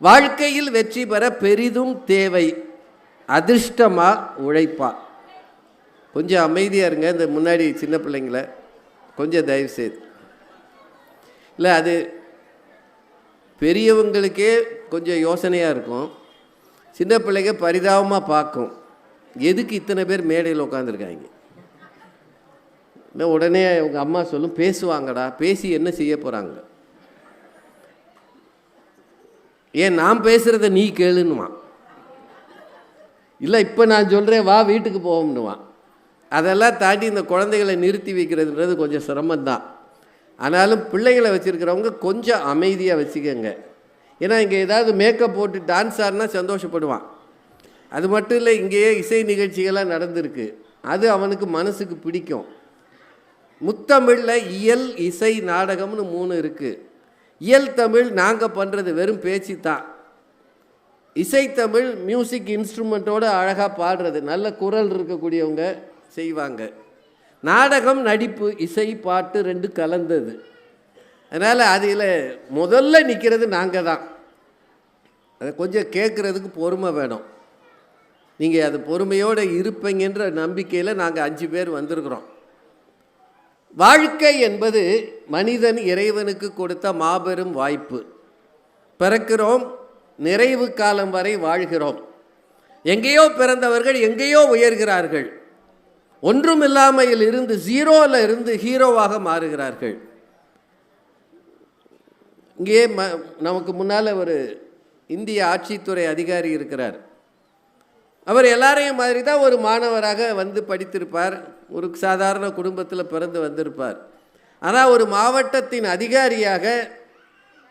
வாழ்க்கையில் வெற்றி பெற பெரிதும் தேவை அதிர்ஷ்டமா உழைப்பா? கொஞ்சம் அமைதியாக இருங்க. இந்த முன்னாடி சின்ன பிள்ளைங்கள கொஞ்சம் தயவு செய்து. இல்லை, அது பெரியவங்களுக்கே கொஞ்சம் யோசனையாக இருக்கும், சின்ன பிள்ளைங்க பரிதாபமாக பார்க்கும், எதுக்கு இத்தனை பேர் மேடையில் உட்காந்துருக்காங்க. இல்லை, உடனே அவங்க அம்மா சொல்லும், பேசுவாங்கடா, பேசி என்ன செய்ய போகிறாங்க, ஏன் நான் பேசுகிறத நீ கேளுன்னுவான். இல்லை, இப்போ நான் சொல்கிறேன் வா வீட்டுக்கு போவோம்னுவான். அதெல்லாம் தாண்டி இந்த குழந்தைகளை நிறுத்தி வைக்கிறதுன்றது கொஞ்சம் சிரமந்தான். ஆனாலும் பிள்ளைகளை வச்சுருக்கிறவங்க கொஞ்சம் அமைதியாக வச்சுக்கோங்க. ஏன்னா இங்கே ஏதாவது மேக்கப் போட்டு டான்ஸ் ஆடினா சந்தோஷப்படுவான். அது மட்டும் இல்லை, இங்கேயே இசை நிகழ்ச்சிகள்லாம் நடந்திருக்கு, அது அவனுக்கு மனசுக்கு பிடிக்கும். முத்தமிழில் இயல், இசை, நாடகம்னு 3 இருக்குது. இயல் தமிழ் நாங்கள் பண்ணுறது வெறும் பேச்சு தான். இசைத்தமிழ் மியூசிக் இன்ஸ்ட்ருமெண்ட்டோடு அழகாக பாடுறது, நல்ல குரல் இருக்கக்கூடியவங்க செய்வாங்க. நாடகம் நடிப்பு, இசை பாட்டு 2 கலந்தது. அதனால் அதில் முதல்ல நிற்கிறது நாங்கள் தான். அதை கொஞ்சம் கேட்குறதுக்கு பொறுமை வேணும். நீங்கள் அது பொறுமையோடு இருப்பீங்கன்ற நம்பிக்கையில் நாங்கள் 5 பேர் வந்திருக்கிறோம். வாழ்க்கை என்பது மனிதன் இறைவனுக்கு கொடுத்த மாபெரும் வாய்ப்பு. பிறக்கிறோம், நிறைவு காலம் வரை வாழ்கிறோம். எங்கேயோ பிறந்தவர்கள் எங்கேயோ உயர்கிறார்கள். ஒன்றும் இல்லாமையில் இருந்து, ஜீரோவில் இருந்து ஹீரோவாக மாறுகிறார்கள். இங்கே நமக்கு முன்னால் ஒரு இந்திய ஆட்சித்துறை அதிகாரி இருக்கிறார். அவர் எல்லாரையும் மாதிரி தான் ஒரு மாணவராக வந்து படித்திருப்பார், ஒரு சாதாரண குடும்பத்தில் பிறந்து வந்திருப்பார். ஆனால் ஒரு மாவட்டத்தின் அதிகாரியாக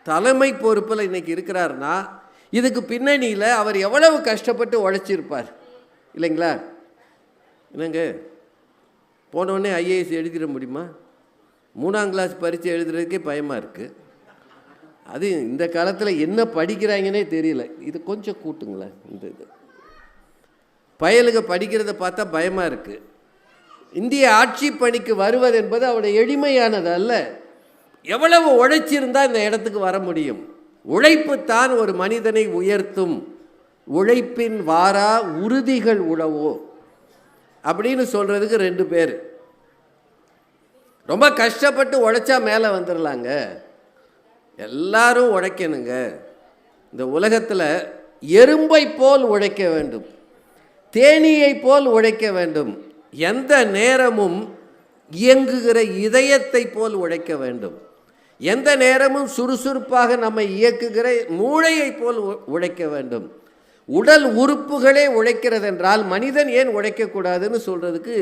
தலைமை பொறுப்பில் இன்றைக்கி இருக்கிறார்னா இதுக்கு பின்னணியில் அவர் எவ்வளவு கஷ்டப்பட்டு உழைச்சிருப்பார் இல்லைங்களா? என்னங்க, போனோடனே ஐஏஎஸ் எழுதிட முடியுமா? 3ஆம் கிளாஸ் பரீட்சை எழுதுறதுக்கே பயமாக இருக்குது. அது இந்த காலத்தில் என்ன படிக்கிறாங்கன்னே தெரியல. இது கொஞ்சம் கூட்டுங்களேன். இந்த இது பயலுக படிக்கிறத பார்த்தா பயமாக இருக்குது. இந்திய ஆட்சி பணிக்கு வருவது என்பது அவருடைய எளிமையானது அல்ல. எவ்வளவு உழைச்சிருந்தால் இந்த இடத்துக்கு வர முடியும். உழைப்பு தான் ஒரு மனிதனை உயர்த்தும். உழைப்பின் வாரா உறுதிகள் உழவோ அப்படின்னு சொல்கிறதுக்கு 2 பேர். ரொம்ப கஷ்டப்பட்டு உழைச்சா மேலே வந்துடலாங்க. எல்லாரும் உழைக்கணுங்க. இந்த உலகத்தில் எறும்பை போல் உழைக்க வேண்டும், தேனீயை போல் உழைக்க வேண்டும். எந்த நேரமும் இயங்குகிற இதயத்தை போல் உழைக்க வேண்டும். எந்த நேரமும் சுறுசுறுப்பாக நம்மை இயக்குகிற மூளையை போல் உழைக்க வேண்டும். உடல் உறுப்புகளே உழைக்கிறது என்றால் மனிதன் ஏன் உழைக்கக்கூடாதுன்னு சொல்கிறதுக்கு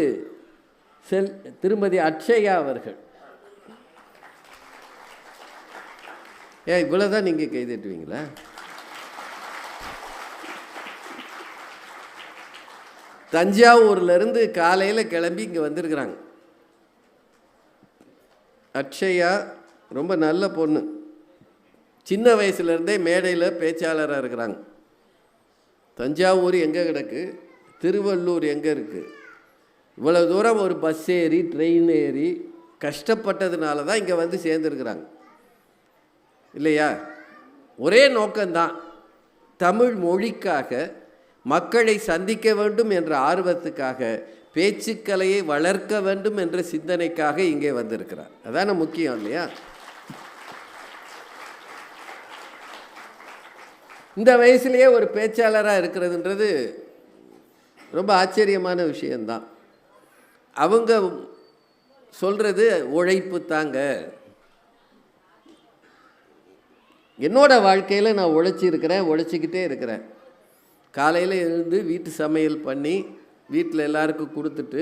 திருமதி அட்சயா அவர்கள். இவ்வளோதான் நீங்கள் கைதட்டுவீங்களா? தஞ்சாவூர்லேருந்து காலையில் கிளம்பி இங்கே வந்திருக்கிறாங்க. அட்சயா ரொம்ப நல்ல பொண்ணு. சின்ன வயசுலேருந்தே மேடையில் பேச்சாளராக இருக்கிறாங்க. தஞ்சாவூர் எங்கே கிடக்கு, திருவள்ளூர் எங்கே இருக்குது, இவ்வளோ தூரம் ஒரு பஸ் ஏறி ட்ரெயின் ஏறி கஷ்டப்பட்டதுனால தான் இங்கே வந்து சேர்ந்துருக்குறாங்க இல்லையா? ஒரே நோக்கம்தான், தமிழ் மொழிக்காக, மக்களை சந்திக்க வேண்டும் என்ற ஆர்வத்துக்காக, பேச்சுக்கலையை வளர்க்க வேண்டும் என்ற சிந்தனைக்காக இங்கே வந்திருக்கிறார். அதான முக்கியம் இல்லையா? இந்த வயசுலேயே ஒரு பேச்சாளராக இருக்கிறதுன்றது ரொம்ப ஆச்சரியமான விஷயந்தான். அவங்க சொல்கிறது உழைப்பு தாங்க. என்னோட வாழ்க்கையில் நான் உழைச்சிருக்கிறேன், உழைச்சிக்கிட்டே இருக்கிறேன். காலையில் எழுந்து வீட்டு சமையல் பண்ணி வீட்டில் எல்லாருக்கும் கொடுத்துட்டு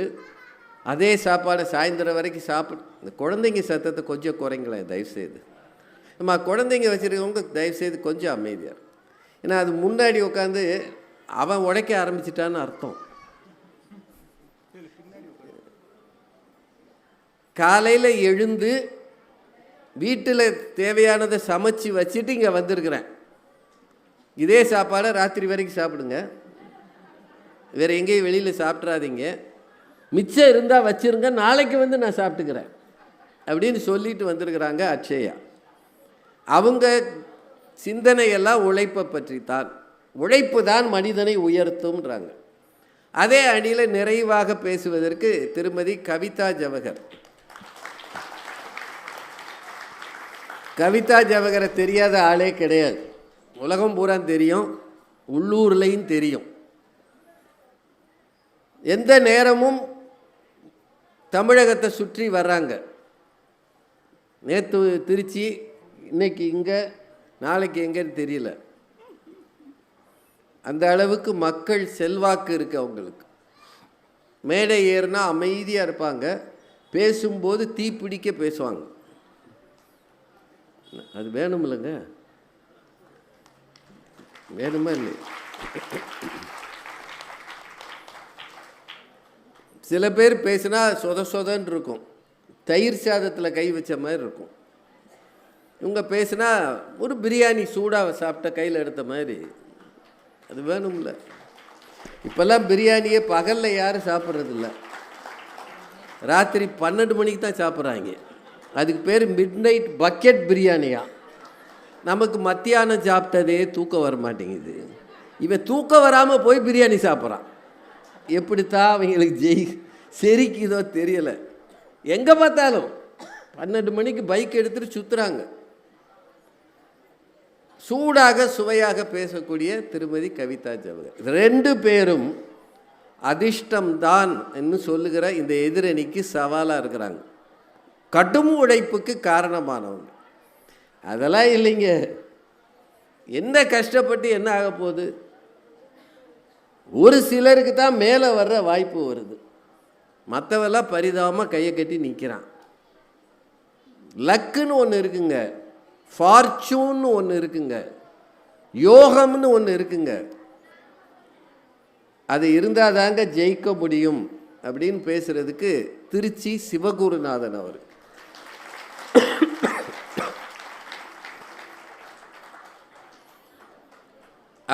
அதே சாப்பாடை சாயந்தரம் வரைக்கும் சாப்பிட்டு. இந்த குழந்தைங்க சத்தத்தை கொஞ்சம் குறைங்களேன் தயவுசெய்து. நம்ம குழந்தைங்க வச்சுருக்கவங்க தயவுசெய்து கொஞ்சம் அமைதியாக. ஏன்னா அது முன்னாடி உட்காந்து அவன் உழைக்க ஆரம்பிச்சிட்டான்னு அர்த்தம். காலையில் எழுந்து வீட்டில் தேவையானதை சமைச்சு வச்சுட்டு இங்கே வந்திருக்கிறேன். இதே சாப்பாடை ராத்திரி வரைக்கும் சாப்பிடுங்க, வேறு எங்கேயும் வெளியில் சாப்பிட்றாதீங்க, மிச்சம் இருந்தால் வச்சுருங்க, நாளைக்கு வந்து நான் சாப்பிட்டுக்கிறேன் அப்படின்னு சொல்லிட்டு வந்திருக்கிறாங்க அட்சயா. அவங்க சிந்தனையெல்லாம் உழைப்பை பற்றி தான். உழைப்பு தான் மனிதனை உயர்த்தும்ன்றாங்க. அதே அணியில் நிறைவாக பேசுவதற்கு திருமதி கவிதா ஜவஹர். கவிதா ஜவஹரை தெரியாத ஆளே கிடையாது. உலகம் பூரா தெரியும், உள்ளூர்லையும் தெரியும். எந்த நேரமும் தமிழகத்தை சுற்றி வர்றாங்க. நேற்று திருச்சி, இன்னைக்கு இங்கே, நாளைக்கு எங்கேன்னு தெரியல. அந்த அளவுக்கு மக்கள் செல்வாக்கு இருக்குது அவங்களுக்கு. மேடை ஏறுனா அமைதியாக இருப்பாங்க, பேசும்போது தீப்பிடிக்க பேசுவாங்க. அது வேணும் இல்லைங்க? வேணுமா இல்லை? சில பேர் பேசுனா சொத சொதன்னு இருக்கும், தயிர் சாதத்தில் கை வச்ச மாதிரி இருக்கும். இவங்க பேசுனா ஒரு பிரியாணி சூடாக சாப்பிட்ட கையில் எடுத்த மாதிரி. அது வேணும்ல? இப்போல்லாம் பிரியாணியே பகலில் யாரும் சாப்பிட்றதில்ல, ராத்திரி 12 மணிக்கு தான் சாப்பிட்றாங்க. அதுக்கு பேர் மிட் நைட் பக்கெட் பிரியாணியா. நமக்கு மத்தியானம் சாப்பிட்டதே தூக்கம் வர மாட்டேங்குது, இவன் தூக்கம் வராமல் போய் பிரியாணி சாப்பிட்றான். எப்படித்தான் அவங்களுக்கு செரிக்குதோ தெரியலை. எங்கே பார்த்தாலும் 12 மணிக்கு பைக் எடுத்துகிட்டு சுற்றுறாங்க. சூடாக சுவையாக பேசக்கூடிய திருமதி கவிதா ஜவஹர். 2 பேரும் அதிர்ஷ்டம்தான் என்று சொல்லுகிற இந்த எதிரணிக்கு சவாலாக இருக்கிறாங்க. கடும் உழைப்புக்கு காரணமானவங்க. அதெல்லாம் இல்லைங்க, என்ன கஷ்டப்பட்டு என்ன ஆக போகுது? ஒரு சிலருக்கு தான் மேலே வர்ற வாய்ப்பு வருது, மற்றவெல்லாம் பரிதாபமாக கையை கட்டி நிற்கிறான். லக்குன்னு ஒன்று இருக்குங்க, ஃபார்ச்சூன்னு ஒன்று இருக்குங்க, யோகம்னு ஒன்று இருக்குங்க. அது இருந்தால் தாங்க ஜெயிக்க முடியும் அப்படின்னு பேசுகிறதுக்கு திருச்சி சிவகுருநாதன் அவர்.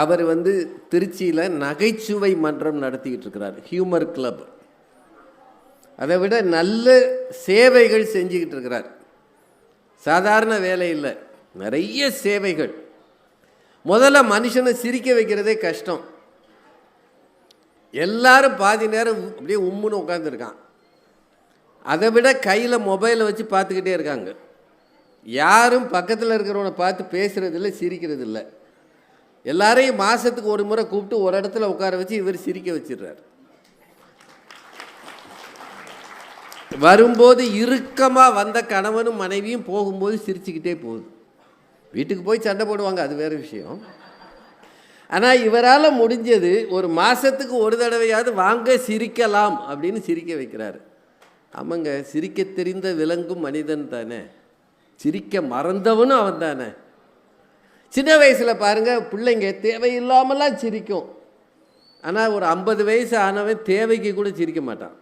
அவர் திருச்சியில் நகைச்சுவை மன்றம் நடத்திக்கிட்டு இருக்கிறார், ஹியூமர் கிளப். அதை விட நல்ல சேவைகள் செஞ்சுக்கிட்டு இருக்கிறார். சாதாரண வேலை இல்லை, நிறைய சேவைகள். முதல்ல மனுஷனை சிரிக்க வைக்கிறதே கஷ்டம். எல்லாரும் பாதி நேரம் அப்படியே உம்முன்னு உட்காந்துருக்கான். அதை விட கையில் மொபைலை வச்சு பார்த்துக்கிட்டே இருக்காங்க. யாரும் பக்கத்தில் இருக்கிறவனை பார்த்து பேசுகிறதில்ல, சிரிக்கிறதில்ல. எல்லாரையும் மாதத்துக்கு ஒரு முறை கூப்பிட்டு ஒரு இடத்துல உட்கார வச்சு இவர் சிரிக்க வச்சிடுறார். வரும்போது இறுக்கமாக வந்த கணவனும் மனைவியும் போகும்போது சிரிச்சுக்கிட்டே போகுது. வீட்டுக்கு போய் சண்டை போடுவாங்க, அது வேறு விஷயம். ஆனால் இவரால் முடிஞ்சது ஒரு மாதத்துக்கு ஒரு தடவையாவது வாங்க சிரிக்கலாம் அப்படின்னு சிரிக்க வைக்கிறாரு. ஆமாங்க, சிரிக்க தெரிந்த விலங்கும் மனிதன் தானே, சிரிக்க மறந்தவனும் அவன் தானே. சின்ன வயசில் பாருங்கள், பிள்ளைங்க தேவையில்லாமலாம் சிரிக்கும். ஆனால் ஒரு 50 வயசு ஆனவன் தேவைக்கு கூட சிரிக்க மாட்டான்.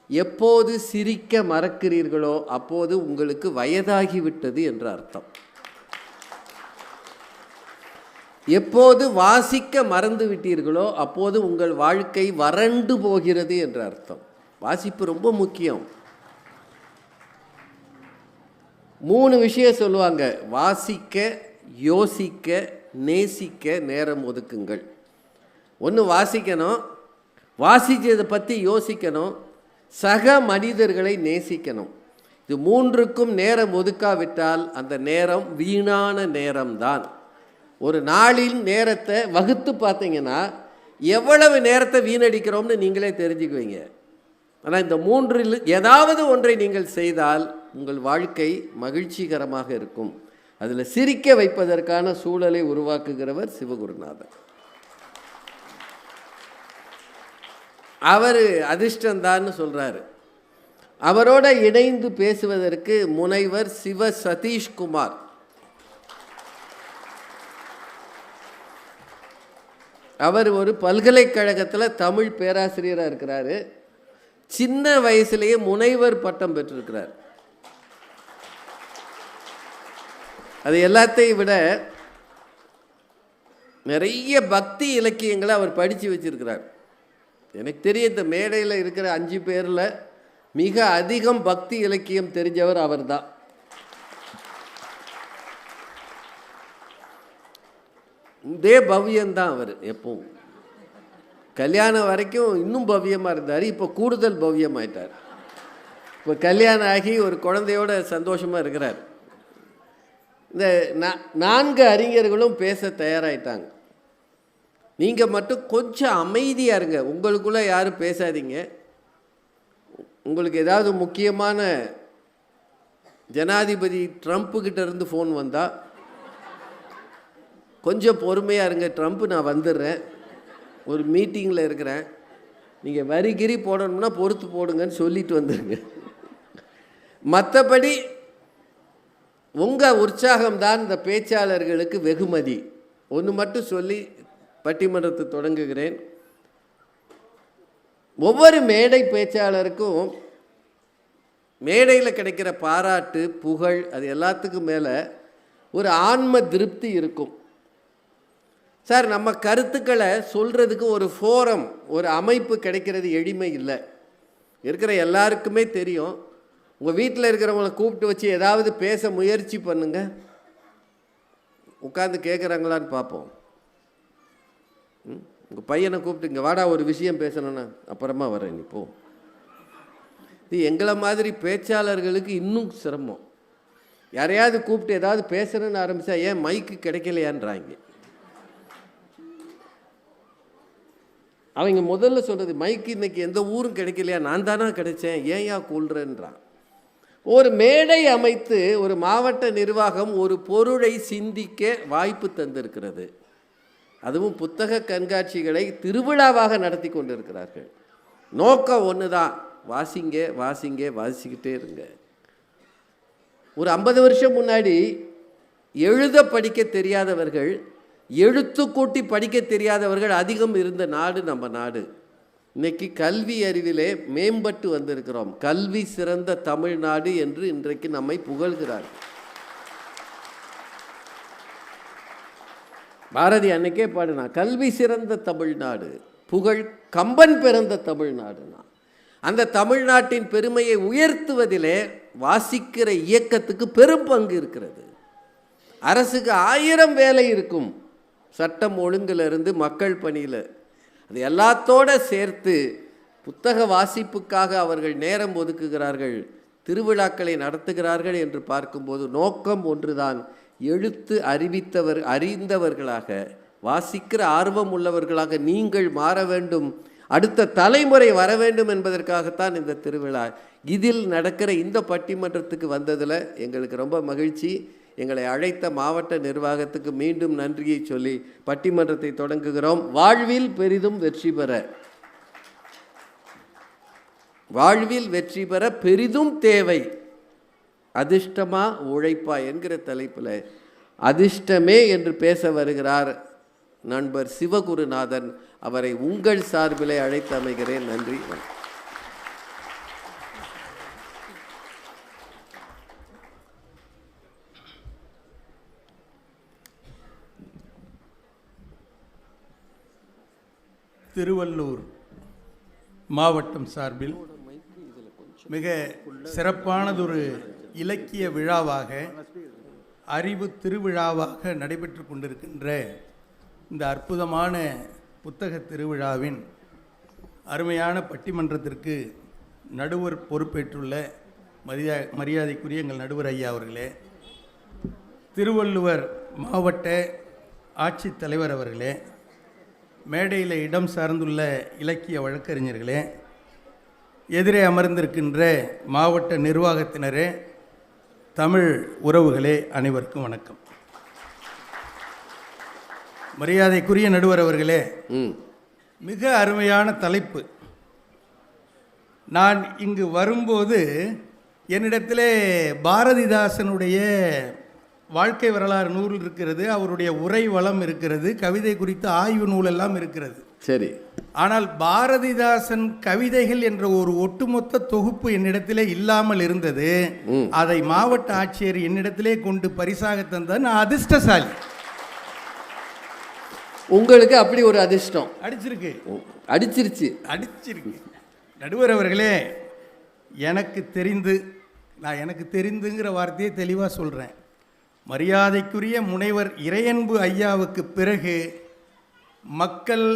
எப்போது சிரிக்க மறக்கிறீர்களோ அப்போது உங்களுக்கு வயதாகிவிட்டது என்ற அர்த்தம். எப்போது வாசிக்க மறந்து விட்டீர்களோ அப்போது உங்கள் வாழ்க்கை வறண்டு போகிறது என்ற அர்த்தம். வாசிப்பு ரொம்ப முக்கியம். 3 விஷயம் சொல்லுவாங்க: வாசிக்க, யோசிக்க, நேசிக்க நேரம் ஒதுக்குங்கள். ஒன்று வாசிக்கணும், வாசித்ததை பற்றி யோசிக்கணும், சக மனிதர்களை நேசிக்கணும். இது 3க்கும் நேரம் ஒதுக்காவிட்டால் அந்த நேரம் வீணான நேரம்தான். ஒரு நாளின் நேரத்தை வகுத்து பார்த்தீங்கன்னா எவ்வளவு நேரத்தை வீணடிக்கிறோம்னு நீங்களே தெரிஞ்சுக்குவீங்க. ஆனால் இந்த 3ல் ஏதாவது ஒன்றை நீங்கள் செய்தால் உங்கள் வாழ்க்கை மகிழ்ச்சிகரமாக இருக்கும். அதில் சிரிக்க வைப்பதற்கான சூழலை உருவாக்குகிறவர் சிவகுருநாதன். அவர் அதிர்ஷ்டந்தான்னு சொல்கிறாரு. அவரோட இணைந்து பேசுவதற்கு முனைவர் சிவ சதீஷ்குமார். அவர் ஒரு பல்கலைக்கழகத்தில் தமிழ் பேராசிரியராக இருக்கிறாரு. சின்ன வயசுலேயே முனைவர் பட்டம் பெற்றிருக்கிறார். அது எல்லாத்தையும் விட நிறைய பக்தி இலக்கியங்களை அவர் படித்து வச்சிருக்கிறார். எனக்கு தெரிய இந்த மேடையில் இருக்கிற 5 பேரில் மிக அதிகம் பக்தி இலக்கியம் தெரிஞ்சவர் அவர் தான். இதே பவ்யம்தான் அவர். எப்பவும் கல்யாணம் வரைக்கும் இன்னும் பவ்யமாக இருந்தார், இப்போ கூடுதல் பவ்யமாயிட்டார். இப்போ கல்யாணம் ஆகி ஒரு குழந்தையோட சந்தோஷமாக இருக்கிறார். இந்த 4 அறிஞர்களும் பேச தயாராகிட்டாங்க. நீங்கள் மட்டும் கொஞ்சம் அமைதியாக இருங்க, உங்களுக்குள்ளே யாரும் பேசாதீங்க. உங்களுக்கு ஏதாவது முக்கியமான ஜனாதிபதி ட்ரம்ப்புக்கிட்ட இருந்து ஃபோன் வந்தால் கொஞ்சம் பொறுமையாக இருங்க, ட்ரம்ப் நான் வந்துடுறேன், ஒரு மீட்டிங்கில் இருக்கிறேன், நீங்கள் வரிகிரி போடணும்னா பொறுத்து போடுங்கன்னு சொல்லிட்டு வந்துடுங்க. மற்றபடி உங்கள் உற்சாகம்தான் இந்த பேச்சாளர்களுக்கு வெகுமதி. ஒன்று மட்டும் சொல்லி பட்டிமன்றத்தை தொடங்குகிறேன். ஒவ்வொரு மேடை பேச்சாளருக்கும் மேடையில் கிடைக்கிற பாராட்டு, புகழ், அது எல்லாத்துக்கும் மேலே ஒரு ஆன்ம திருப்தி இருக்கும். சார், நம்ம கருத்துக்களை சொல்கிறதுக்கு ஒரு ஃபோரம், ஒரு அமைப்பு கிடைக்கிறது எளிமை இல்லை. இருக்கிற எல்லாருக்குமே தெரியும். உங்கள் வீட்டில் இருக்கிறவங்கள கூப்பிட்டு வச்சு ஏதாவது பேச முயற்சி பண்ணுங்க, உட்காந்து கேட்குறாங்களான்னு பார்ப்போம். உங்கள் பையனை கூப்பிட்டு இங்கே வாடா ஒரு விஷயம் பேசணுன்னா, அப்புறமா வரேன் நீ போ. இது எங்களை மாதிரி பேச்சாளர்களுக்கு இன்னும் சிரமம். யாரையாவது கூப்பிட்டு ஏதாவது பேசணுன்னு ஆரம்பித்தா ஏன் மைக்கு கிடைக்கலையான்றாங்க. அவங்க முதல்ல சொல்கிறது, மைக்கு இன்னைக்கு எந்த ஊரும் கிடைக்கலையா, நான் தானா கிடைச்சேன், ஏன்யா கூழ்றேன்றான். ஒரு மேடை அமைத்து ஒரு மாவட்ட நிர்வாகம் ஒரு பொருளை சிந்திக்க வாய்ப்பு தந்திருக்கிறது. அதுவும் புத்தக கண்காட்சிகளை திருவிழாவாக நடத்தி கொண்டிருக்கிறார்கள். நோக்கம் ஒன்று தான், வாசிங்க வாசிங்க வாசிக்கிட்டே இருங்க. ஒரு 50 வருஷம் முன்னாடி எழுத படிக்க தெரியாதவர்கள், எழுத்து கூட்டி படிக்க தெரியாதவர்கள் அதிகம் இருந்த நாடு நம்ம நாடு. இன்னைக்கு கல்வி அறிவிலே மேம்பட்டு வந்திருக்கிறோம். கல்வி சிறந்த தமிழ்நாடு என்று இன்றைக்கு நம்மை புகழ்கிறார்கள். பாரதி அன்னைக்கே பாடினா, கல்வி சிறந்த தமிழ்நாடு, புகழ் கம்பன் பிறந்த தமிழ்நாடுனா. அந்த தமிழ்நாட்டின் பெருமையை உயர்த்துவதிலே வாசிக்கிற இயக்கத்துக்கு பெரும் பங்கு இருக்கிறது. அரசுக்கு 1000 வேலை இருக்கும், சட்டம் ஒழுங்கிலிருந்து மக்கள் பணியில். அது எல்லாத்தோட சேர்த்து புத்தக வாசிப்புக்காக அவர்கள் நேரம் ஒதுக்குகிறார்கள், திருவிழாக்களை நடத்துகிறார்கள் என்று பார்க்கும்போது நோக்கம் ஒன்றுதான். எழுத்து அறிந்தவர்களாக, வாசிக்கிற ஆர்வம் உள்ளவர்களாக நீங்கள் மாற வேண்டும், அடுத்த தலைமுறை வர வேண்டும் என்பதற்காகத்தான் இந்த திருவிழா. இதில் நடக்கிற இந்த பட்டிமன்றத்துக்கு வந்ததில் எங்களுக்கு ரொம்ப மகிழ்ச்சி. எங்களை அழைத்த மாவட்ட நிர்வாகத்துக்கு மீண்டும் நன்றியை சொல்லி பட்டிமன்றத்தை தொடங்குகிறோம். வாழ்வில் பெரிதும் வெற்றி பெற, வாழ்வில் வெற்றி பெற பெரிதும் தேவை அதிர்ஷ்டமா உழைப்பா என்கிற தலைப்பில் அதிர்ஷ்டமே என்று பேச வருகிறார் நண்பர் சிவகுருநாதன். அவரை உங்கள் சார்பிலே அழைத்து அமைகிறேன். நன்றி. திருவள்ளூர் மாவட்டம் சார்பில் மிக சிறப்பானதொரு இலக்கிய விழாவாக, அறிவு திருவிழாவாக நடைபெற்று கொண்டிருக்கின்ற இந்த அற்புதமான புத்தக திருவிழாவின் அருமையான பட்டிமன்றத்திற்கு நடுவர் பொறுப்பேற்றுள்ள மரியாதைக்குரிய எங்கள் நடுவர் ஐயா அவர்களே, திருவள்ளுவர் மாவட்ட ஆட்சித்தலைவர் அவர்களே, மேடையில் இடம் சார்ந்துள்ள இலக்கிய வழக்கறிஞர்களே, எதிரே அமர்ந்திருக்கின்ற மாவட்ட நிர்வாகத்தினரே, தமிழ் உறவுகளே, அனைவருக்கும் வணக்கம். மரியாதைக்குரிய நடுவர் அவர்களே, மிக அருமையான தலைப்பு. நான் இங்கு வரும்போது என்னிடத்திலே பாரதிதாசனுடைய வாழ்க்கை வரலாறு நூல் இருக்கிறது, அவருடைய உரை வளம் இருக்கிறது, கவிதை குறித்த ஆய்வு நூல் எல்லாம் இருக்கிறது. சரி. ஆனால் பாரதிதாசன் கவிதைகள் என்ற ஒரு ஒட்டுமொத்த தொகுப்பு என்னிடத்திலே இல்லாமல் இருந்தது. அதை மாவட்ட ஆட்சியர் என்னிடத்திலே கொண்டு பரிசாக தந்த நான் அதிர்ஷ்டசாலி. உங்களுக்கு அப்படி ஒரு அதிர்ஷ்டம் அடிச்சிருக்கு. நடுவர் அவர்களே, எனக்கு தெரிந்துங்கிற வார்த்தையை தெளிவாக சொல்கிறேன். மரியாதைக்குரிய முனைவர் இறையன்பு ஐயாவுக்கு பிறகு மக்கள்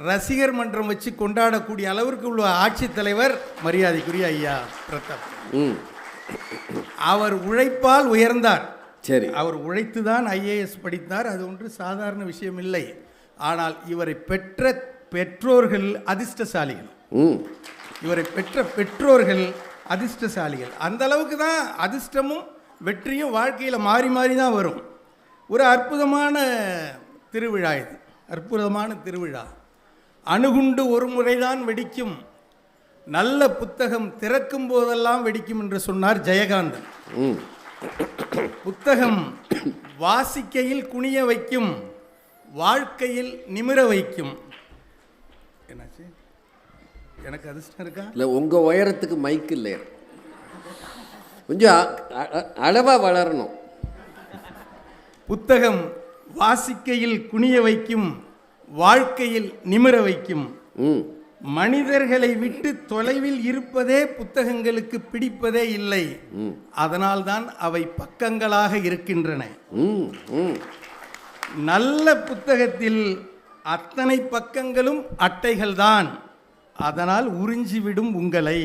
ரசிகர் மன்றம் வச்சு கொண்டாடக்கூடிய அளவிற்கு உள்ள ஆட்சித் தலைவர் மரியாதைக்குரிய ஐயா பிரதாப். அவர் உழைப்பால் உயர்ந்தார். சரி, அவர் உழைத்துதான் ஐஏஎஸ் படித்தார். அது ஒன்று சாதாரண விஷயம் இல்லை. ஆனால் இவரை பெற்ற பெற்றோர்கள் அதிர்ஷ்டசாலிகள். இவரை பெற்ற பெற்றோர்கள் அதிர்ஷ்டசாலிகள். அந்த அளவுக்கு தான் அதிர்ஷ்டமும் வெற்றியும் வாழ்க்கையில் மாறி மாறி தான் வரும். ஒரு அற்புதமான திருவிழா இது, அற்புதமான திருவிழா. அணுகுண்டு ஒரு முறைதான் வெடிக்கும், நல்ல புத்தகம் திறக்கும் போதெல்லாம் வெடிக்கும் என்று சொன்னார் ஜெயகாந்தன். புத்தகம் வாசிக்கையில் குனிய வைக்கும், வாழ்க்கையில் நிமிர வைக்கும். என்னாச்சு? எனக்கு அதிர்ஷ்டம் இருக்கா? இல்லை, உங்கள் உயரத்துக்கு மைக் இல்லையா? கொஞ்சம் அளவாக வளரணும். புத்தகம் வாசிக்கையில் குனிய வைக்கும், வாழ்க்கையில் நிமிர வைக்கும். மனிதர்களை விட்டு தொலைவில் இருப்பதே புத்தகங்களுக்கு பிடிப்பதே இல்லை. அதனால்தான் அவை பக்கங்களாக இருக்கின்றன. நல்ல புத்தகத்தில் அத்தனை பக்கங்களும் அட்டைகள்தான். அதனால் உறிஞ்சிவிடும் உங்களை.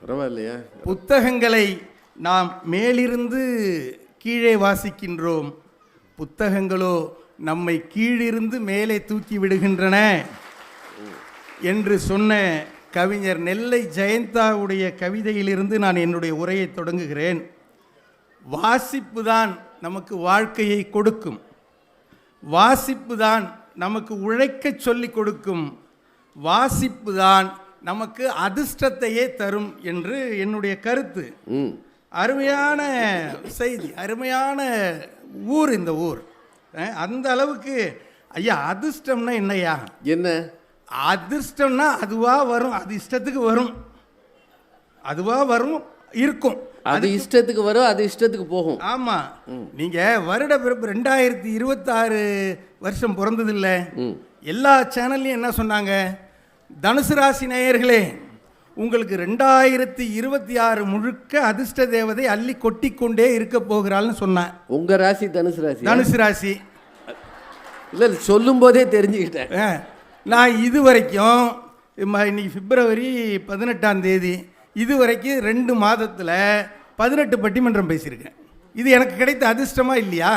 பரவாயில்லையா? புத்தகங்களை நாம் மேலிருந்து கீழே வாசிக்கின்றோம், புத்தகங்களோ நம்மை கீழிருந்து மேலே தூக்கி விடுகின்றன என்று சொன்ன கவிஞர் நெல்லை ஜெயந்தாவுடைய கவிதையிலிருந்து நான் என்னுடைய உரையை தொடங்குகிறேன். வாசிப்பு தான் நமக்கு வாழ்க்கையை கொடுக்கும், வாசிப்பு தான் நமக்கு உழைக்க சொல்லிக் கொடுக்கும், வாசிப்பு தான் நமக்கு அதிர்ஷ்டத்தையே தரும் என்று என்னுடைய கருத்து. அருமையான செய்தி, அருமையான ஊர் இந்த ஊர். அந்த அளவுக்கு ஐயா, அதிர்ஷ்டம்னா என்னையா? என்ன அதிர்ஷ்டம்னா அதுவா வரும், அது இஷ்டத்துக்கு வரும், அதுவா வரும், இருக்கும். அது இஷ்டத்துக்கு வரும், அது இஷ்டத்துக்கு போகும். ஆமாம். நீங்கள் வருட பிறப்பு 2026 வருஷம் பிறந்ததில்லை. எல்லா சேனல்லையும் என்ன சொன்னாங்க? தனுசு ராசி நேயர்களே, உங்களுக்கு 2026 முழுக்க அதிர்ஷ்ட தேவதை அள்ளி கொட்டிக்கொண்டே இருக்க போகிறாள்னு சொன்னேன். உங்கள் ராசி தனுசு ராசி? தனுசு ராசி. இல்லை, சொல்லும் போதே தெரிஞ்சுக்கிட்டேன். நான் இது வரைக்கும் இன்னைக்கு பிப்ரவரி 18ஆம் தேதி, இது வரைக்கும் 2 மாதத்தில் 18 பட்டிமன்றம் பேசியிருக்கேன். இது எனக்கு கிடைத்த அதிர்ஷ்டமா இல்லையா?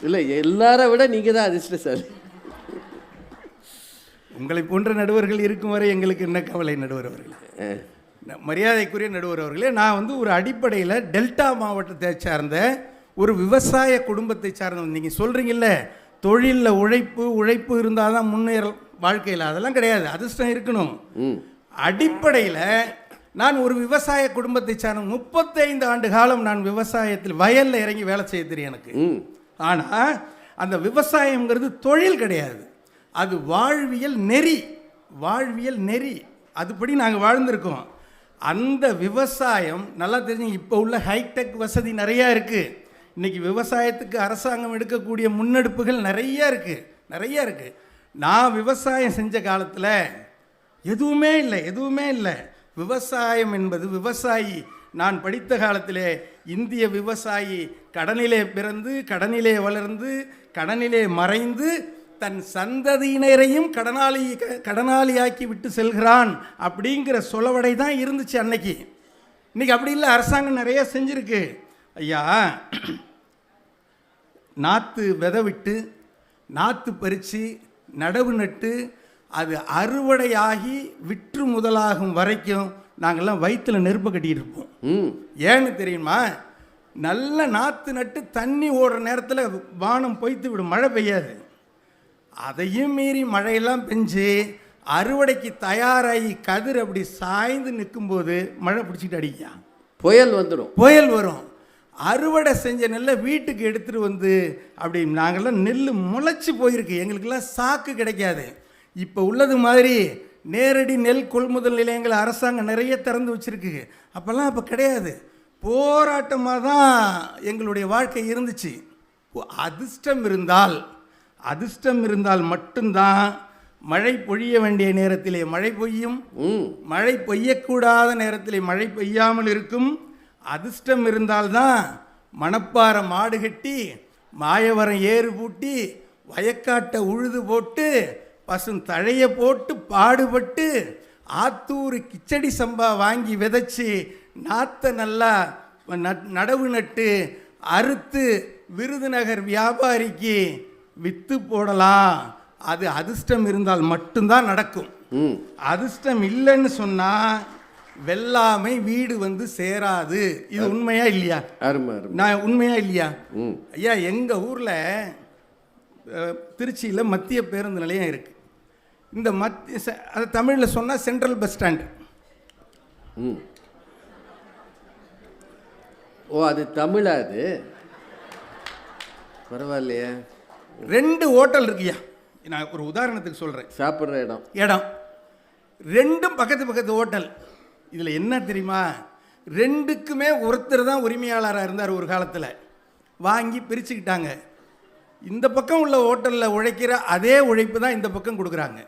இல்லை, எல்லாரை விட நீங்கள் தான் அதிர்ஷ்டசாலி. உங்களை போன்ற நடுவர்கள் இருக்கும் வரை எங்களுக்கு என்ன கவலை? நடுவர் அவர்களே, மரியாதைக்குரிய நடுவர் அவர்களே, நான் ஒரு அடிப்படையில் டெல்டா மாவட்டத்தை சார்ந்த ஒரு விவசாய குடும்பத்தை சார்ந்தவன். நீங்கள் சொல்கிறீங்கல்ல, தொழிலில் உழைப்பு இருந்தால் தான் முன்னேற வாழ்க்கையில், அதெல்லாம் கிடையாது, அதிர்ஷ்டம் இருக்கணும். அடிப்படையில் நான் ஒரு விவசாய குடும்பத்தை சார்ந்த 35 ஆண்டு காலம் நான் விவசாயத்தில் வயலில் இறங்கி வேலை செய்ய தெரியும் எனக்கு. ஆனால் அந்த விவசாயங்கிறது தொழில் கிடையாது, அது வாழ்வியல் நெறி. வாழ்வியல் நெறி அதுபடி நாங்கள் வாழ்ந்திருக்கோம். அந்த விவசாயம் நல்லா தெரிஞ்சு, இப்போ உள்ள ஹைடெக் வசதி நிறையா இருக்குது. இன்றைக்கி விவசாயத்துக்கு அரசாங்கம் எடுக்கக்கூடிய முன்னெடுப்புகள் நிறையா இருக்குது. நான் விவசாயம் செஞ்ச காலத்தில் எதுவுமே இல்லை. விவசாயம் என்பது விவசாயி, நான் படித்த காலத்திலே இந்திய விவசாயி கடனிலே பிறந்து, கடனிலே வளர்ந்து, கடனிலே மறைந்து, தன் சந்ததியினரையும் கடனாளியாக்கி விட்டு செல்கிறான் அப்படிங்கிற சொலவடை தான் இருந்துச்சு அன்னைக்கு. இன்றைக்கி அப்படி இல்லை, அரசாங்கம் நிறைய செஞ்சுருக்கு. ஐயா, நாற்று விதை விட்டு, நாற்று பறித்து, நடவு நட்டு, அது அறுவடையாகி விற்று முதலாகும் வரைக்கும் நாங்கள்லாம் வயிற்றில் நெருப்பை கட்டிகிட்டு இருப்போம். ஏன்னு தெரியுமா? நல்ல நாற்று நட்டு தண்ணி ஓடுற நேரத்தில் வானம் பொய்த்து விடும், மழை பெய்யாது. அதையும் மீறி மழையெல்லாம் பெஞ்சு அறுவடைக்கு தயாராகி கதிர் அப்படி சாய்ந்து நிற்கும்போது மழை பிடிச்சிட்டு அடிக்கா, புயல் வரும். அறுவடை செஞ்ச நெல்லை வீட்டுக்கு எடுத்துகிட்டு வந்து அப்படி நாங்கள்லாம் நெல் முளைச்சி போயிருக்கு, எங்களுக்கெல்லாம் சாக்கு கிடைக்காது. இப்போ உள்ளது மாதிரி நேரடி நெல் கொள்முதல் நிலையங்கள் அரசாங்கம் நிறைய திறந்து வச்சுருக்கு. அப்போல்லாம் அப்போ கிடையாது, போராட்டமாக தான் எங்களுடைய வாழ்க்கை இருந்துச்சு. அதிர்ஷ்டம் இருந்தால் மட்டும்தான் மழை பொழிய வேண்டிய நேரத்திலே மழை பொய்யும், மழை பெய்யக்கூடாத நேரத்திலே மழை பெய்யாமல் இருக்கும். அதிர்ஷ்டம் இருந்தால்தான் மணப்பாறை மாடு கட்டி மாயவரம் ஏறு பூட்டி வயக்காட்டை உழுது போட்டு பசுந்தழையை போட்டு பாடுபட்டு ஆத்தூர் கிச்சடி சம்பா வாங்கி விதைச்சி நாற்றை நல்லா நடவு நட்டு அறுத்து விருதுநகர் வியாபாரிக்கு விற்று போடலாம். அது அதிர்ஷ்டம் இருந்தால் மட்டும்தான் நடக்கும். அதிர்ஷ்டம் இல்லைன்னு சொன்னால் வெள்ளாமை வீடு வந்து சேராது. இது உண்மையா இல்லையா? நான் உண்மையா இல்லையா? ஐயா, எங்கள் ஊரில் திருச்சியில் மத்திய பேருந்து நிலையம் இருக்குது. இந்த அது தமிழில் சொன்னால் சென்ட்ரல் பஸ் ஸ்டாண்டு. ஓ, அது தமிழா? அது பரவாயில்லையே. 2 ஹோட்டல் இருக்குயா. நான் ஒரு உதாரணத்துக்கு சொல்கிறேன். சாப்பிட்ற இடம் 2ம் பக்கத்து ஹோட்டல். இதில் என்ன தெரியுமா, 2க்குமே ஒருத்தர் தான் உரிமையாளராக இருந்தார் ஒரு காலத்தில். வாங்கி பிரிச்சுக்கிட்டாங்க. இந்த பக்கம் உள்ள ஹோட்டலில் உழைக்கிற அதே உழைப்பு தான் இந்த பக்கம் கொடுக்குறாங்க.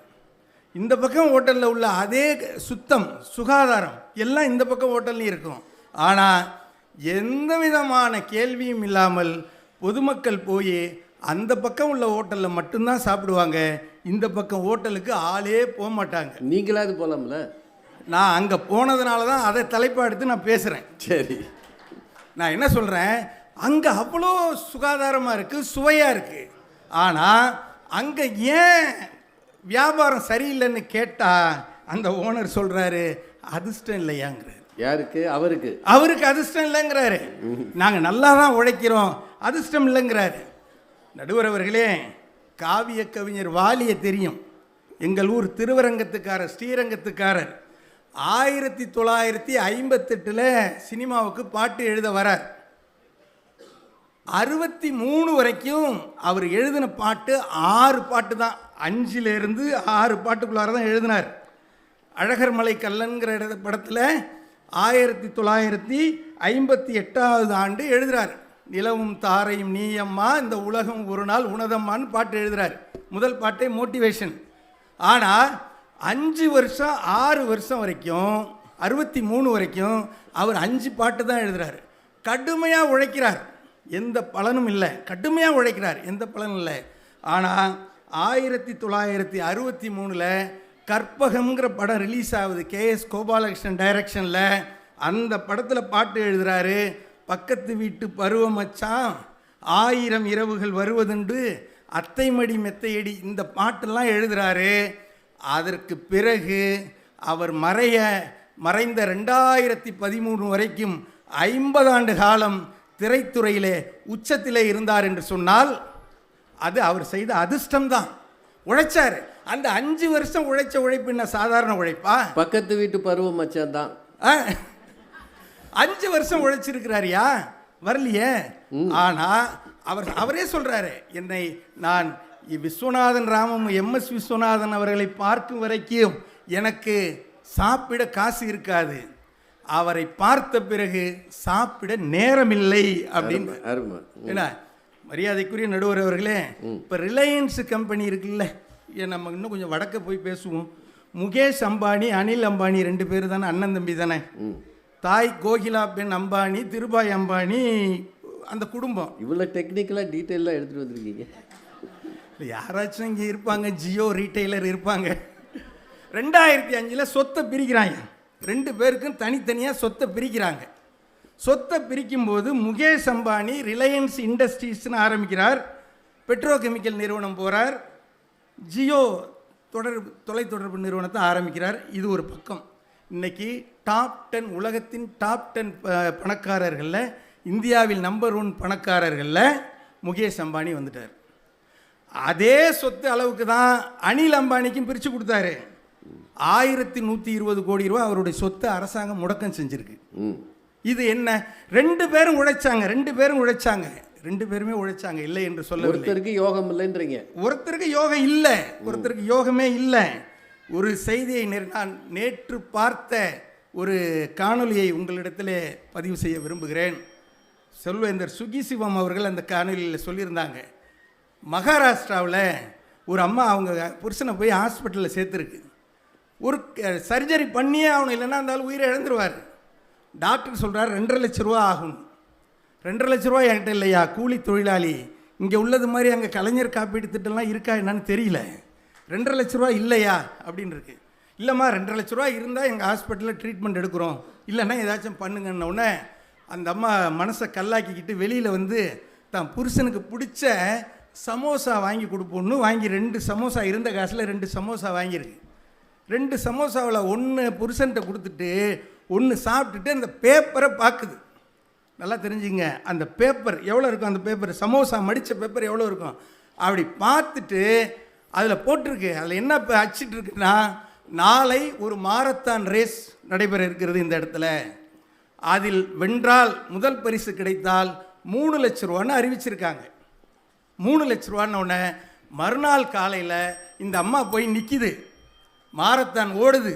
இந்த பக்கம் ஹோட்டலில் உள்ள அதே சுத்தம் சுகாதாரம் எல்லாம் இந்த பக்கம் ஹோட்டல்லையும் இருக்கும். ஆனால் எந்த விதமான கேள்வியும் இல்லாமல் பொதுமக்கள் போய் அந்த பக்கம் உள்ள ஹோட்டலில் மட்டும்தான் சாப்பிடுவாங்க. இந்த பக்கம் ஹோட்டலுக்கு ஆளே போக மாட்டாங்க. நீங்களாவது போகலாம்ல? நான் அங்கே போனதுனால தான் அதை தலைப்பாக எடுத்து நான் பேசுகிறேன். சரி, நான் என்ன சொல்கிறேன், அங்கே அவ்வளோ சுகாதாரமாக இருக்குது, சுவையாக இருக்குது. ஆனால் அங்கே ஏன் வியாபாரம் சரியில்லைன்னு கேட்டால் அந்த ஓனர் சொல்கிறாரு அதிர்ஷ்டம் இல்லையாங்கிறாரு. யாருக்கு? அவருக்கு அதிர்ஷ்டம் இல்லைங்கிறாரு. நாங்கள் நல்லா தான் உழைக்கிறோம், அதிர்ஷ்டம் இல்லைங்கிறாரு. நடுவர் அவர்களே, காவிய கவிஞர் வாலியை தெரியும். எங்கள் ஊர் திருவரங்கத்துக்காரர், ஸ்ரீரங்கத்துக்காரர். 1958 சினிமாவுக்கு பாட்டு எழுத வரார். 63 வரைக்கும் அவர் எழுதின பாட்டு 6 பாட்டு தான். 5லேருந்து 6 பாட்டுக்குள்ளார தான் எழுதினார். அழகர் மலை கல்லன்கிற படத்தில் 1958 ஆண்டு எழுதுகிறார். நிலவும் தாரையும் நீயம்மா இந்த உலகம் ஒரு நாள் உனதம்மான்னு பாட்டு எழுதுகிறார். முதல் பாட்டே மோட்டிவேஷன். ஆனால் 5 வருஷம் 6 வருஷம் வரைக்கும் 63 வரைக்கும் அவர் 5 பாட்டு தான் எழுதுகிறார். கடுமையாக உழைக்கிறார், எந்த பலனும் இல்லை. கடுமையாக உழைக்கிறார், எந்த பலனும் இல்லை. ஆனால் 1963 கற்பகம்ங்கிற படம் ரிலீஸ் ஆகுது. கேஎஸ் கோபாலகிருஷ்ணன் டைரக்ஷனில். அந்த படத்தில் பாட்டு எழுதுகிறாரு. பக்கத்து வீட்டு பருவம் மச்சான் 1000 இரவுகள் வருவதுண்டு அத்தைமடி மெத்தையடி, இந்த பாட்டெல்லாம் எழுதுகிறாரு. அதற்கு பிறகு அவர் மறைந்த 2013 வரைக்கும் 50 ஆண்டு காலம் திரைத்துறையிலே உச்சத்திலே இருந்தார் என்று சொன்னால் அது அவர் செய்த அதிர்ஷ்டம்தான். உழைச்சார். அந்த 5 வருஷம் உழைச்ச உழைப்பு என்ன சாதாரண உழைப்பா? பக்கத்து வீட்டு பருவம் மச்சான் தான் 5 வருஷம் உழைச்சிருக்கிறாரியா? வரலையே. ஆனால் அவரே சொல்கிறாரு, நான் விஸ்வநாதன் ராமம் எம்எஸ் விஸ்வநாதன் அவர்களை பார்க்கும் வரைக்கும் எனக்கு சாப்பிட காசு இருக்காது, அவரை பார்த்த பிறகு சாப்பிட நேரமில்லை அப்படின்னு. ஏன்னா மரியாதைக்குரிய நடுவர் அவர்களே, இப்போ ரிலையன்ஸ் கம்பெனி இருக்குல்ல, நம்ம இன்னும் கொஞ்சம் வடக்க போய் பேசுவோம். முகேஷ் அம்பானி, அனில் அம்பானி 2 பேர் தானே, அண்ணன் தம்பி தானே. தாய் கோகிலா பென் அம்பானி, திருபாய் அம்பானி, அந்த குடும்பம். இவ்வளோ டெக்னிக்கலாக டீட்டெயிலாக எடுத்துகிட்டு வந்திருக்கீங்க. இல்லை, யாராச்சும் இங்கே இருப்பாங்க, ஜியோ ரீட்டைலர் இருப்பாங்க. 2005 சொத்தை பிரிக்கிறாங்க. 2 பேருக்கும் தனித்தனியாக சொத்தை பிரிக்கிறாங்க. சொத்தை பிரிக்கும்போது முகேஷ் அம்பானி ரிலையன்ஸ் இண்டஸ்ட்ரீஸ்னு ஆரம்பிக்கிறார். பெட்ரோகெமிக்கல் நிறுவனம் போகிறார். ஜியோ தொலைத்தொடர்பு நிறுவனத்தை ஆரம்பிக்கிறார். இது ஒரு பக்கம். இன்றைக்கி டாப் 10 உலகத்தின் டாப் 10 பணக்காரர்களில், இந்தியாவில் நம்பர் 1 பணக்காரர்களில் முகேஷ் அம்பானி வந்துட்டார். அதே சொத்து அளவுக்கு தான் அனில் அம்பானிக்கும் பிரித்து கொடுத்தாரு. 1120 கோடி ரூபா அவருடைய சொத்தை அரசாங்கம் முடக்கம் செஞ்சுருக்கு. இது என்ன? 2 பேரும் உழைச்சாங்க, 2 பேரும் உழைச்சாங்க, 2 பேருமே உழைச்சாங்க, இல்லை என்று சொல்ல. ஒருத்தருக்கு யோகம் இல்லைன்றீங்க. ஒருத்தருக்கு யோகம் இல்லை, ஒருத்தருக்கு யோகமே இல்லை. ஒரு செய்தியை நான் நேற்று பார்த்த ஒரு காணொலியை உங்களிடத்தில் பதிவு செய்ய விரும்புகிறேன். செல்வேந்தர் சுகிசிவம் அவர்கள் அந்த காணொலியில் சொல்லியிருந்தாங்க. மகாராஷ்டிராவில் ஒரு அம்மா அவங்க புருஷனை போய் ஹாஸ்பிட்டலில் சேர்த்துருக்கு. ஒரு சர்ஜரி பண்ணியே ஆகணும், இல்லைன்னா இருந்தாலும் உயிரை இழந்துருவார். டாக்டர் சொல்கிறார் 2.5 லட்ச ரூபா ஆகும். 2.5 லட்ச ரூபா என்கிட்ட இல்லையா, கூலி தொழிலாளி. இங்கே உள்ளது மாதிரி அங்கே கலைஞர் காப்பீடு திட்டம்லாம் இருக்கா என்னன்னு தெரியல. 2.5 லட்ச ரூபா இல்லையா அப்படின்னு இருக்கு. இல்லைம்மா 2.5 லட்ச ரூபா இருந்தால் எங்கள் ஹாஸ்பிட்டலில் ட்ரீட்மெண்ட் எடுக்கிறோம், இல்லைன்னா ஏதாச்சும் பண்ணுங்கன்னொடனே அந்த அம்மா மனசை கல்லாக்கிக்கிட்டு வெளியில் வந்து தான் புருஷனுக்கு பிடிச்ச சமோசா வாங்கி கொடுப்போன்னு வாங்கி 2 சமோசா இருந்த காசில் 2 சமோசா வாங்கியிருக்கு. 2 சமோசாவில் 1 புருஷன்கிட்ட கொடுத்துட்டு 1 சாப்பிட்டுட்டு அந்த பேப்பரை பார்க்குது. நல்லா தெரிஞ்சுங்க, அந்த பேப்பர் எவ்வளோ இருக்கும், அந்த பேப்பர் சமோசா மடித்த பேப்பர் எவ்வளோ இருக்கும் அப்படி பார்த்துட்டு அதில் போட்டிருக்கு. அதில் என்ன இப்போ அச்சிட்டு இருக்குன்னா, நாளை ஒரு மாரத்தான் ரேஸ் நடைபெற இருக்கிறது இந்த இடத்துல, அதில் வென்றால் முதல் பரிசு கிடைத்தால் 3 லட்ச ரூபான்னு அறிவிச்சிருக்காங்க. 3 லட்ச ரூபான்னு உடனே மறுநாள் காலையில் இந்த அம்மா போய் நிற்கிது, மாரத்தான் ஓடுது,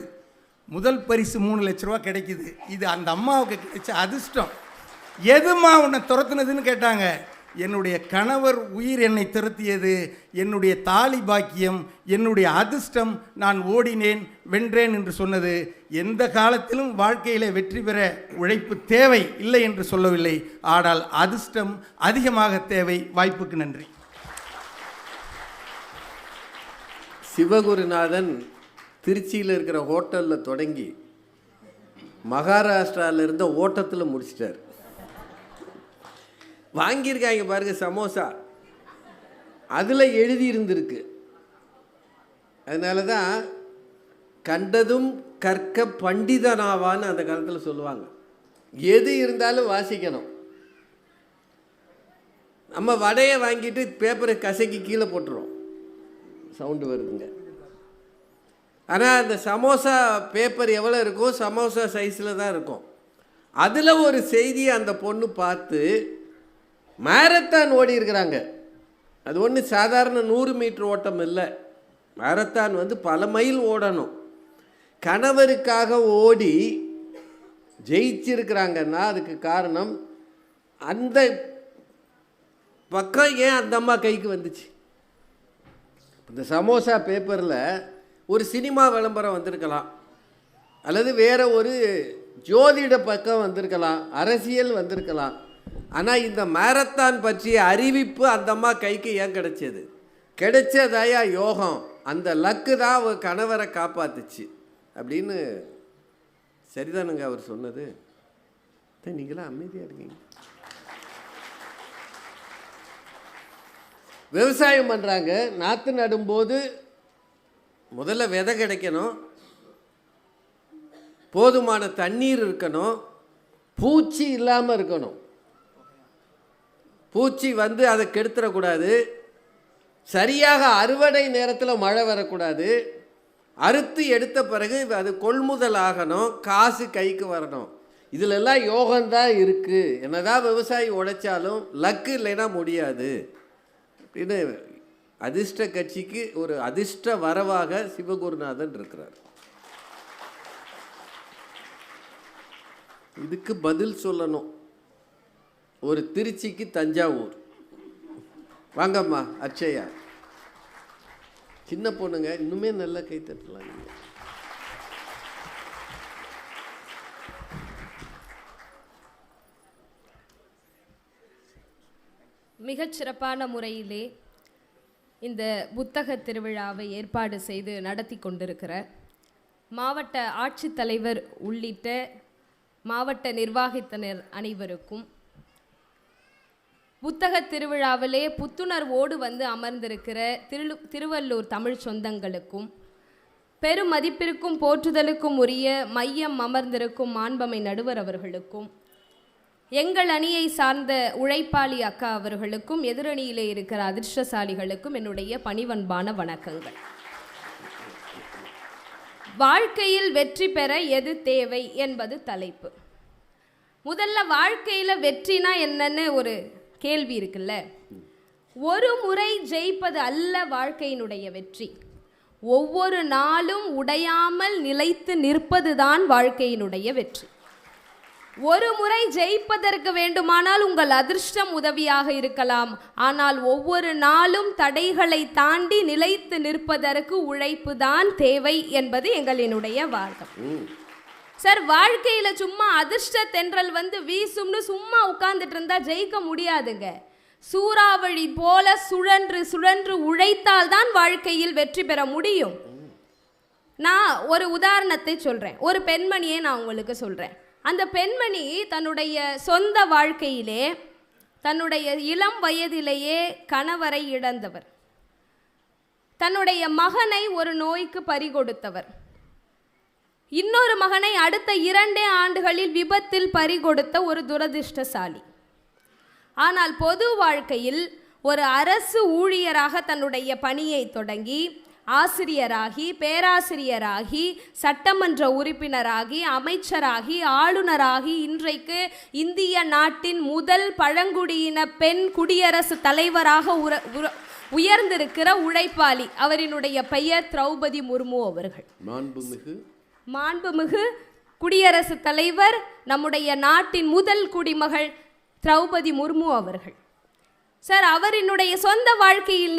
முதல் பரிசு 3 லட்ச ரூபா கிடைக்குது. இது அந்த அம்மாவுக்கு கிடைச்ச அதிர்ஷ்டம். எதுமா உன்னை துரத்துனதுன்னு கேட்டாங்க. என்னுடைய கணவர் உயிர் என்னை துரத்தியது, என்னுடைய தாலி பாக்கியம், என்னுடைய அதிர்ஷ்டம், நான் ஓடினேன் வென்றேன் என்று சொன்னது. எந்த காலத்திலும் வாழ்க்கையில் வெற்றி பெற உழைப்பு தேவை இல்லை என்று சொல்லவில்லை, ஆனால் அதிர்ஷ்டம் அதிகமாக தேவை. வாய்ப்புக்கு நன்றி. சிவகுருநாதன் திருச்சியில் இருக்கிற ஹோட்டலில் தொடங்கி மகாராஷ்டிராவில் இருந்த ஓட்டத்தில் முடிச்சிட்டார். வாங்கியிருக்காங்க பாருங்க சமோசா, அதில் எழுதி இருந்திருக்கு. அதனால தான் கண்டதும் கற்க பண்டிதனாவான்னு அந்த காலத்தில் சொல்லுவாங்க. எது இருந்தாலும் வாசிக்கணும். நம்ம வடையை வாங்கிட்டு பேப்பரை கசக்கி கீழே போட்டுரும், சவுண்டு வருதுங்க. ஆனால் அந்த சமோசா பேப்பர் எவ்வளோ இருக்கும், சமோசா சைஸில் தான் இருக்கும். அதில் ஒரு செய்தியை அந்த பொண்ணு பார்த்து மாரத்தான் ஓடி இருக்கிறாங்க. அது ஒன்று சாதாரண 100 மீட்டர் ஓட்டம் இல்லை, மாரத்தான் வந்து பல மைல் ஓடணும். கணவருக்காக ஓடி ஜெயிச்சிருக்கிறாங்கன்னா அதுக்கு காரணம் அந்த பக்கம் ஏன் அந்த அம்மா கைக்கு வந்துச்சு. இந்த சமோசா பேப்பரில் ஒரு சினிமா விளம்பரம் வந்திருக்கலாம், அல்லது வேறு ஒரு ஜோதிட பக்கம் வந்திருக்கலாம், அரசியல் வந்திருக்கலாம். ஆனால் இந்த மாரத்தான் பற்றிய அறிவிப்பு அந்த அம்மா கைக்கு ஏன் கிடைச்சது? கிடைச்சதாயா யோகம், அந்த லக்கு தான் அவர் கணவரை காப்பாத்துச்சு அப்படின்னு. சரிதானுங்க அவர் சொன்னது? நீங்களாம் அமைதியாக இருக்கீங்க. விவசாயம் பண்ணுறாங்க, நாற்று நடும்போது முதல்ல விதை கிடைக்கணும், போதுமான தண்ணீர் இருக்கணும், பூச்சி இல்லாமல் இருக்கணும். பூச்சி வந்து அதை கெடுத்துடக்கூடாது, சரியாக அறுவடை நேரத்தில் மழை வரக்கூடாது, அறுத்து எடுத்த பிறகு அது கொள்முதல் ஆகணும், காசு கைக்கு வரணும். இதிலெல்லாம் யோகம்தான் இருக்குது. என்னதான் விவசாயி உழைச்சாலும் லக்கு இல்லைன்னா முடியாது அப்படின்னு அதிர்ஷ்ட கட்சிக்கு ஒரு அதிர்ஷ்ட வரவாக சிவகுருநாதன் இருக்கிறார். இதுக்கு பதில் சொல்லணும். ஒரு திருச்சிக்கு தஞ்சாவூர். வாங்கம்மா அச்சயா, சின்ன பொண்ணுங்க, இன்னுமே நல்லா கை தட்டலாம். நீங்கள் மிகச்சிறப்பான முறையிலே இந்த புத்தக திருவிழாவை ஏற்பாடு செய்து நடத்தி கொண்டிருக்கிற மாவட்ட ஆட்சித்தலைவர் உள்ளிட்ட மாவட்ட நிர்வாகத்தினர் அனைவருக்கும், புத்தக திருவிழாவிலே புத்துணர்வோடு வந்து அமர்ந்திருக்கிற திருவள்ளூர் தமிழ் சொந்தங்களுக்கும், பெரும் மதிப்பிற்கும் போற்றுதலுக்கும் உரிய மையம் அமர்ந்திருக்கும் மாண்பமை நடுவர் அவர்களுக்கும், எங்கள் அணியை சார்ந்த உழைப்பாளி அக்கா அவர்களுக்கும், எதிரணியிலே இருக்கிற அதிர்ஷ்டசாலிகளுக்கும் என்னுடைய பணிவன்பான வணக்கங்கள். வாழ்க்கையில் வெற்றி பெற எது தேவை என்பது தலைப்பு. முதல்ல வாழ்க்கையில் வெற்றினா என்னன்னு ஒரு கேள்வி இருக்குல்ல. ஒரு முறை ஜெயிப்பது அல்ல வாழ்க்கையினுடைய வெற்றி, ஒவ்வொரு நாளும் உடையாமல் நிலைத்து நிற்பதுதான் வாழ்க்கையினுடைய வெற்றி. ஒரு முறை ஜெயிப்பதற்கு வேண்டுமானால் உங்கள் அதிர்ஷ்டம் உதவியாக இருக்கலாம், ஆனால் ஒவ்வொரு நாளும் தடைகளை தாண்டி நிலைத்து நிற்பதற்கு உழைப்பு தான் தேவை என்பது எங்களினுடைய வாதம். சார் வாழ்க்கையில சும்மா அதிர்ஷ்ட தென்றல் வந்து வீசும்னு சும்மா உட்கார்ந்துட்டு இருந்தா ஜெயிக்க முடியாதுங்க. சூறாவளி போல சுழன்று சுழன்று உழைத்தால் தான் வாழ்க்கையில் வெற்றி பெற முடியும். நான் ஒரு உதாரணத்தை சொல்றேன். ஒரு பெண்மணியை நான் உங்களுக்கு சொல்றேன். அந்த பெண்மணி தன்னுடைய சொந்த வாழ்க்கையிலே தன்னுடைய இளம் வயதிலேயே கணவரை இழந்தவர், தன்னுடைய மகனை ஒரு நோய்க்கு பறிகொடுத்தவர், இன்னொரு மகனை அடுத்த 2 ஆண்டுகளில் விபத்தில் பறிகொடுத்த ஒரு துரதிர்ஷ்டசாலி. ஆனால் பொது வாழ்க்கையில் ஒரு அரசு ஊழியராக தன்னுடைய பணியை தொடங்கி ஆசிரியராகி, பேராசிரியராகி, சட்டமன்ற உறுப்பினராகி, அமைச்சராகி, ஆளுநராகி, இன்றைக்கு இந்திய நாட்டின் முதல் பழங்குடியின பெண் குடியரசுத் தலைவராக உயர்ந்திருக்கிற உழைப்பாளி. அவரினுடைய பெயர் திரௌபதி முர்மு அவர்கள். மாண்புமிகு குடியரசுத் தலைவர், நம்முடைய நாட்டின் முதல் குடிமகள் திரௌபதி முர்மு அவர்கள். சார், அவரினுடைய சொந்த வாழ்க்கையில்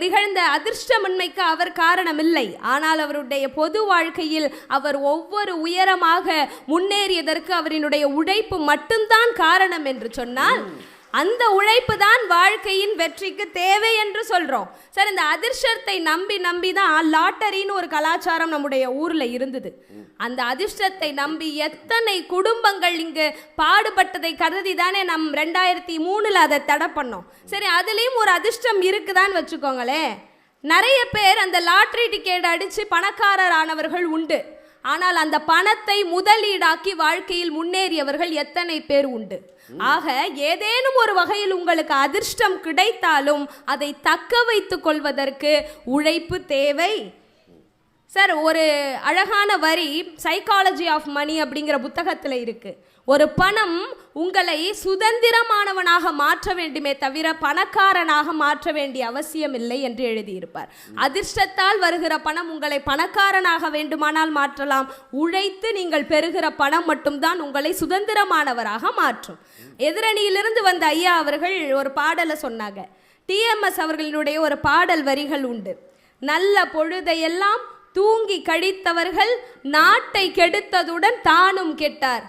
நிகழ்ந்த அதிர்ஷ்டமின்மைக்கு அவர் காரணமில்லை. ஆனால் அவருடைய பொது வாழ்க்கையில் அவர் ஒவ்வொரு உயரமாக முன்னேறியதற்கு அவரினுடைய உழைப்பு மட்டும்தான் காரணம் என்று சொன்னால், அந்த உழைப்பு தான் வாழ்க்கையின் வெற்றிக்கு தேவை என்று சொல்றோம். சார், இந்த அதிர்ஷ்டத்தை நம்பி தான் லாட்டரின்னு ஒரு கலாச்சாரம் நம்முடைய ஊர்ல இருந்தது. அந்த அதிர்ஷ்டத்தை நம்பி எத்தனை குடும்பங்கள் இங்கு பாடுபட்டதை கருதி தானே நம் 2003 அதை தடை பண்ணோம். சரி, அதுலேயும் ஒரு அதிர்ஷ்டம் இருக்குதான்னு வச்சுக்கோங்களேன். நிறைய பேர் அந்த லாட்டரி டிக்கெட் அடித்து பணக்காரர் ஆனவர்கள் உண்டு. ஆனால் அந்த பணத்தை முதலீடாக்கி வாழ்க்கையில் முன்னேறியவர்கள் எத்தனை பேர் உண்டு? ஆக ஏதேனும் ஒரு வகையில் உங்களுக்கு அதிர்ஷ்டம் கிடைத்தாலும் அதை தக்க வைத்துக் கொள்வதற்கு உழைப்பு தேவை. சார், ஒரு அழகான வரி சைக்காலஜி ஆஃப் மணி அப்படிங்கிற புத்தகத்தில் இருக்கு. ஒரு பணம் உங்களை சுதந்திரமானவனாக மாற்ற வேண்டுமே தவிர பணக்காரனாக மாற்ற வேண்டிய அவசியம் இல்லை என்று எழுதியிருப்பார். அதிர்ஷ்டத்தால் வருகிற பணம் உங்களை பணக்காரனாக வேண்டுமானால் மாற்றலாம். உழைத்து நீங்கள் பெறுகிற பணம் மட்டும்தான் உங்களை சுதந்திரமானவராக மாற்றும். எதிரணியிலிருந்து வந்த ஐயா அவர்கள் ஒரு பாடலை சொன்னாங்க. டிஎம்எஸ் அவர்களுடைய ஒரு பாடல் வரிகள் உண்டு. நல்ல பொழுதையெல்லாம் தூங்கி கழித்தவர்கள் நாட்டை கெடுத்ததுடன் தானும் கெட்டார்.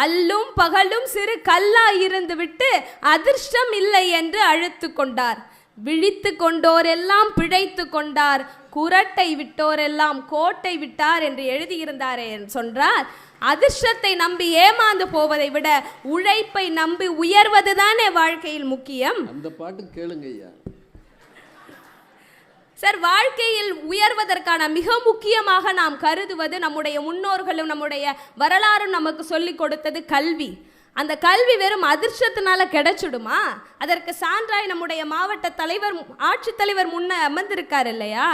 அல்லும் பகலும் சிறு கல்லாயிருந்து விட்டு அதிர்ஷ்டம் இல்லை என்று அழுத்து கொண்டார். விழித்து கொண்டோரெல்லாம் பிழைத்து கொண்டார், குரட்டை விட்டோரெல்லாம் கோட்டை விட்டார் என்று எழுதியிருந்தாரே சொன்னார். அதிர்ஷ்டத்தை நம்பி ஏமாந்து போவதை விட உழைப்பை நம்பி உயர்வதுதானே வாழ்க்கையில் முக்கியம். அந்த பாட்டு கேளுங்க ஐயா. சார், வாழ்க்கையில் உயர்வதற்கான மிக முக்கியமாக நாம் கருதுவது நம்முடைய முன்னோர்களும் நம்முடைய வரலாறும் நமக்கு சொல்லி கொடுத்தது கல்வி. அந்த கல்வி வெறும் அதிர்ஷ்டத்தினால கிடைச்சிடுமா? அதற்கு சான்றாய் நம்முடைய மாவட்ட தலைவர், ஆட்சித்தலைவர் முன்ன அமர்ந்திருக்கார் இல்லையா?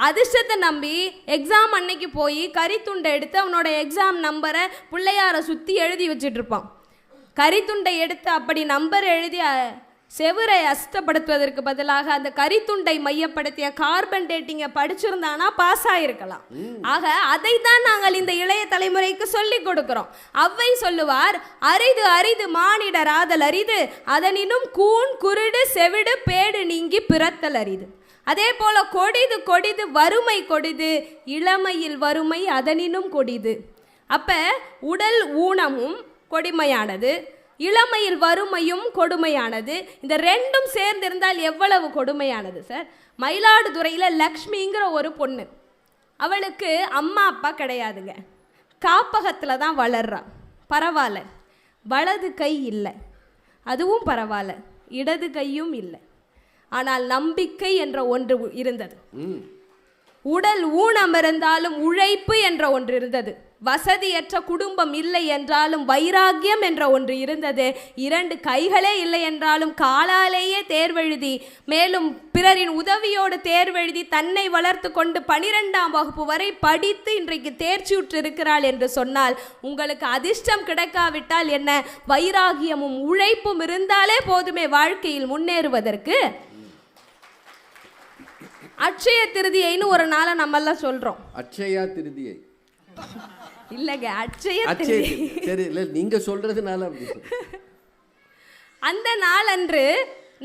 அதிர்ஷ்டத்தை நம்பி எக்ஸாம் அன்னைக்கு போய் கரித்துண்டை எடுத்து அவனோட எக்ஸாம் நம்பரை பிள்ளையாரை சுற்றி எழுதி வச்சுட்டு இருப்பான். கரித்துண்டை எடுத்து அப்படி நம்பர் எழுதி செவரை அஸ்தப்படுத்துவதற்கு பதிலாக அந்த கரித்துண்டை மையப்படுத்திய கார்பன் டேட்டிங்கை படிச்சிருந்தானா பாஸ் ஆகிருக்கலாம். ஆக அதை தான் நாங்கள் இந்த இளைய தலைமுறைக்கு சொல்லி கொடுக்கிறோம். அவ்வை சொல்லுவார், அரிது அரிது மானிடர் ஆதல் அரிது, அதனினும் கூன் குருடு செவிடு பேடு நீங்கி பிறத்தல் அரிது. அதே போல கொடிது கொடிது வறுமை கொடிது, இளமையில் வறுமை அதனினும் கொடிது. அப்ப உடல் ஊனமும் கொடுமையானது, இளமையில் வறுமையும் கொடுமையானது. இந்த ரெண்டும் சேர்ந்திருந்தால் எவ்வளவு கொடுமையானது சார். மயிலாடுதுறையில் லக்ஷ்மிங்கிற ஒரு பொண்ணு, அவளுக்கு அம்மா அப்பா கிடையாதுங்க, காப்பகத்தில் தான் வளர்றா. பரவாயில்ல, வலது கை இல்லை, அதுவும் பரவாயில்ல, இடது கையும் இல்லை. ஆனால் நம்பிக்கை என்ற ஒன்று இருந்தது. உடல் ஊனம் இருந்தாலும் உழைப்பு என்ற ஒன்று இருந்தது. வசதியற்ற குடும்பம் இல்லை என்றாலும் வைராக்கியம் என்ற ஒன்று இருந்தது. 2 கைகளே இல்லை என்றாலும் காலாலேயே தேர்வெழுதி, மேலும் பிறரின் உதவியோடு தேர்வெழுதி தன்னை வளர்த்து கொண்டு 12ஆம் வகுப்பு வரை படித்து இன்றைக்கு தேர்ச்சியுற்று இருக்கிறாள் என்று சொன்னால், உங்களுக்கு அதிர்ஷ்டம் கிடைக்காவிட்டால் என்ன, வைராகியமும் உழைப்பும் இருந்தாலே போதுமே வாழ்க்கையில் முன்னேறுவதற்கு. அட்சய திருதியைன்னு ஒரு நாளை நம்ம எல்லாம் சொல்றோம். அட்சயா திருதியை இல்லங்க, அட்சய திருதியை. சரி, இல்ல நீங்க சொல்றதுனால அப்படி. அந்த நாளன்று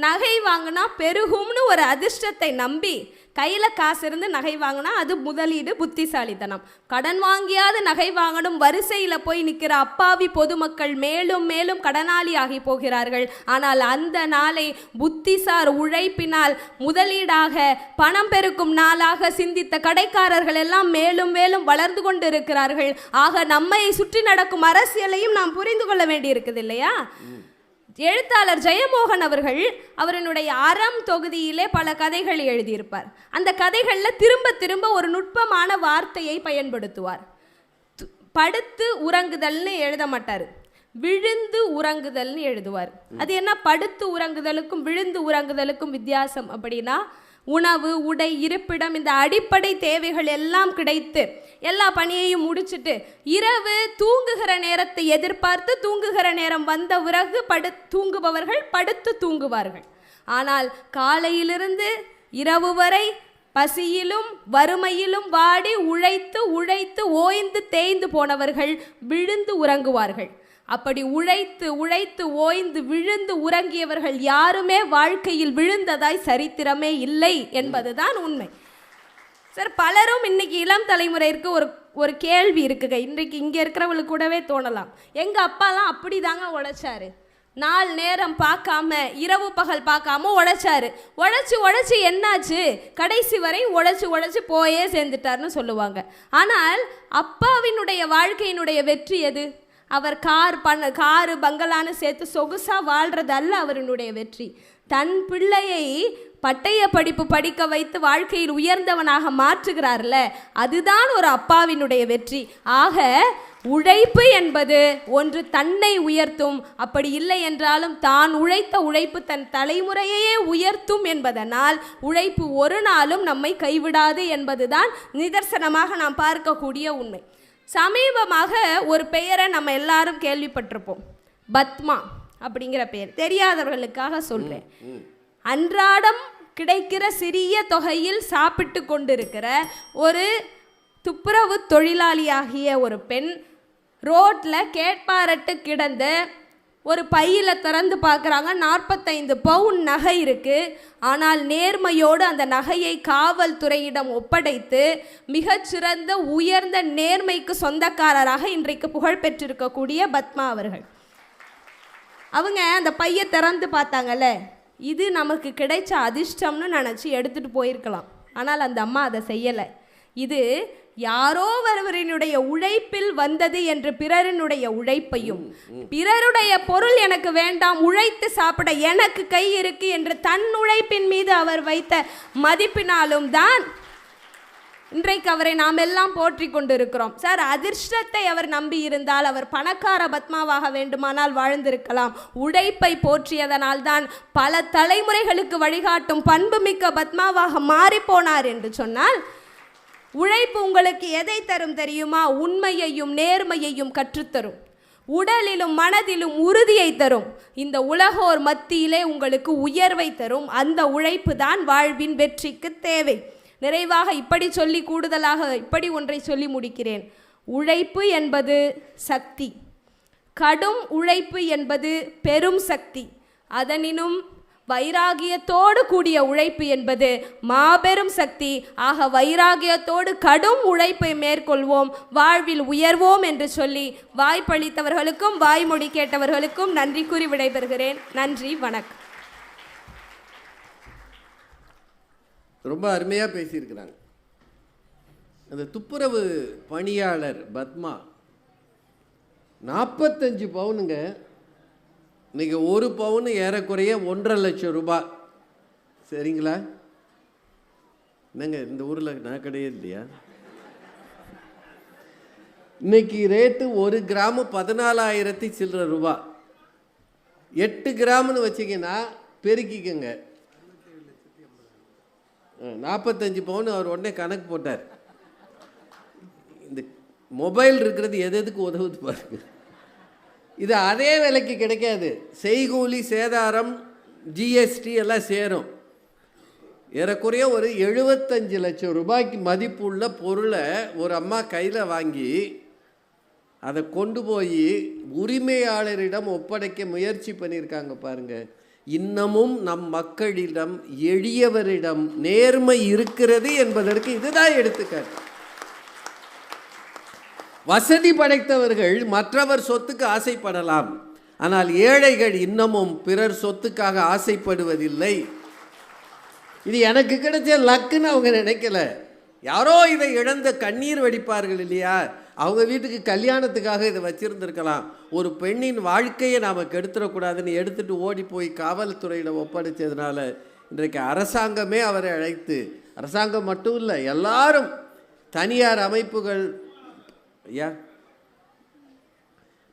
நகை வாங்கினா பெருகும்னு ஒரு அதிர்ஷ்டத்தை நம்பி கையில் காசு இருந்து நகை வாங்கினா அது முதலீடு, புத்திசாலித்தனம். கடன் வாங்கியாவது நகை வாங்கணும் வரிசையில் போய் நிற்கிற அப்பாவி பொதுமக்கள் மேலும் மேலும் கடனாளி ஆகி போகிறார்கள். ஆனால் அந்த நாளை புத்திசார் உழைப்பினால் முதலீடாக பணம் பெருக்கும் நாளாக சிந்தித்த கடைக்காரர்கள் எல்லாம் மேலும் மேலும் வளர்ந்து கொண்டு இருக்கிறார்கள். ஆக நம்மை சுற்றி நடக்கும் அரசியலையும் நாம் புரிந்து கொள்ள வேண்டி இருக்குது இல்லையா? எழுத்தாளர் ஜெயமோகன் அவர்கள் அவருடைய அறம் தொகுதியிலே பல கதைகள் எழுதியிருப்பார். அந்த கதைகளில் திரும்ப திரும்ப ஒரு நுட்பமான வார்த்தையை பயன்படுத்துவார். படுத்து உறங்குதல்னு எழுத மாட்டார், விழுந்து உறங்குதல்னு எழுதுவார். அது என்ன படுத்து உறங்குதலுக்கும் விழுந்து உறங்குதலுக்கும் வித்தியாசம் அப்படின்னா, உணவு, உடை, இருப்பிடம், இந்த அடிப்படை தேவைகள் எல்லாம் கிடைத்து எல்லா பணியையும் முடிச்சுட்டு இரவு தூங்குகிற நேரத்தை எதிர்பார்த்து தூங்குகிற நேரம் வந்த பிறகு தூங்குபவர்கள் படுத்து தூங்குவார்கள். ஆனால் காலையிலிருந்து இரவு வரை பசியிலும் வறுமையிலும் வாடி உழைத்து உழைத்து ஓய்ந்து தேய்ந்து போனவர்கள் விழுந்து உறங்குவார்கள். அப்படி உழைத்து உழைத்து ஓய்ந்து விழுந்து உறங்கியவர்கள் யாருமே வாழ்க்கையில் விழுந்ததாய் சரித்திரமே இல்லை என்பதுதான் உண்மை. சார், பலரும் இன்னைக்கு இளம் தலைமுறைக்கு ஒரு கேள்வி இருக்குங்க. இன்றைக்கு இங்கே இருக்கிறவங்களுக்கு கூடவே தோணலாம், எங்கள் அப்பாலாம் அப்படி தாங்க உழைச்சாரு, நாள் நேரம் பார்க்காம இரவு பகல் பார்க்காம உழைச்சாரு, உழைச்சி என்னாச்சு, கடைசி வரை உழைச்சி போயே சேர்ந்துட்டார்னு சொல்லுவாங்க. ஆனால் அப்பாவினுடைய வாழ்க்கையினுடைய வெற்றி எது? அவர் காரு பங்களான்னு சேர்த்து சொகுசாக வாழ்கிறது அல்ல அவருடைய வெற்றி. தன் பிள்ளையை பட்டய படிப்பு படிக்க வைத்து வாழ்க்கையில் உயர்ந்தவனாக மாற்றுகிறார்ல, அதுதான் ஒரு அப்பாவினுடைய வெற்றி. ஆக உழைப்பு என்பது ஒன்று தன்னை உயர்த்தும், அப்படி இல்லை என்றாலும் தான் உழைத்த உழைப்பு தன் தலைமுறையே உயர்த்தும் என்பதனால் உழைப்பு ஒரு நாளும் நம்மை கைவிடாது என்பதுதான் நிதர்சனமாக நாம் பார்க்கக்கூடிய உண்மை. சமீபமாக ஒரு பெயரை நம்ம எல்லாரும் கேள்விப்பட்டிருப்போம், பத்மா அப்படிங்கிற பெயர். தெரியாதவர்களுக்காக சொல்கிறேன். அன்றாடம் கிடைக்கிற சிறிய தொகையில் சாப்பிட்டு கொண்டிருக்கிற ஒரு துப்புரவு தொழிலாளியாகிய ஒரு பெண் ரோட்டில் கேட்பாரட்டு கிடந்த ஒரு பையில் திறந்து பார்க்குறாங்க. 45 பவுன் நகை இருக்குது. ஆனால் நேர்மையோடு அந்த நகையை காவல்துறையிடம் ஒப்படைத்து மிகச்சிறந்த உயர்ந்த நேர்மைக்கு சொந்தக்காரராக இன்றைக்கு புகழ் பெற்றிருக்கக்கூடிய பத்மா அவர்கள். அவங்க அந்த பையை திறந்து பார்த்தாங்கல்ல, இது நமக்கு கிடைச்ச அதிர்ஷ்டம்னு நினச்சி எடுத்துகிட்டு போயிருக்கலாம். ஆனால் அந்த அம்மா அதை செய்யலை. இது யாரோ ஒருவரினுடைய உழைப்பில் வந்தது என்று பிறரினுடைய உழைப்பையும், பிறருடைய பொருள் எனக்கு வேண்டாம், உழைத்து சாப்பிட எனக்கு கை இருக்கு என்று தன் உழைப்பின் மீது அவர் வைத்த மதிப்பினாலும் தான் இன்றைக்கு அவரை நாம் எல்லாம் போற்றி கொண்டிருக்கிறோம். சார், அதிர்ஷ்டத்தை அவர் நம்பி இருந்தால் அவர் பணக்கார பத்மாவாக வேண்டுமானால் வாழ்ந்திருக்கலாம். உழைப்பை போற்றியதனால் தான் பல தலைமுறைகளுக்கு வழிகாட்டும் பண்புமிக்க பத்மாவாக மாறிப்போனார் என்று சொன்னால், உழைப்பு உங்களுக்கு எதை தரும் தெரியுமா? உண்மையையும் நேர்மையையும் கற்றுத்தரும், உடலிலும் மனதிலும் உறுதியை தரும், இந்த உலகோர் மத்தியிலே உங்களுக்கு உயர்வை தரும். அந்த உழைப்பு தான் வாழ்வின் வெற்றிக்கு தேவை. நிறைவாக இப்படி சொல்லி கூடுதலாக இப்படி ஒன்றை சொல்லி முடிக்கிறேன். உழைப்பு என்பது சக்தி, கடும் உழைப்பு என்பது பெரும் சக்தி, அதனினும் வைராகியத்தோடு கூடிய உழைப்பு என்பது மாபெரும் சக்தி. ஆக வைராகியத்தோடு கடும் உழைப்பை மேற்கொள்வோம், வாழ்வில் உயர்வோம் என்று சொல்லி வாய்ப்பளித்தவர்களுக்கும் வாய்மொழி கேட்டவர்களுக்கும் நன்றி கூறி விடைபெறுகிறேன். நன்றி, வணக்கம். ரொம்ப அருமையாக பேசியிருக்கிறாங்க. அந்த துப்புரவு பணியாளர் பத்மா 45 பவுனுங்க. இன்றைக்கி ஒரு பவுனு ஏறக்குறைய 1.5 லட்சம் ரூபாய். சரிங்களா? என்னங்க இந்த ஊரில் நகைக்கடையே இல்லையா? இன்னைக்கு ரேட்டு 1 கிராமு 14,000 சில்லற ரூபா. 8 கிராம்னு வச்சிங்கன்னா பெருக்கிக்கங்க, 45 பவுன். அவர் உடனே கணக்கு போட்டார். இந்த மொபைல் இருக்கிறது எதுக்கு உதவுது பாருங்க. இது அதே விலைக்கு கிடைக்காது. செய்கூலி, சேதாரம், ஜிஎஸ்டி எல்லாம் சேரும். ஏறக்குறைய ஒரு 75 லட்சம் ரூபாய்க்கு மதிப்புள்ள பொருளை ஒரு அம்மா கையில் வாங்கி அதை கொண்டு போய் உரிமையாளரிடம் ஒப்படைக்க முயற்சி பண்ணியிருக்காங்க பாருங்கள். இன்னமும் நம் மக்களிடம், எளியவரிடம் நேர்மை இருக்கிறது என்பதற்கு இதுதான் எடுத்துக்காட்டு. வசதி படைத்தவர்கள் மற்றவர் சொத்துக்கு ஆசைப்படலாம், ஆனால் ஏழைகள் இன்னமும் பிறர் சொத்துக்காக ஆசைப்படுவதில்லை. இது எனக்கு கிடைச்ச லக்குன்னு அவங்க நினைக்கல. யாரோ இதை இழந்த கண்ணீர் வடிப்பார்கள் இல்லையா, அவங்க வீட்டுக்கு கல்யாணத்துக்காக இதை வச்சிருந்திருக்கலாம். ஒரு பெண்ணின் வாழ்க்கையை நாம் கெடுத்துடக்கூடாதுன்னு எடுத்துகிட்டு ஓடி போய் காவல்துறையில் ஒப்படைச்சதுனால இன்றைக்கு அரசாங்கமே அவரை அழைத்து, அரசாங்கம் மட்டும் இல்லை, எல்லாரும் தனியார் அமைப்புகள், ஐயா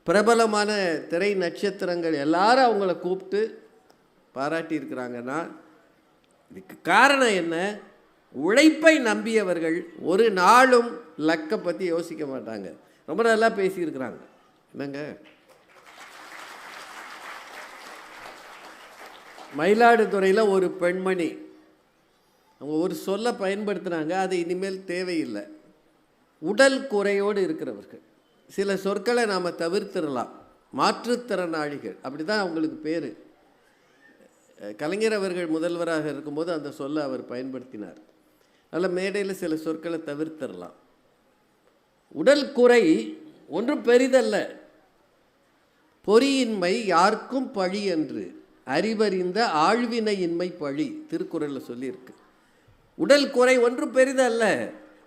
பிரபலமான திரை நட்சத்திரங்கள் எல்லாரும் அவங்கள கூப்பிட்டு பாராட்டியிருக்கிறாங்கன்னா இதுக்கு காரணம் என்ன? உழைப்பை நம்பியவர்கள் ஒரு நாளும் லக்கை பற்றி யோசிக்க மாட்டாங்க. ரொம்ப நல்லா பேசியிருக்கிறாங்க. என்னங்க, மயிலாடுதுறையில் ஒரு பெண்மணி அவங்க ஒரு சொல்ல பயன்படுத்துனாங்க, அது இனிமேல் தேவையில்லை. உடல் குறையோடு இருக்கிறவர்கள், சில சொற்களை நாம் தவிர்த்திடலாம். மாற்றுத்திறனாளிகள், அப்படி தான் அவங்களுக்கு பேர். கலைஞர் அவர்கள் முதல்வராக இருக்கும்போது அந்த சொல்லை அவர் பயன்படுத்தினார். அதில் மேடையில் சில சொற்களை தவிர்த்திடலாம். உடல் குறை ஒன்றும் பெரிதல்ல. பொறியின்மை யாருக்கும் பழி என்று அறிவறிந்த ஆழ்வினையின்மை பழி, திருக்குறளில் சொல்லியிருக்கு. உடல் குறை ஒன்றும் பெரிதல்ல,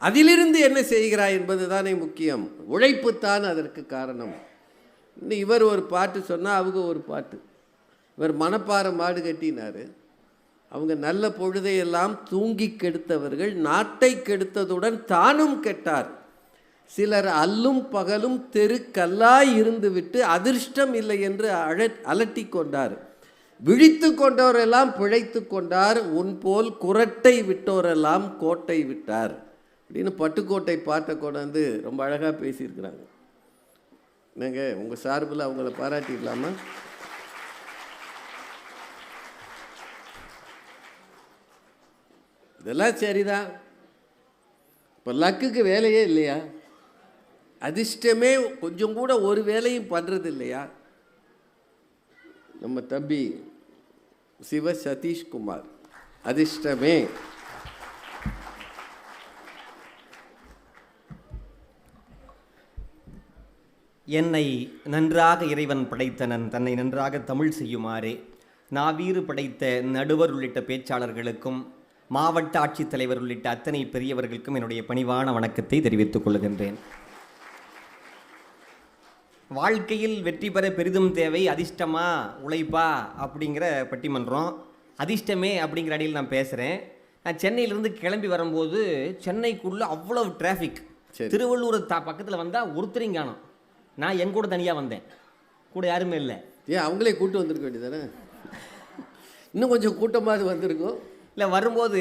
அதிலிருந்து என்ன செய்கிறாய் என்பது தானே முக்கியம். உழைப்புத்தான் அதற்கு காரணம். இன்னும் இவர் ஒரு பாட்டு சொன்னால் அவங்க ஒரு பாட்டு. இவர் மணப்பாறை மாடு கட்டினார். அவங்க நல்ல பொழுதையெல்லாம் தூங்கி கெடுத்தவர்கள் நாட்டை கெடுத்ததுடன் தானும் கெட்டார். சிலர் அல்லும் பகலும் தெருக்கல்லாய் இருந்துவிட்டு அதிர்ஷ்டம் இல்லை என்று அலட்டி கொண்டார். விழித்து கொண்டவரெல்லாம் பிழைத்து கொண்டார். உன் போல் குரட்டை விட்டோரெல்லாம் கோட்டை விட்டார் அப்படின்னு பட்டுக்கோட்டை பாட்டை கொண்டாந்து ரொம்ப அழகாக பேசியிருக்கிறாங்க. என்னங்க, உங்கள் சார்பில் அவங்கள பாராட்டிடலாமா? இதெல்லாம் சரிதான். இப்போ லக்குக்கு வேலையே இல்லையா? அதிர்ஷ்டமே கொஞ்சம் கூட ஒரு வேலையும் பண்ணுறது இல்லையா? நம்ம தம்பி சிவ சதீஷ்குமார், அதிர்ஷ்டமே. என்னை நன்றாக இறைவன் படைத்தனன், தன்னை நன்றாக தமிழ் செய்யுமாறே நாவீறு படைத்த நடுவர் உள்ளிட்ட பேச்சாளர்களுக்கும் மாவட்ட ஆட்சித்தலைவர் உள்ளிட்ட அத்தனை பெரியவர்களுக்கும் என்னுடைய பணிவான வணக்கத்தை தெரிவித்துக் கொள்கின்றேன். வாழ்க்கையில் வெற்றி பெற பெரிதும் தேவை அதிர்ஷ்டமா உழைப்பா அப்படிங்கிற பட்டிமன்றம். அதிர்ஷ்டமே அப்படிங்கிற அடியில் நான் பேசுகிறேன். நான் சென்னையிலேருந்து கிளம்பி வரும்போது சென்னைக்குள்ளே அவ்வளவு டிராஃபிக். திருவள்ளூர் பக்கத்தில் வந்தால் ஒருத்தரையும் காணோம். நான் என் கூட தனியாக வந்தேன், கூட யாருமே இல்லை. ஏன் அவங்களே கூட்டு வந்திருக்க வேண்டியதானே? இன்னும் கொஞ்சம் கூட்டமாக வந்திருக்கும். இல்லை வரும்போது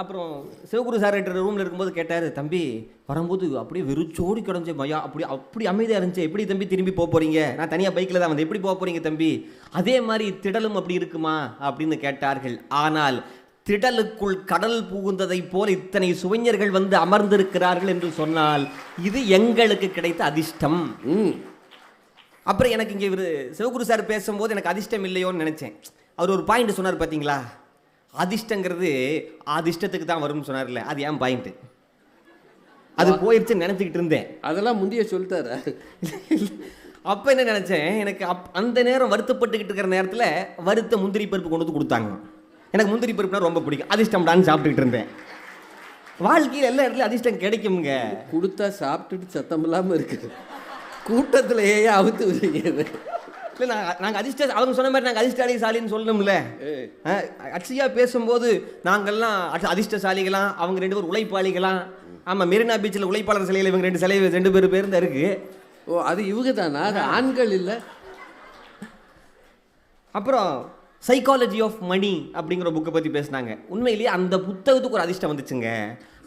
அப்புறம் சிவகுரு சார் ரூமில் இருக்கும்போது கேட்டார், தம்பி வரும்போது அப்படியே வெறிச்சோடி கிடஞ்ச பயா, அப்படி அமைதியாக இருந்துச்சு, எப்படி தம்பி திரும்பி போக போகிறீங்க? நான் தனியாக பைக்கில் தான் வந்தேன், எப்படி போக போகிறீங்க தம்பி? அதே மாதிரி திடலும் அப்படி இருக்குமா அப்படின்னு கேட்டார்கள். ஆனால் திடலுக்குள் கடல் புகுந்ததை போல இத்தனை சுவைஞர்கள் வந்து அமர்ந்திருக்கிறார்கள் என்று சொன்னால் இது எங்களுக்கு கிடைத்த அதிர்ஷ்டம். அப்புறம் எனக்கு இங்கே இவர் சிவகுரு சார் பேசும்போது எனக்கு அதிர்ஷ்டம் இல்லையோன்னு நினச்சேன். அவர் ஒரு பாயிண்ட் சொன்னார் பார்த்தீங்களா, அதிர்ஷ்டங்கிறது அதிர்ஷ்டத்துக்கு தான் வரும்னு சொன்னார்ல, அது ஏன் பாயிண்ட்டு, அது போயிடுச்சுன்னு நினச்சிக்கிட்டு இருந்தேன். அதெல்லாம் முந்தைய சொல்லிட்டாரு. அப்போ என்ன நினச்சேன், எனக்கு அந்த நேரம் வருத்தப்பட்டுக்கிட்டு இருக்கிற நேரத்தில் வறுத்த முந்திரி பருப்பு கொண்டு வந்து கொடுத்தாங்க. எனக்கு முந்திரி பருப்புனா ரொம்ப பிடிக்கும், அதிர்ஷ்டம்டான்னு சாப்பிட்டுக்கிட்டு இருந்தேன். வாழ்க்கையில் எல்லா இடத்துலையும் அதிர்ஷ்டம் கிடைக்குங்க. கொடுத்தா சாப்பிட்டுட்டு சத்தம் இல்லாமல் இருக்குது, கூட்டத்தில் ஏன் அவுத்து விடுறது? இல்லை நாங்கள் அதிர்ஷ்ட, அவங்க சொன்ன மாதிரி நாங்கள் அதிர்ஷ்டசாலின்னு சொல்லணும்ல. அச்சியாக பேசும்போது நாங்கள்லாம் அதிர்ஷ்டசாலிகளாம், அவங்க 2 பேர் உழைப்பாளிகளாம். ஆமாம், மெரினா பீச்சில் உழைப்பாளர் சிலையில் இவங்க 2 பேர் பேர் தான் இருக்குது. ஓ, அது இவங்க தானா? அது ஆண்கள் இல்லை. அப்புறம் சைக்காலஜி ஆஃப் மணி அப்படிங்கிற புக்கை பற்றி பேசினாங்க. உண்மையிலேயே அந்த புத்தகத்துக்கு ஒரு அதிர்ஷ்டம் வந்துச்சுங்க.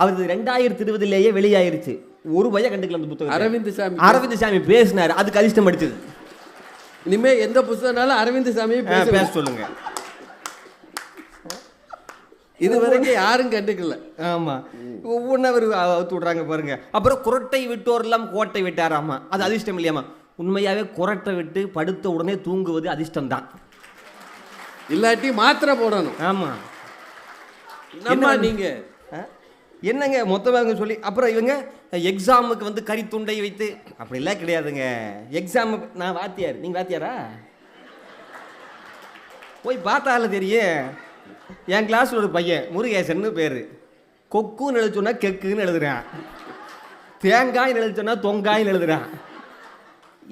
அவர் 2020 வெளியாயிருச்சு, ஒரு பையன் கண்டுக்கல அந்த புத்தகம். அரவிந்த் சாமி பேசினார், அதுக்கு அதிர்ஷ்டம் அடிச்சது. இனிமே எந்த புத்தகம்னாலும் அரவிந்த் சாமியை பேச சொல்லுங்க. இது வரைக்கும் யாரும் கண்டுக்கல. ஆமாம், ஒவ்வொன்றா அவர் அவுத்து விட்றாங்க பாருங்க. அப்புறம் குரட்டை விட்டோரெல்லாம் கோட்டை விட்டாராமா, அது அதிர்ஷ்டம் இல்லையாமா? உண்மையாகவே குரட்டை விட்டு படுத்த உடனே தூங்குவது அதிர்ஷ்டம் தான். இல்லாட்டி மாத்திரை போடணும். ஆமாம். நம்ம நீங்கள் என்னங்க மொத்தமாக சொல்லி அப்புறம் இவங்க எக்ஸாமுக்கு வந்து கறித்துண்டை வைத்து அப்படிலாம் கிடையாதுங்க. எக்ஸாமு நான் வாத்தியார், நீங்கள் வாத்தியாரா? போய் பார்த்தால தெரியும். என் கிளாஸில் ஒரு பையன் முருகேசன்னு பேர், கொக்குன்னு எழுத சொன்னா கெக்குன்னு எழுதுறான், தேங்காய்னு எழுத சொன்னா தொங்காய்னு எழுதுறான்,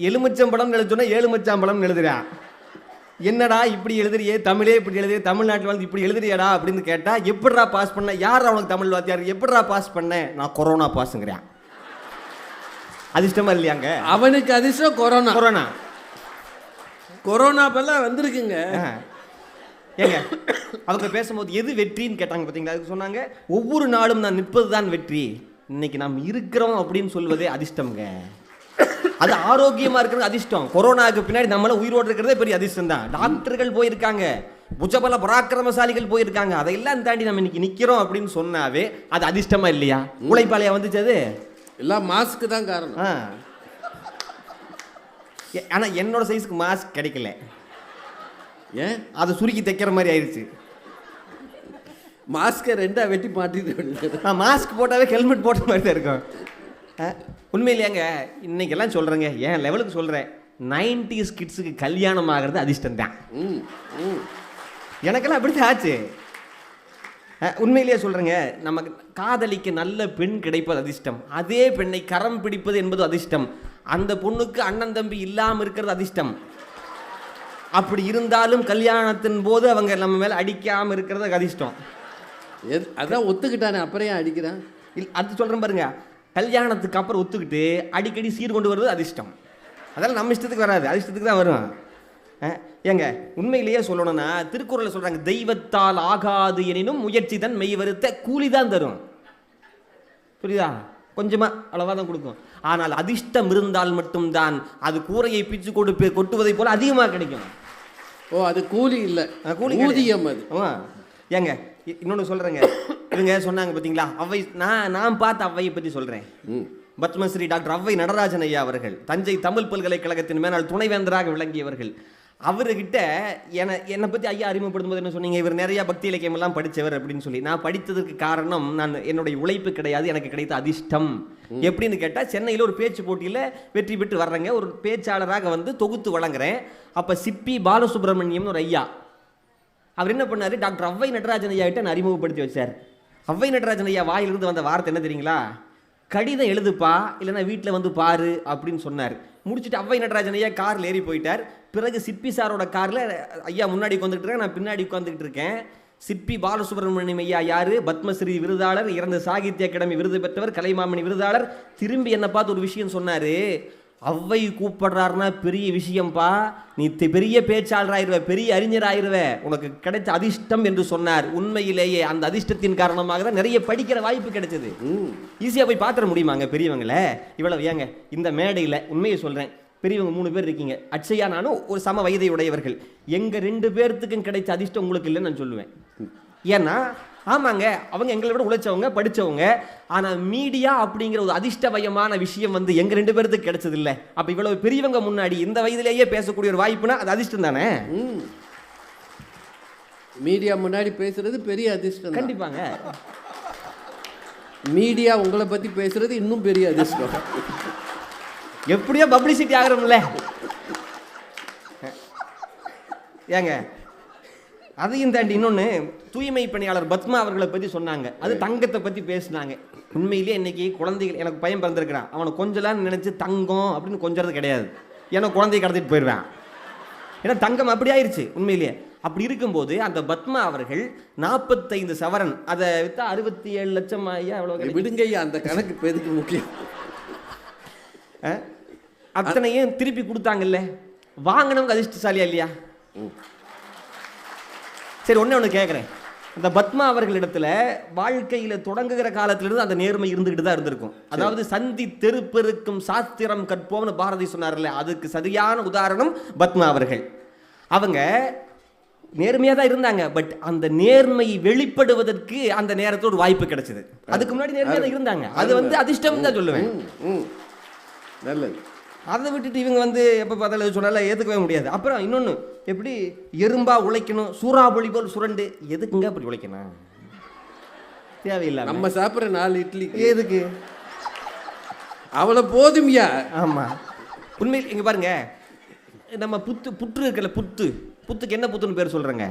எலுமிச்சம்பழம்னு எழுத சொன்னா ஏழுமச்சாம்பழம்னு எழுதுறான். என்னடா இப்படி எழுதுறியே, தமிழே இப்படி எழுதுறியே, தமிழ்நாட்டில் வந்து இப்படி எழுதுறியாடா அப்படின்னு கேட்டால் எப்படிடா பாஸ் பண்ண, யார் அவனுக்கு தமிழ் வாத்தியார், எப்படிடா பாஸ் பண்ணேன், நான் கொரோனா பாஸுங்கிறேன். அதிர்ஷ்டமா இல்லையாங்க? அவனுக்கு அதிர்ஷ்டம் கொரோனா. கொரோனா கொரோனா பெல்லாம் வந்திருக்குங்க. ஏங்க அவங்க பேசும்போது எது வெற்றின்னு கேட்டாங்க பார்த்தீங்களா? அதுக்கு சொன்னாங்க ஒவ்வொரு நாளும் நான் நிற்பது தான் வெற்றி, இன்னைக்கு நாம் இருக்கிறோம் அப்படின்னு சொல்வதே அதிர்ஷ்டம்ங்க. அது ஆரோக்கியமா இருக்கிறது அதிர்ஷ்டம். கொரோனாவுக்கு பின்னாடி நம்மள உயிரோடு இருக்கிறதே பெரிய அதிர்ஷ்டம் தான். டாக்டர்கள் போயிருக்காங்க, புஜபல பராக்கிரமசாலிகள் போயிருக்காங்க, அதையெல்லாம் தாண்டி நம்ம இன்னைக்கு நிக்கிறோம் அப்படின்னு சொன்னாவே அது அதிர்ஷ்டமா இல்லையா? உழைப்பாளையா வந்துச்சு அது எல்லாம் மாஸ்க்கு தான் காரணம். ஆனா என்னோட சைஸ்க்கு மாஸ்க் கிடைக்கல. ஏன்? அதை சுருக்கி தைக்கிற மாதிரி ஆயிடுச்சு. மாஸ்கை ரெண்டா வெட்டி மாட்டிட்டு மாஸ்க் போட்டாவே ஹெல்மெட் போட்ட மாதிரி தான் இருக்கும். உண்மையிலேங்க இன்னைக்கெல்லாம் சொல்கிறேங்க, என் லெவலுக்கு சொல்கிறேன், 90s கிட்ஸுக்கு கல்யாணம் ஆகிறது அதிர்ஷ்டம் தான். எனக்கெல்லாம் அப்படித்தான் ஆச்சு. உண்மையிலேயே சொல்கிறேங்க, நமக்கு காதலிக்க நல்ல பெண் கிடைப்பது அதிர்ஷ்டம், அதே பெண்ணை கரம் பிடிப்பது என்பது அதிர்ஷ்டம், அந்த பொண்ணுக்கு அண்ணன் தம்பி இல்லாமல் இருக்கிறது அதிர்ஷ்டம். அப்படி இருந்தாலும் கல்யாணத்தின் போது அவங்க நம்ம மேலே அடிக்காமல் இருக்கிறது அதிர்ஷ்டம். அதான் ஒத்துக்கிட்டானே, அப்புறம் ஏன் அடிக்கிறான்? அது சொல்கிறேன் பாருங்க, கல்யாணத்துக்கு அப்புறம் ஒத்துக்கிட்டு அடிக்கடி சீர் கொண்டு வருவது அதிர்ஷ்டம். அதெல்லாம் நம்ம இஷ்டத்துக்கு வராது, அதிர்ஷ்டத்துக்கு தான் வரும். ஏங்க உண்மையிலேயே சொல்லணும்னா திருக்குறளில் சொல்கிறாங்க, தெய்வத்தால் ஆகாது எனினும் முயற்சி தான் மெய் வருத்த கூலி தான் தரும். புரியுதா? கொஞ்சமாக அளவாக தான் கொடுக்கும். ஆனால் அதிர்ஷ்டம் இருந்தால் மட்டும்தான் அது கூரையை பிச்சு கொட்டுவதை போல அதிகமாக கிடைக்கும். ஓ, அது கூலி இல்லை, கூலி ஊதியம் அது. ஏங்க இன்னொன்று சொல்கிறேங்க, இவங்க சொன்னாங்க பார்த்தீங்களா அவ்வை, நான் பார்த்த அவ்வையை பற்றி சொல்கிறேன். பத்மஸ்ரீ டாக்டர் அவ்வை நடராஜன் ஐயா அவர்கள் தஞ்சை தமிழ் பல்கலைக்கழகத்தின் மேலாள் துணைவேந்தராக விளங்கியவர்கள். அவர்கிட்ட என்னை பற்றி ஐயா அறிமுகப்படுத்தும் போது என்ன சொன்னீங்க, இவர் நிறையா பக்தி இலக்கியம் எல்லாம் படித்தவர் அப்படின்னு சொல்லி. நான் படித்ததற்கு காரணம் நான் என்னுடைய உழைப்பு கிடையாது, எனக்கு கிடைத்த அதிர்ஷ்டம். எப்படின்னு கேட்டால், சென்னையில் ஒரு பேச்சு போட்டியில் வெற்றி பெற்று வர்றேங்க, ஒரு பேச்சாளராக வந்து தொகுத்து வழங்குறேன். அப்போ சிப்பி பாலசுப்ரமணியம்னு ஒரு ஐயா, அவர் என்ன பண்ணார், டாக்டர் அவ்வை நடராஜன் ஐயா கிட்ட நான் அறிமுகப்படுத்தி வச்சார். அவ்வை நடராஜன் ஐயா வாயிலிருந்து வந்த வார்த்தை என்ன தெரியுங்களா, கடிதம் எழுதுப்பா, இல்லைன்னா வீட்டில் வந்து பாரு அப்படின்னு சொன்னார். முடிச்சுட்டு அவ்வை நடராஜன் ஐயா காரில் ஏறி போயிட்டார். பிறகு சிப்பி சாரோட காரில் ஐயா முன்னாடி உட்காந்துக்கிட்டு இருக்கேன், நான் பின்னாடி உட்காந்துக்கிட்டு இருக்கேன். சிப்பி பாலசுப்ரமணியம் ஐயா யார், பத்மஸ்ரீ விருதாளர், இறந்த சாகித்ய அகாடமி விருது பெற்றவர், கலைமாமணி விருதாளர். திரும்பி என்னை பார்த்து ஒரு விஷயம் சொன்னார், அவ்வை கூப்பிடுறாருன்னா பெரிய விஷயம்ப்பா, நீ பெரிய பேச்சாளராயிருவ, பெரிய அறிஞராயிருவ, உனக்கு கிடைச்ச அதிர்ஷ்டம் என்று சொன்னார். உண்மையிலேயே அந்த அதிர்ஷ்டத்தின் காரணமாக தான் நிறைய படிக்கிற வாய்ப்பு கிடைச்சது. ஈஸியாக போய் பார்த்துட முடியுமாங்க பெரியவங்கள? இவ்வளவு ஏங்க இந்த மேடையில் உண்மையை சொல்கிறேன், பெரியவங்க 3 பேர் இருக்கீங்க, அட்சையா நானும் ஒரு சம வயதை உடையவர்கள். எங்கள் 2 பேர்த்துக்கும் கிடைச்ச அதிர்ஷ்டம் உங்களுக்கு இல்லைன்னு நான் சொல்லுவேன். ஏன்னா ஆமாங்க, அவங்க எங்களை விட உழைச்சவங்க, படித்தவங்க. ஆனால் மீடியா அப்படிங்கிற ஒரு அதிர்ஷ்டமயமான விஷயம் வந்து எங்கள் 2 பேருக்கு கிடைச்சது இல்லை. அப்போ இவ்வளவு பெரியவங்க முன்னாடி இந்த வயதிலேயே பேசக்கூடிய ஒரு வாய்ப்புனா அது அதிர்ஷ்டம் தானே. மீடியா முன்னாடி பேசுறது பெரிய அதிர்ஷ்டம். கண்டிப்பாங்க. மீடியா உங்களை பற்றி பேசுறது இன்னும் பெரிய அதிர்ஷ்டம். எப்படியோ பப்ளிசிட்டி ஆகிறோம்ல ஏங்க. அதையும் தாண்டி இன்னொன்று, தூய்மை பணியாளர் பத்மா அவர்களை பற்றி சொன்னாங்க, அது தங்கத்தை பற்றி பேசினாங்க. உண்மையிலேயே இன்னைக்கு குழந்தைகள், எனக்கு பையன் பிறந்திருக்கிறான், அவனை கொஞ்சலான்னு நினச்சி தங்கம் அப்படின்னு கொஞ்சறது கிடையாது, ஏன்னா குழந்தைய கடத்திட்டு போயிடுவேன். ஏன்னா தங்கம் அப்படி ஆயிடுச்சு உண்மையிலேயே. அப்படி இருக்கும்போது அந்த பத்மா அவர்கள் 45 சவரன், அதை விற்றா 67 லட்சம். ஐயா எவ்வளோ விடுங்க ஐயா, அந்த கணக்கு பெருக்கு முக்கியம். அத்தனையும் திருப்பி கொடுத்தாங்கல்ல, வாங்கினவங்க அதிர்ஷ்டசாலியா இல்லையா? சரி, ஒன்று கேட்குறேன், இந்த பத்மா அவர்களிடத்துல வாழ்க்கையில் தொடங்குகிற காலத்திலிருந்து அந்த நேர்மை இருந்துக்கிட்டு தான் இருந்திருக்கும். அதாவது சந்தி தெருப்பெருக்கும் சாஸ்திரம் கற்போம்னு பாரதி சொன்னார்ல, அதுக்கு சரியான உதாரணம் பத்மா அவர்கள். அவங்க நேர்மையாக தான் இருந்தாங்க, பட் அந்த நேர்மை வெளிப்படுவதற்கு அந்த நேரத்தில் ஒரு வாய்ப்பு கிடைச்சது. அதுக்கு முன்னாடி நேர்மையாக தான் இருந்தாங்க, அது வந்து அதிர்ஷ்டம் தான் சொல்லுவேன். நல்லது. அதை விட்டுட்டு இவங்க வந்து எப்போ பார்த்தாலும் எது சொன்னாலும் ஏற்றுக்கவே முடியாது. அப்புறம் இன்னொன்று, எப்படி எறும்பா உழைக்கணும், சூறாவளி போல் சுரண்டு, எதுக்குங்க அப்படி உழைக்கணும்? தேவையில்லை. நம்ம சாப்பிட்ற 4 இட்லி எதுக்கு? அவ்வளோ போதும்யா. ஆமாம், உண்மையில் இங்கே பாருங்க, நம்ம புற்று இருக்குல்ல, புத்துக்கு என்ன புத்துன்னு பேர் சொல்கிறேங்க?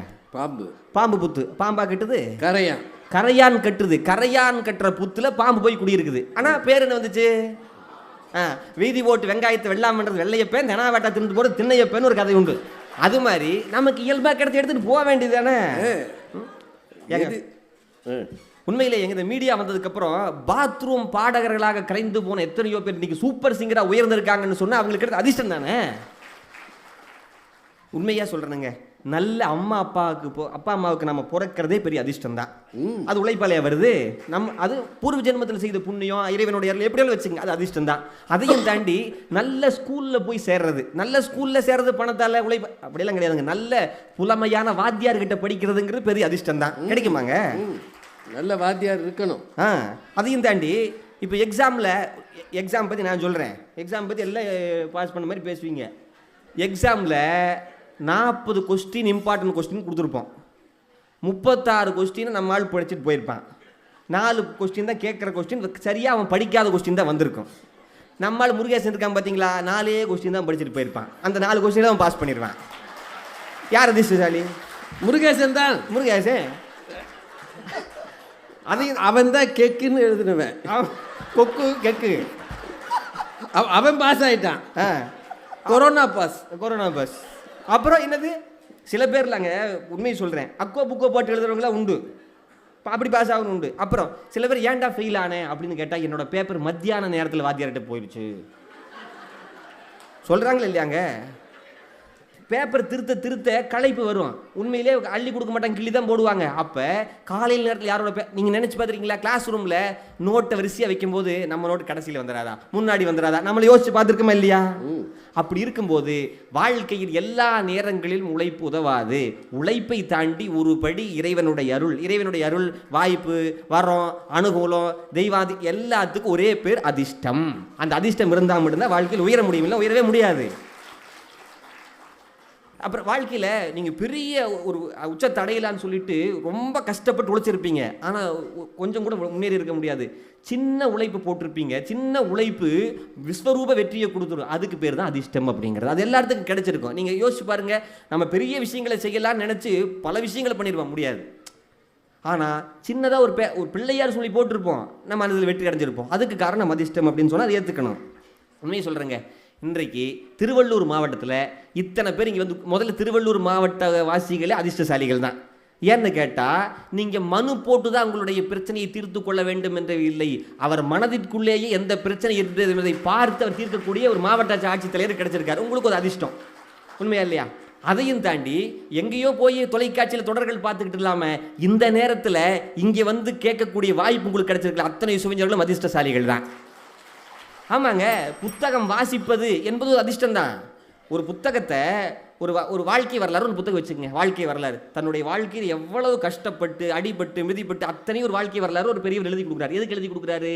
பாம்பு புத்து. பாம்பா கட்டுது? கரையான் கட்டுது. கரையான் கட்டுற புத்துல பாம்பு போய் குடியிருக்குது. ஆனால் பேர் என்ன வந்துச்சு? வீதி ஓட்டு வெங்காயத்தை வெள்ளாமன்றது வெள்ளையப்பேன், தெனாவேட்டா தின்னு போது திண்ணையப்பேன்னு ஒரு கதை உண்டு. அது மாதிரி நமக்கு இயல்பாக கிடச்சி எடுத்துகிட்டு போக வேண்டியது தானே. உண்மையிலே எங்க இந்த மீடியா வந்ததுக்கப்புறம் பாத்ரூம் பாடகர்களாக கரைந்து போன எத்தனையோ பேர் இன்னைக்கு சூப்பர் சிங்கராக உயர்ந்திருக்காங்கன்னு சொன்னால் அவங்களுக்கு கிடைத்த அதிர்ஷ்டம் தானே. உண்மையாக சொல்கிறேனுங்க, நல்ல அப்பா அம்மாவுக்கு நம்ம பிறக்கிறதே பெரிய அதிர்ஷ்டம் தான். அது உழைப்பாளையா வருது. அது பூர்வ ஜென்மத்தில் செய்த புண்ணியம், இறைவனுடைய எப்படியாலும் வச்சுங்க, அது அதிர்ஷ்டம் தான். அதையும் தாண்டி நல்ல ஸ்கூலில் போய் சேர்றது, நல்ல ஸ்கூலில் சேர்றது பணத்தால் உழைப்பு அப்படியெல்லாம் கிடையாதுங்க. நல்ல புலமையான வாத்தியார்கிட்ட படிக்கிறதுங்கிறது பெரிய அதிர்ஷ்டம் தான். கிடைக்குமாங்க? நல்ல வாத்தியார் இருக்கணும். அதையும் தாண்டி இப்போ எக்ஸாம் பற்றி நான் சொல்கிறேன். எக்ஸாம் பற்றி எல்லாம் பாஸ் பண்ண மாதிரி பேசுவீங்க. எக்ஸாமில் 40 கொஸ்டின் இம்பார்ட்டன்ட் கொஸ்டின் கொடுத்துருப்போம். 36 கொஸ்டினை நம்ம ஆள் படிச்சுட்டு போயிருப்பான். 4 கொஸ்டின் தான் கேட்குற கொஸ்டின், சரியாக அவன் படிக்காத கொஸ்டின் தான் வந்திருக்கும். நம்மளால் முருகேசன் இருக்கான் பார்த்தீங்களா, 4 கொஸ்டின் தான் படிச்சுட்டு போயிருப்பான். அந்த 4 கொஸ்டின் அவன் பாஸ் பண்ணிடுவான். யார் அதிர்ஷ்டசாலி? முருகேசன் தான். முருகேசன் அதையும் அவன் தான் கெக்குன்னு எழுதுனவன். கொக்கு கெக்கு அவன் பாஸ் ஆகிட்டான். Corona pass. அப்புறம் என்னது, சில பேர்லாங்க உண்மையை சொல்கிறேன், அக்கோ புக்கோ போட்டு எழுதுறவங்களாம் உண்டு, அப்படி பாஸ் ஆகணும் உண்டு. அப்புறம் சில பேர் ஏன்டா ஃபெயில் ஆனேன் அப்படின்னு கேட்டால், என்னோட பேப்பர் மத்தியான நேரத்தில் வாத்தியார்கிட்ட போயிடுச்சு சொல்கிறாங்களே இல்லையாங்க. பேப்பர் திருத்த களைப்பு வரும். உண்மையிலே அள்ளி கொடுக்க மாட்டாங்க, கிள்ளி தான் போடுவாங்க. அப்போ காலையில் நேரத்தில் யாரோட நீங்கள் நினச்சி பார்த்துருக்கீங்களா, கிளாஸ் ரூமில் நோட்டை வரிசையாக வைக்கும்போது நம்ம நோட்டு கடைசியில் வந்துடாதா, முன்னாடி வந்துடாதா, நம்மளை யோசிச்சு பார்த்துருக்கோமா இல்லையா? அப்படி இருக்கும்போது வாழ்க்கையில் எல்லா நேரங்களிலும் உழைப்பு உதவாது. உழைப்பை தாண்டி ஒரு படி இறைவனுடைய அருள், வாய்ப்பு, வரம், அனுகூலம், தெய்வாதி எல்லாத்துக்கும் ஒரே பேர் அதிர்ஷ்டம். அந்த அதிர்ஷ்டம் இருந்தால் மட்டும்தான் வாழ்க்கையில் உயர முடியும், இல்லை உயரவே முடியாது. அப்புறம் வாழ்க்கையில் நீங்கள் பெரிய ஒரு உச்சத்தை அடையலான்னு சொல்லிட்டு ரொம்ப கஷ்டப்பட்டு உழைச்சிருப்பீங்க, ஆனால் கொஞ்சம் கூட முன்னேறி இருக்க முடியாது. சின்ன உழைப்பு போட்டிருப்பீங்க, சின்ன உழைப்பு விஸ்வரூப வெற்றியை கொடுத்துரும். அதுக்கு பேர் தான் அதிர்ஷ்டம் அப்படிங்கிறது. அது எல்லாத்துக்கும் கிடைச்சிருக்கும். நீங்கள் யோசிச்சு பாருங்கள், நம்ம பெரிய விஷயங்களை செய்யலாம்னு நினச்சி பல விஷயங்களை பண்ணிடுவோம், முடியாது. ஆனால் சின்னதாக ஒரு பிள்ளையார் சொல்லி போட்டிருப்போம், நம்ம அதில் வெற்றி அடைஞ்சிருப்போம். அதுக்கு காரணம் அதிர்ஷ்டம் அப்படின்னு சொன்னால் அதை ஏற்றுக்கணும். உண்மையை சொல்கிறேங்க, இன்றைக்கு திருவள்ளூர் மாவட்டத்தில் இத்தனை பேர் இங்கே வந்து, முதல்ல திருவள்ளூர் மாவட்ட வாசிகளே அதிர்ஷ்டசாலிகள் தான். ஏன்னு கேட்டால், நீங்கள் மனு போட்டு தான் உங்களுடைய பிரச்சனையை தீர்த்து கொள்ள வேண்டும் என்று இல்லை, அவர் மனதிற்குள்ளேயே எந்த பிரச்சனை இருந்தது என்பதை பார்த்து அவர் தீர்க்கக்கூடிய ஒரு மாவட்ட ஆட்சித்தலைவர் கிடைச்சிருக்காரு. உங்களுக்கு ஒரு அதிர்ஷ்டம், உண்மையா இல்லையா? அதையும் தாண்டி எங்கேயோ போய் தொலைக்காட்சியில் தொடர்கள் பார்த்துக்கிட்டு இல்லாமல் இந்த நேரத்தில் இங்கே வந்து கேட்கக்கூடிய வாய்ப்பு உங்களுக்கு கிடைச்சிருக்கல. அத்தனை சுவிஞர்களும் அதிர்ஷ்டசாலிகள் தான். ஆமாங்க, புத்தகம் வாசிப்பது என்பது ஒரு அதிர்ஷ்டம் தான். ஒரு புத்தகத்தை ஒரு வாழ்க்கை வரலாறு ஒரு புத்தகம் வச்சுக்கோங்க. வாழ்க்கை வரலாறு, தன்னுடைய வாழ்க்கையில் எவ்வளவு கஷ்டப்பட்டு அடிபட்டு மிதிப்பட்டு அத்தனையும் ஒரு வாழ்க்கை வரலாறு ஒரு பெரியவர் எழுதி கொடுக்குறாரு. எதுக்கு எழுதி கொடுக்குறாரு?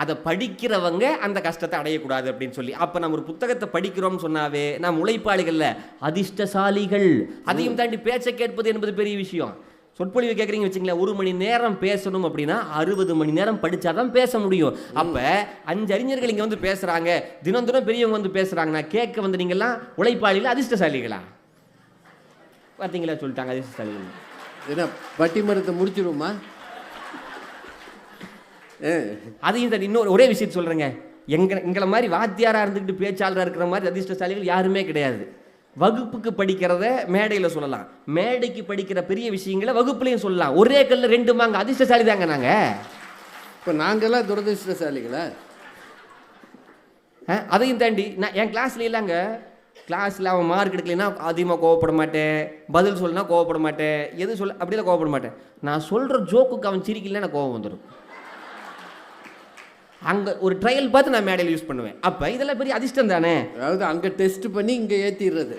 அதை படிக்கிறவங்க அந்த கஷ்டத்தை அடையக்கூடாது அப்படின்னு சொல்லி. அப்போ நம்ம ஒரு புத்தகத்தை படிக்கிறோம்னு சொன்னாவே நாம் உழைப்பாளிகள்ல அதிர்ஷ்டசாலிகள். அதையும் தாண்டி பேச்சை கேட்பது என்பது பெரிய விஷயம். சொற்பொழிவு கேட்குறீங்க வச்சுங்களேன், 1 மணி நேரம் பேசணும் அப்படின்னா 60 மணி நேரம் படித்தாதான் பேச முடியும். அப்போ 5 அறிஞர்கள் இங்கே வந்து பேசுகிறாங்க, தினம் பெரியவங்க வந்து பேசுகிறாங்கன்னா கேட்க வந்து நீங்கள்லாம் உழைப்பாளிகள் அதிர்ஷ்டசாலிகளா? பார்த்தீங்களா, சொல்லிட்டாங்க அதிர்ஷ்டசாலிகள். ஏன்னா பட்டி மரத்தை முடிச்சிடுமா? அதையும் தான் இன்னொரு ஒரே விஷயத்தை சொல்கிறேங்க, எங்களை மாதிரி வாத்தியாராக இருந்துக்கிட்டு பேச்சாளராக இருக்கிற மாதிரி அதிர்ஷ்டசாலிகள் யாருமே கிடையாது. வகுப்புக்கு படிக்கிறத மேடையில் சொல்லலாம், மேடைக்கு படிக்கிற பெரிய விஷயங்களை வகுப்புலையும் சொல்லலாம். ஒரே கல்ல 2 மாங்க. அதிர்ஷ்டசாலி தாங்க நாங்கள். இப்போ நாங்கள்லாம் துரதிர்ஷ்டசாலிகளா? அதையும் தாண்டி நான் என் கிளாஸ்ல இல்லைங்க, கிளாஸில் அவன் மார்க் எடுக்கலைன்னா அதிகமாக கோவப்பட மாட்டேன், பதில் சொல்லனா கோவப்பட மாட்டேன், எது சொல்ல அப்படிலாம் கோவப்பட மாட்டேன். நான் சொல்கிற ஜோக்குக்கு அவன் சிரிக்கலைன்னா எனக்கு கோவம் வந்துடும். அங்கே ஒரு ட்ரையல் பார்த்து நான் மேடையில் யூஸ் பண்ணுவேன். அப்போ இதெல்லாம் பெரிய அதிர்ஷ்டம் தானே. அதாவது அங்கே டெஸ்ட் பண்ணி இங்கே ஏற்றிடுறது.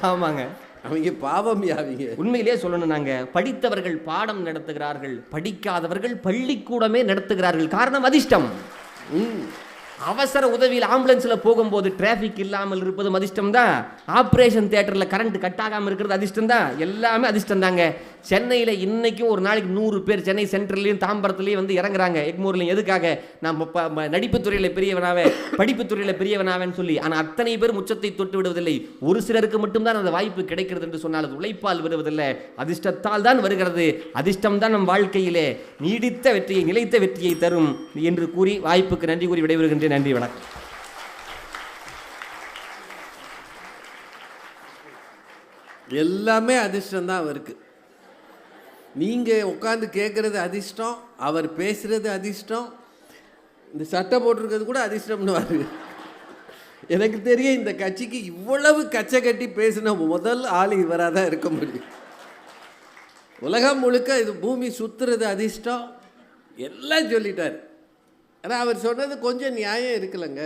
ஆமாங்க, அவங்க பாவம் யாவிங்க. உண்மையிலேயே சொல்லணும், நாங்கள் படித்தவர்கள் பாடம் நடத்துகிறார்கள், படிக்காதவர்கள் பள்ளிக்கூடமே நடத்துகிறார்கள். காரணம் அதிர்ஷ்டம். அவசர உதவியில் ஆம்புலன்ஸில் போகும்போது டிராஃபிக் இல்லாமல் இருப்பதும் அதிர்ஷ்டம் தான். ஆப்ரேஷன் தியேட்டரில் கரண்ட் கட் ஆகாமல் இருக்கிறது அதிர்ஷ்டம் தான். எல்லாமே அதிர்ஷ்டம் தாங்க. சென்னையில் இன்றைக்கும் ஒரு நாளைக்கு 100 பேர் சென்னை சென்ட்ரல்லையும் தாம்பரத்துலேயும் வந்து இறங்குறாங்க, எக்மூர்லையும். எதுக்காக? நான் நடிப்பு துறையில் பெரியவனாவே, படிப்பு துறையில் பெரியவனாவேன்னு சொல்லி. ஆனால் அத்தனை பேர் உச்சத்தை தொட்டு விடுவதில்லை. ஒரு சிலருக்கு மட்டும்தான் அந்த வாய்ப்பு கிடைக்கிறது என்று சொன்னால் அது உழைப்பால் வருவதில்லை, அதிர்ஷ்டத்தால் தான் வருகிறது. அதிர்ஷ்டம் தான் நம் வாழ்க்கையிலே நீடித்த வெற்றியை, நிலைத்த வெற்றியை தரும் என்று கூறி வாய்ப்புக்கு நன்றி கூறி விடைபெறுகின்றேன். நன்றி, வணக்கம். எல்லாமே அதிர்ஷ்டம் தான் அவருக்கு. நீங்கள் உட்காந்து கேட்குறது அதிர்ஷ்டம், அவர் பேசுகிறது அதிர்ஷ்டம், இந்த சட்டை போட்டிருக்கிறது கூட அதிர்ஷ்டம்னு வருது. எனக்கு தெரியும் இந்த கட்சிக்கு இவ்வளவு கச்சை கட்டி பேசின முதல் ஆள் இவராக தான் இருக்க முடியும். உலகம் முழுக்க இது பூமி சுற்றுறது அதிர்ஷ்டம் எல்லாம் சொல்லிட்டார். ஆனால் அவர் சொன்னது கொஞ்சம் நியாயம் இருக்குல்லங்க.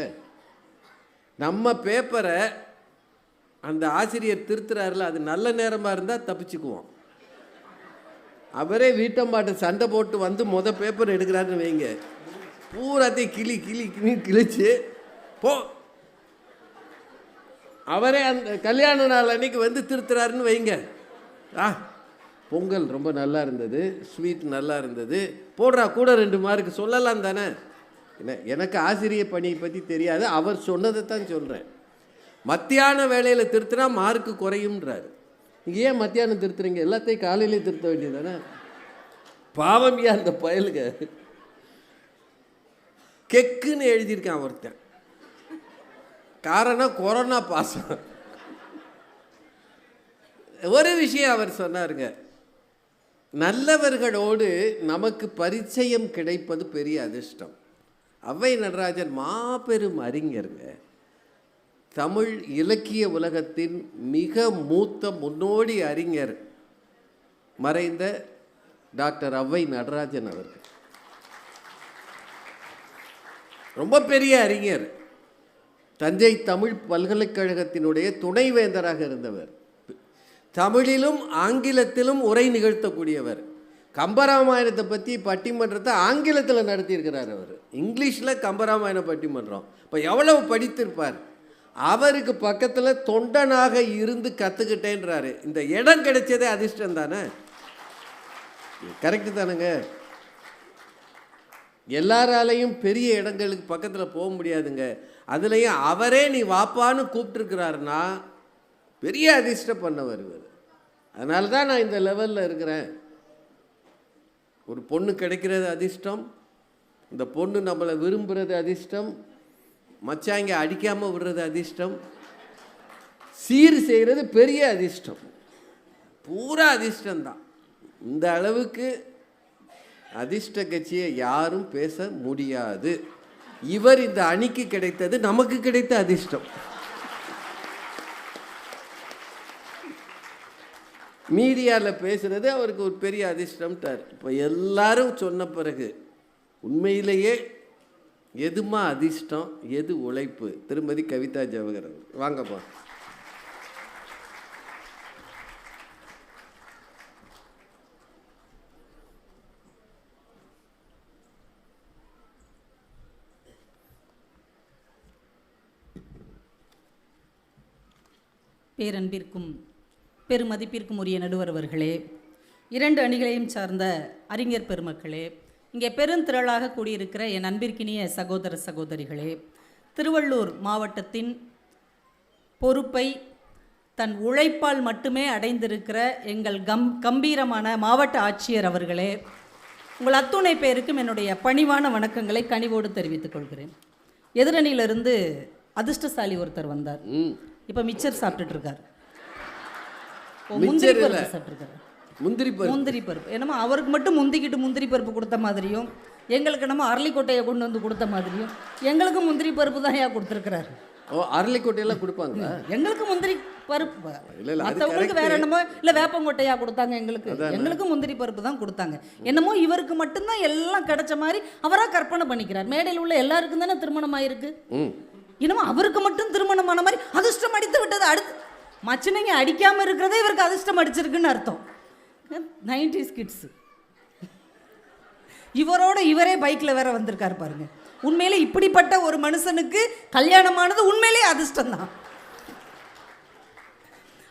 நம்ம பேப்பரை அந்த ஆசிரியர் திருத்துறாருல, அது நல்ல நேரமாக இருந்தால் தப்பிச்சுக்குவோம். அவரே வீட்டம்மாட்ட சண்டை போட்டு வந்து பேப்பர் எடுக்கிறாருன்னு வைங்க, பூராத்தையும் கிளி கிளி கிளி கிழிச்சு போ. அவரே அந்த கல்யாண நாள் அன்னைக்கு வந்து திருத்துறாருன்னு வைங்க, பொங்கல் ரொம்ப நல்லா இருந்தது, ஸ்வீட் நல்லா இருந்தது, போடுறா கூட 2 மார்க்கு சொல்லலாம் தானே. எனக்கு ஆசிரியர் பணியை பற்றி தெரியாது, அவர் சொன்னதை தான் சொல்கிறேன். மத்தியான வேலையில் திருத்தினா மார்க்கு குறையும்ன்றாரு. நீங்கள் ஏன் மத்தியானம் திருத்துறீங்க? எல்லாத்தையும் காலையிலே திருத்த வேண்டியது தானே. பாவமியா அந்த பயலுங்க. கெக்குன்னு எழுதியிருக்கான் ஒருத்தன், காரணம் கொரோனா பாசம். ஒரு விஷயம் அவர் சொன்னாருங்க, நல்லவர்களோடு நமக்கு பரிச்சயம் கிடைப்பது பெரிய அதிர்ஷ்டம். அவ்வை நடராஜன் மாபெரும் அறிஞருங்க. தமிழ் இலக்கிய உலகத்தின் மிக மூத்த முன்னோடி அறிஞர் மறைந்த டாக்டர் அவ்வை நடராஜன் அவர்கள். ரொம்ப பெரிய அறிஞர். தஞ்சை தமிழ் பல்கலைக்கழகத்தினுடைய துணைவேந்தராக இருந்தவர். தமிழிலும் ஆங்கிலத்திலும் உரை நிகழ்த்தக்கூடியவர். கம்பராமாயணத்தை பற்றி பட்டிமன்றத்தை ஆங்கிலத்தில் நடத்தியிருக்கிறார் அவர். இங்கிலீஷில் கம்பராமாயண பட்டிமன்றம். இப்போ எவ்வளவு படித்திருப்பார். அவருக்கு பக்கத்தில் தொண்டனாக இருந்து கற்றுக்கிட்டேன்றாரு. இந்த இடம் கிடைச்சதே அதிர்ஷ்டம் தானே. கரெக்டு தானுங்க. எல்லாராலையும் பெரிய இடங்களுக்கு பக்கத்தில் போக முடியாதுங்க. அதுலேயும் அவரே நீ வாப்பான்னு கூப்பிட்டுருக்கிறாருன்னா பெரிய அதிர்ஷ்டம் பண்ணவர் இவர். அதனால தான் நான் இந்த லெவலில் இருக்கிறேன். ஒரு பொண்ணு கிடைக்கிறது அதிர்ஷ்டம், இந்த பொண்ணு நம்மளை விரும்புகிறது அதிர்ஷ்டம், மச்சாங்க அடிக்காமல் விடுறது அதிர்ஷ்டம், சீர் செய்கிறது பெரிய அதிர்ஷ்டம். பூரா அதிர்ஷ்டம்தான். இந்த அளவுக்கு அதிர்ஷ்ட கட்சியை யாரும் பேச முடியாது. இவர் இந்த அணிக்கு கிடைத்தது நமக்கு கிடைத்த அதிர்ஷ்டம். மீடியாவில் பேசுகிறது அவருக்கு ஒரு பெரிய அதிர்ஷ்டம்ட்டார். இப்போ எல்லாரும் சொன்ன பிறகு உண்மையிலேயே எதுமா அதிர்ஷ்டம் எது உழைப்பு? திருமதி கவிதா ஜவஹர் வாங்கப்பா. பேரன்பிற்கும் பெருமதிப்பிற்கும் உரிய நடுவர் அவர்களே, 2 அணிகளையும் சார்ந்த அறிஞர் பெருமக்களே, இங்கே பெருந்திரளாக கூடியிருக்கிற என் அன்பிற்கினிய சகோதர சகோதரிகளே, திருவள்ளூர் மாவட்டத்தின் பொறுப்பை தன் உழைப்பால் மட்டுமே அடைந்திருக்கிற எங்கள் கம்பீரமான மாவட்ட ஆட்சியர் அவர்களே, உங்கள் அத்துணை பேருக்கும் என்னுடைய பணிவான வணக்கங்களை கனிவோடு தெரிவித்துக் கொள்கிறேன். எதிரணியிலிருந்து அதிர்ஷ்டசாலி ஒருத்தர் வந்தார். இப்போ மிச்சர் சாப்பிட்டுட்டு இருக்கார். முந்திரி பருப்பு சாப்பிட்டுருக்காரு. முந்திரி பருப்பு என்னமோ அவருக்கு மட்டும் முந்திக்கிட்டு முந்திரி பருப்பு கொடுத்த மாதிரியும், எங்களுக்கு என்னமோ அரளிக்கொட்டையை கொண்டு வந்து கொடுத்த மாதிரியும், எங்களுக்கு முந்திரி பருப்பு தான் ஏன் கொடுத்துருக்கிறாரு. ஓ, அரளிக்கொட்டையெல்லாம் கொடுப்பாங்க. எங்களுக்கு முந்திரி பருப்பு, மற்றவங்களுக்கு வேற என்னமோ இல்லை வேப்பங்கொட்டையா கொடுத்தாங்க. எங்களுக்கு முந்திரி பருப்பு தான் கொடுத்தாங்க. என்னமோ இவருக்கு மட்டும்தான் எல்லாம் கிடைச்ச மாதிரி அவராக கற்பனை பண்ணிக்கிறார். மேடையில் உள்ள எல்லாருக்கும் தானே திருமணம் ஆயிருக்கு. என்னமோ அவருக்கு மட்டும் திருமணமான மாதிரி அதிர்ஷ்டம் அடித்து விட்டது. அடுத்து மச்சினைங்க அடிக்காமல் இருக்கிறதே இவருக்கு அதிர்ஷ்டம் அடிச்சிருக்குன்னு அர்த்தம். 90s கிட்ஸு இவரோட இவரே பைக்கில் வேற வந்திருக்காரு பாருங்க. உண்மையிலே இப்படிப்பட்ட ஒரு மனுஷனுக்கு கல்யாணமானது உண்மையிலே அதிர்ஷ்டம் தான்.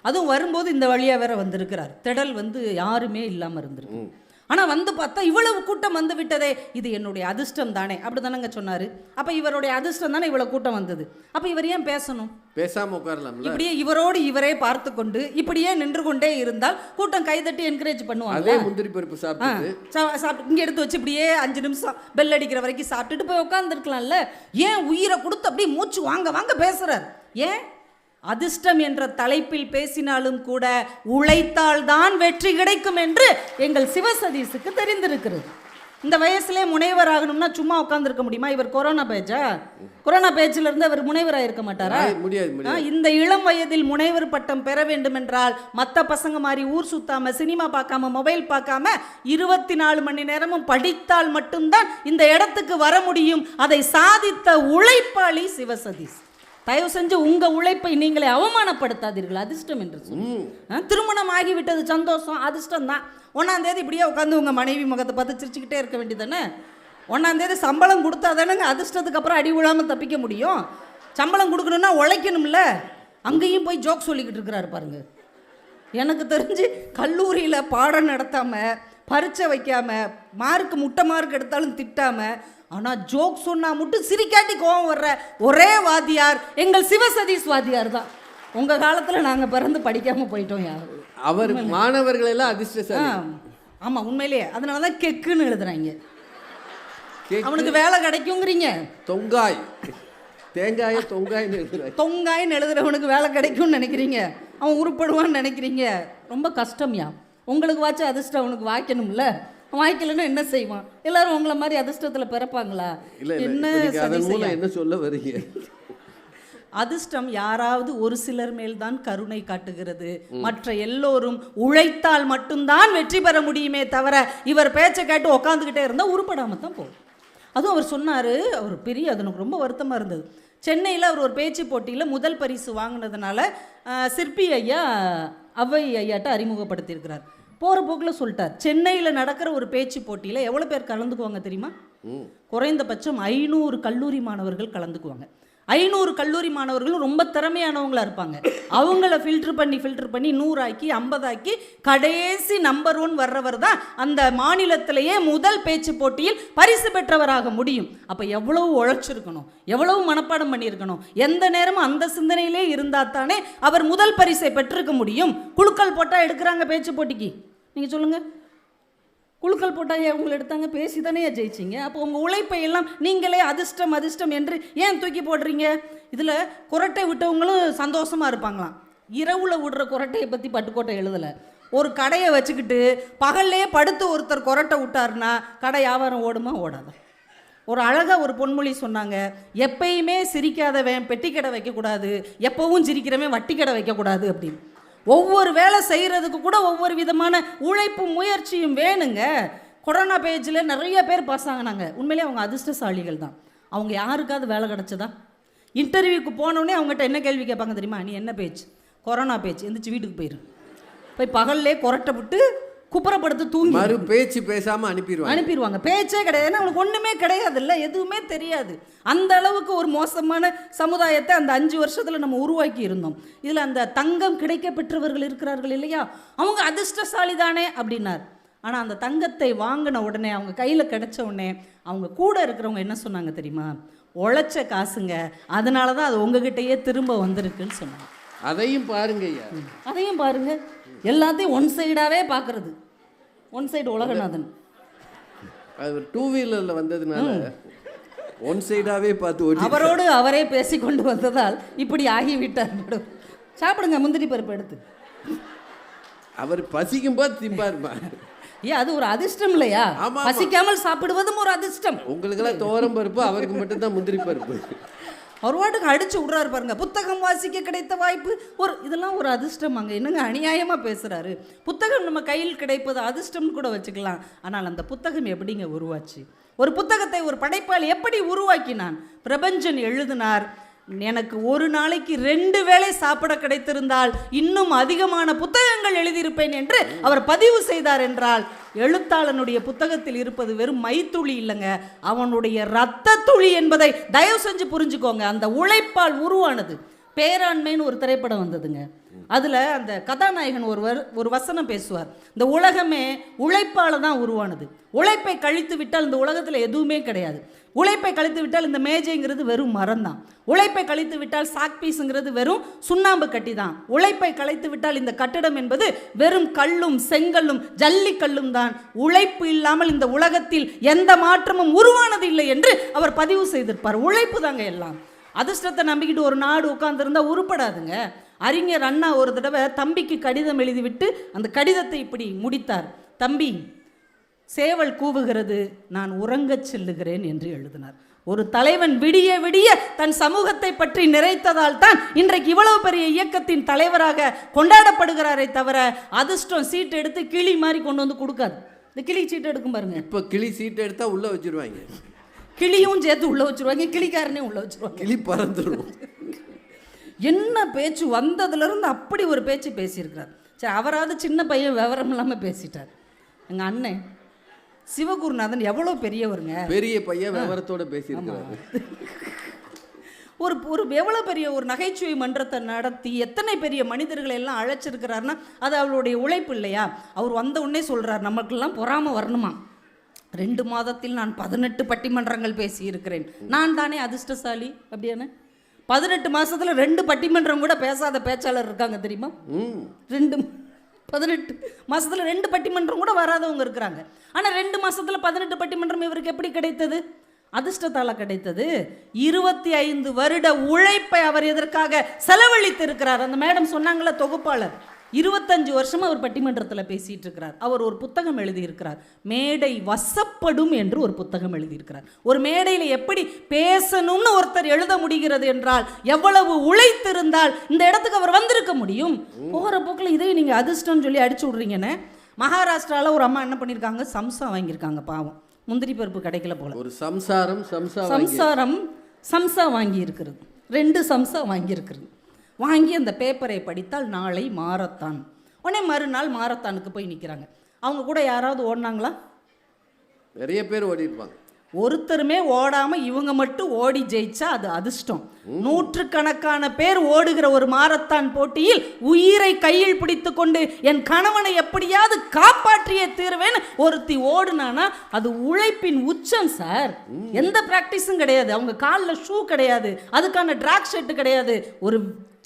அதுவும் வரும்போது இந்த வழியாக வேற வந்திருக்கிறார். திடல் வந்து யாருமே இல்லாமல் இருந்திருக்கு. ஆனால் வந்து பார்த்தா இவ்வளவு கூட்டம் வந்து விட்டதே, இது என்னுடைய அதிர்ஷ்டம் தானே, அப்படி தானங்க சொன்னார். அப்போ இவருடைய அதிர்ஷ்டம் தானே இவ்வளோ கூட்டம் வந்தது. அப்போ இவர் ஏன் பேசணும்? பேசாமல் உட்காரலாம். இப்படியே இவரோடு இவரே பார்த்து கொண்டு இப்படியே நின்று கொண்டே இருந்தால் கூட்டம் கைதட்டி என்கரேஜ் பண்ணுவாங்க. அதே முந்திரி பருப்பு சாப்பிட்டு இங்கே எடுத்து வச்சு இப்படியே 5 நிமிஷம் பெல் அடிக்கிற வரைக்கும் சாப்பிட்டுட்டு போய் உட்காந்துருக்கலாம்ல. ஏன் உயிரை கொடுத்து அப்படியே மூச்சு வாங்க வாங்க பேசுறார்? ஏன்? அதிர்ஷ்டம் என்ற தலைப்பில் பேசினாலும் கூட உழைத்தால் தான் வெற்றி கிடைக்கும் என்று எங்கள் சிவசதீஷுக்கு தெரிந்திருக்கிறது. இந்த வயசுலேயே முனைவர் ஆகணும்னா சும்மா உட்காந்துருக்க முடியுமா? இவர் கொரோனா பேச்சில் இருந்து அவர் முனைவராக இருக்க மாட்டாரா? முடியாது. இந்த இளம் வயதில் முனைவர் பட்டம் பெற வேண்டும் என்றால் மற்ற பசங்க மாதிரி ஊர் சுத்தாம, சினிமா பார்க்காம, மொபைல் பார்க்காம 24 மணி நேரமும் படித்தால் மட்டும்தான் இந்த இடத்துக்கு வர முடியும். அதை சாதித்த உழைப்பாளி சிவசதீஷ். தயவு செஞ்சு உங்க உழைப்பை நீங்களே அவமானப்படுத்தாதீர்கள். அதிர்ஷ்டம் என்று திருமணம் ஆகிவிட்டது, சந்தோஷம், அதிர்ஷ்டம் தான். 1ஆம் தேதி இப்படியே உட்காந்து உங்க மனைவி முகத்தை பார்த்து சிரிச்சுக்கிட்டே இருக்க வேண்டியதானே? 1ஆம் தேதி சம்பளம் கொடுத்தா தானேங்க அதிர்ஷ்டத்துக்கு அப்புறம் அடி விழாமல் தப்பிக்க முடியும். சம்பளம் கொடுக்கணும்னா உழைக்கணும்ல. அங்கேயும் போய் ஜோக் சொல்லிக்கிட்டு இருக்கிறாரு பாருங்க. எனக்கு தெரிஞ்சு கல்லூரியில் பாடம் நடத்தாமல், பரீட்சை வைக்காமல், முட்டை மார்க் எடுத்தாலும் திட்டாமல், ஆனால் ஜோக் சொன்னால் மட்டும் சிரிக்காட்டி கோவம் வர்ற ஒரே வாத்தியார் எங்கள் சிவசதீஷ் வாத்தியார் தான். உங்கள் காலத்தில் நாங்கள் பிறந்து படிக்காமல் போயிட்டோம். யார் அவர்? மாணவர்கள் எல்லாம் அதிர்ஷ்டசாலி. ஆமாம், உண்மையிலேயே. அதனால தான் கெக்குன்னு எழுதுறாங்க. அவனுக்கு வேலை கிடைக்குங்கிறீங்க. தொங்காயின்னு எழுதுறவனுக்கு வேலை கிடைக்கும்னு நினைக்கிறீங்க. அவன் உருப்படுவான்னு நினைக்கிறீங்க. ரொம்ப கஷ்டம்யா. உங்களுக்கு வாய்ச்ச அதிர்ஷ்டம் அவனுக்கு வாய்க்கணும்ல. வாய்க்கலன்னா என்ன செய்வான்? எல்லாரும் உங்களை மாதிரி அதிர்ஷ்டத்தில் பிறப்பாங்களா? என்ன சொல்ல வரீங்க? அதிர்ஷ்டம் யாராவது ஒரு சிலர் மேல் தான் கருணை காட்டுகிறது. மற்ற எல்லோரும் உழைத்தால் மட்டும்தான் வெற்றி பெற முடியுமே தவிர இவர் பேச்சை கேட்டு உக்காந்துக்கிட்டே இருந்தால் உருப்படாமல் தான் போகும். அதுவும் அவர் சொன்னார், அவர் பெரிய, அது எனக்கு ரொம்ப வருத்தமாக இருந்தது. சென்னையில் அவர் ஒரு பேச்சு போட்டியில் முதல் பரிசு வாங்கினதுனால சிற்பி ஐயா அவை ஐயாட்ட அறிமுகப்படுத்தியிருக்கிறார். போகிற போக்கில் சொல்லிட்டார், சென்னையில் நடக்கிற ஒரு பேச்சு போட்டியில் எவ்வளோ பேர் கலந்துக்குவாங்க தெரியுமா? குறைந்தபட்சம் 500 கல்லூரி மாணவர்கள் கலந்துக்குவாங்க. 500 கல்லூரி மாணவர்களும் ரொம்ப திறமையானவங்களாக இருப்பாங்க. அவங்கள ஃபில்டர் பண்ணி 100 ஆக்கி 50 ஆக்கி கடைசி நம்பர் 1 வர்றவர் தான் அந்த மாநிலத்திலேயே முதல் பேச்சு போட்டியில் பரிசு பெற்றவராக முடியும். அப்போ எவ்வளவு உழைச்சிருக்கணும், எவ்வளவு மனப்பாடம் பண்ணியிருக்கணும். எந்த நேரமும் அந்த சிந்தனையிலே இருந்தால் தானே அவர் முதல் பரிசை பெற்றிருக்க முடியும். குழுக்கள் போட்டால் எடுக்கிறாங்க பேச்சு போட்டிக்கு. நீங்கள் சொல்லுங்கள், குழுக்கள் போட்டால் உங்களை எடுத்தாங்க, பேசி தானே ஜெயிச்சிங்க. அப்போ உங்கள் உழைப்பை எல்லாம் நீங்களே அதிர்ஷ்டம் என்று ஏன் தூக்கி போடுறீங்க? இதில் குரட்டை விட்டவங்களும் சந்தோஷமாக இருப்பாங்களாம். இரவுல விடுற குரட்டையை பற்றி பட்டுக்கோட்டை எழுதலை. ஒரு கடையை வச்சுக்கிட்டு பகல்லே படுத்து ஒருத்தர் குரட்டை விட்டாருன்னா கடை வியாபாரம் ஓடுமா? ஓடாதான். ஒரு அழகாக ஒரு பொன்மொழி சொன்னாங்க, எப்பயுமே சிரிக்காதவன் பெட்டி கடை வைக்கக்கூடாது, எப்பவும் சிரிக்கிறவன் வட்டி கடை வைக்கக்கூடாது அப்படின்னு. ஒவ்வொரு வேலை செய்கிறதுக்கு கூட ஒவ்வொரு விதமான உழைப்பும் முயற்சியும் வேணுங்க. கொரோனா பேஜில் நிறைய பேர் பாஸ் ஆகினாங்க. உண்மையிலே அவங்க அதிர்ஷ்டசாலிகள் தான். அவங்க யாருக்காவது வேலை கிடச்சதா? இன்டர்வியூக்கு போனோடனே அவங்ககிட்ட என்ன கேள்வி கேட்பாங்க தெரியுமா? நீ என்ன பேச்சு? கொரோனா பேச்சு. எந்திரிச்சு வீட்டுக்கு போய் பகல்லே கொரட்டை விட்டு குப்புறப்படுத்து தூங்கி பேச்சு பேசாமல் அனுப்பிடுவாங்க. பேச்சே கிடையாது. ஏன்னா அவங்களுக்கு ஒன்றுமே கிடையாதுல்ல, எதுவுமே தெரியாது. அந்த அளவுக்கு ஒரு மோசமான சமுதாயத்தை அந்த 5 வருஷத்தில் நம்ம உருவாக்கி இருந்தோம். இதில் அந்த தங்கம் கிடைக்க பெற்றவர்கள் இருக்கிறார்கள் இல்லையா, அவங்க அதிர்ஷ்டசாலி தானே அப்படின்னார். ஆனால் அந்த தங்கத்தை வாங்கின உடனே, அவங்க கையில் கிடைச்ச உடனே, அவங்க கூட இருக்கிறவங்க என்ன சொன்னாங்க தெரியுமா? உழைச்ச காசுங்க, அதனால தான் அது உங்ககிட்டயே திரும்ப வந்திருக்குன்னு சொன்னாங்க. அதையும் பாருங்க ஐயா, அதையும் பாருங்க. எல்லாத்தையும் ஒன் சைடாகவே பார்க்குறது. ஒன் சைடு உலகநாதன் அது 2 வீலரில் வந்ததுனால ஒன் சைடாகவே பார்த்து அவரோடு அவரே பேசி கொண்டு வந்ததால் இப்படி ஆகிவிட்டார். சாப்பிடுங்க முந்திரி பருப்பு எடுத்து. அவர் பசிக்கும் போது திம்பாருமா? அது ஒரு அதிர்ஷ்டம் இல்லையா? பசிக்காமல் சாப்பிடுவதும் ஒரு அதிர்ஷ்டம். உங்களுக்கெல்லாம் துவரம் பருப்பு, அவருக்கு மட்டும்தான் முந்திரி பருப்பு. ஒரு வாட்டுக்கு அடிச்சு விட்றாரு பாருங்க. புத்தகம் வாசிக்க கிடைத்த வாய்ப்பு இதெல்லாம் ஒரு அதிர்ஷ்டமாங்க. என்னங்க அநியாயமாக பேசுகிறாரு. புத்தகம் நம்ம கையில் கிடைப்பது அதிர்ஷ்டம்னு கூட வச்சுக்கலாம். ஆனால் அந்த புத்தகம் எப்படிங்க உருவாச்சு? ஒரு புத்தகத்தை ஒரு படைப்பாளி எப்படி உருவாக்கினான்? பிரபஞ்சன் எழுதினார், எனக்கு ஒரு நாளைக்கு 2 வேளை சாப்பிட கிடைத்திருந்தால் இன்னும் அதிகமான புத்தகங்கள் எழுதியிருப்பேன் என்று அவர் பதிவு செய்தார் என்றால் எழுத்தாளனுடைய புத்தகத்தில் இருப்பது வெறும் மைத்துளி இல்லைங்க, அவனுடைய இரத்த துளி என்பதை தயவு செஞ்சு புரிஞ்சுக்கோங்க. அந்த உழைப்பால் உருவானது. பேராண்மைன்னு ஒரு திரைப்படம் வந்ததுங்க. அதில் அந்த கதாநாயகன் ஒரு வசனம் பேசுவார். இந்த உலகமே உழைப்பால் தான் உருவானது. உழைப்பை கழித்து விட்டால் இந்த உலகத்தில் எதுவுமே கிடையாது. உழைப்பை கழித்து விட்டால் இந்த மேஜைங்கிறது வெறும் மரம் தான். உழைப்பை கழித்து விட்டால் சாக் பீஸுங்கிறது வெறும் சுண்ணாம்பு கட்டி தான். உழைப்பை கழித்து விட்டால் இந்த கட்டிடம் என்பது வெறும் கல்லும் செங்கல்லும் ஜல்லிக்கல்லும் தான். உழைப்பு இல்லாமல் இந்த உலகத்தில் எந்த மாற்றமும் உருவானது இல்லை என்று அவர் பதிவு செய்திருப்பார். உழைப்பு தாங்க எல்லாம். அதிர்ஷ்டத்தை நம்பிக்கிட்டு ஒரு நாடு உட்கார்ந்துருந்தா உருப்படாதுங்க. அறிஞர் அண்ணா ஒரு தடவை தம்பிக்கு கடிதம் எழுதிவிட்டு அந்த கடிதத்தை இப்படி முடித்தார். தம்பி, சேவல் கூவுகிறது, நான் உறங்கச் செல்லுகிறேன் என்று எழுதினார். ஒரு தலைவன் விடிய விடிய தன் சமூகத்தை பற்றி நிறைத்ததால் தான் இன்றைக்கு இவ்வளவு பெரிய இயக்கத்தின் தலைவராக கொண்டாடப்படுகிறாரே தவிர அதிர்ஷ்டம் சீட்டு எடுத்து கிளி மாதிரி கொண்டு வந்து கொடுக்காது. இந்த கிளி சீட்டு எடுக்கும் பாருங்க. இப்போ கிளி சீட்டு எடுத்தா உள்ள வச்சிருவாங்க, கிளியும் சேர்த்து உள்ள வச்சிருவாங்க, கிளிக்காரனே உள்ள வச்சிருவாங்க. கிளி பறந்துடும். என்ன பேச்சு வந்ததுலேருந்து அப்படி ஒரு பேச்சு பேசியிருக்கிறார். சரி, அவராவது சின்ன பையன் விவரம் இல்லாமல் பேசிட்டார். எங்கள் அண்ணன் சிவகுருநாதன் எவ்வளோ பெரியவருங்க, பெரிய பையன் விவரத்தோட பேசியிருக்காரு. ஒரு எவ்வளோ பெரிய ஒரு நகைச்சுவை மன்றத்தை நடத்தி எத்தனை பெரிய மனிதர்களை எல்லாம் அழைச்சிருக்கிறாருன்னா அது அவருடைய உழைப்பு இல்லையா? அவர் வந்த உடனே சொல்கிறார், நமக்கெல்லாம் பொறாம வரணுமா, 2 மாதத்தில் நான் 18 பட்டிமன்றங்கள் பேசியிருக்கிறேன், நான் தானே அதிர்ஷ்டசாலி அப்படியான. 18 மாதத்தில் 2 பட்டிமன்றம் கூட பேசாத பேச்சாளர் இருக்காங்க தெரியுமா? 18 மாதத்தில் 2 பட்டிமன்றம் கூட வராதவங்க இருக்கிறாங்க. ஆனால் 2 மாதத்தில் 18 பட்டிமன்றம் இவருக்கு எப்படி கிடைத்தது? அதிர்ஷ்டத்தால் கிடைத்தது. 25 வருட உழைப்பை அவர் எதற்காக செலவழித்து இருக்கிறார். அந்த மேடம் சொன்னாங்களா, தொகுப்பாளர் 25 வருஷமா அவர் பட்டிமன்றத்தில் பேசிட்டு இருக்கிறார். அவர் ஒரு புத்தகம் எழுதியிருக்கிறார், மேடை வசப்படும் என்று ஒரு புத்தகம் எழுதியிருக்கிறார். ஒரு மேடையில் எப்படி பேசணும்னு ஒருத்தர் எழுத முடிகிறது என்றால் எவ்வளவு உழைத்திருந்தால் இந்த இடத்துக்கு அவர் வந்திருக்க முடியும். போகிற போக்கில் இதை நீங்கள் அதிர்ஷ்டம்னு சொல்லி அடிச்சு விட்றீங்கன்னு. மகாராஷ்டிராவில் ஒரு அம்மா என்ன பண்ணியிருக்காங்க, சம்சா வாங்கியிருக்காங்க. பாவம், முந்திரி பருப்பு கிடைக்கல போல. ஒரு சம்சா வாங்கி இருக்கிறது, 2 சம்சா வாங்கியிருக்கிறது. வாங்கி அந்த பேப்பரை படித்தால் நாளை மாரத்தான். உடனே மறுநாள் மாரத்தானுக்கு போய் நிற்கிறாங்க. அவங்க கூட யாராவது ஓடினாங்களா? நிறைய பேர் ஓடி இருப்பாங்க. ஒருத்தருமே ஓடாமல் இவங்க மட்டும் ஓடி ஜெயிச்சா அது அதிர்ஷ்டம். 100கணக்கான பேர் ஓடுகிற ஒரு மாரத்தான் போட்டியில் உயிரை கையில் பிடித்து கொண்டு என் கணவனை எப்படியாவது காப்பாற்றியே தீர்வேன்னு ஒருத்தி ஓடுனானா அது உழைப்பின் உச்சம் சார். எந்த பிராக்டிஸும் கிடையாது. அவங்க காலில் ஷூ கிடையாது, அதுக்கான ட்ராக் ஷர்ட் கிடையாது. ஒரு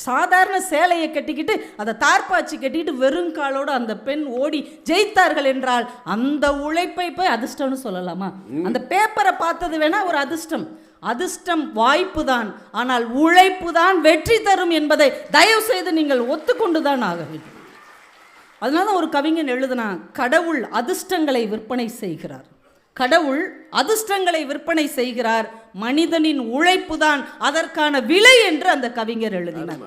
சாதாரண சேலையை கட்டிக்கிட்டு அதை தார்பாச்சி கட்டிக்கிட்டு வெறும் காலோடு அந்த பெண் ஓடி ஜெயித்தார்கள் என்றால் அந்த உழைப்பை போய் அதிர்ஷ்டம்னு சொல்லலாமா? அந்த பேப்பரை பார்த்தது வேணா ஒரு அதிர்ஷ்டம். அதிர்ஷ்டம் வாய்ப்பு தான், ஆனால் உழைப்பு தான் வெற்றி தரும் என்பதை தயவு செய்து நீங்கள் ஒத்துக்கொண்டு தான் ஆக வேண்டும். அதனால ஒரு கவிஞன் எழுதினா, கடவுள் அதிர்ஷ்டங்களை விற்பனை செய்கிறார், கடவுள் அதிர்ஷ்டங்களை விற்பனை செய்கிறார், மனிதனின் உழைப்பு தான் அதற்கான விலை என்று அந்த கவிஞர் எழுதினார்.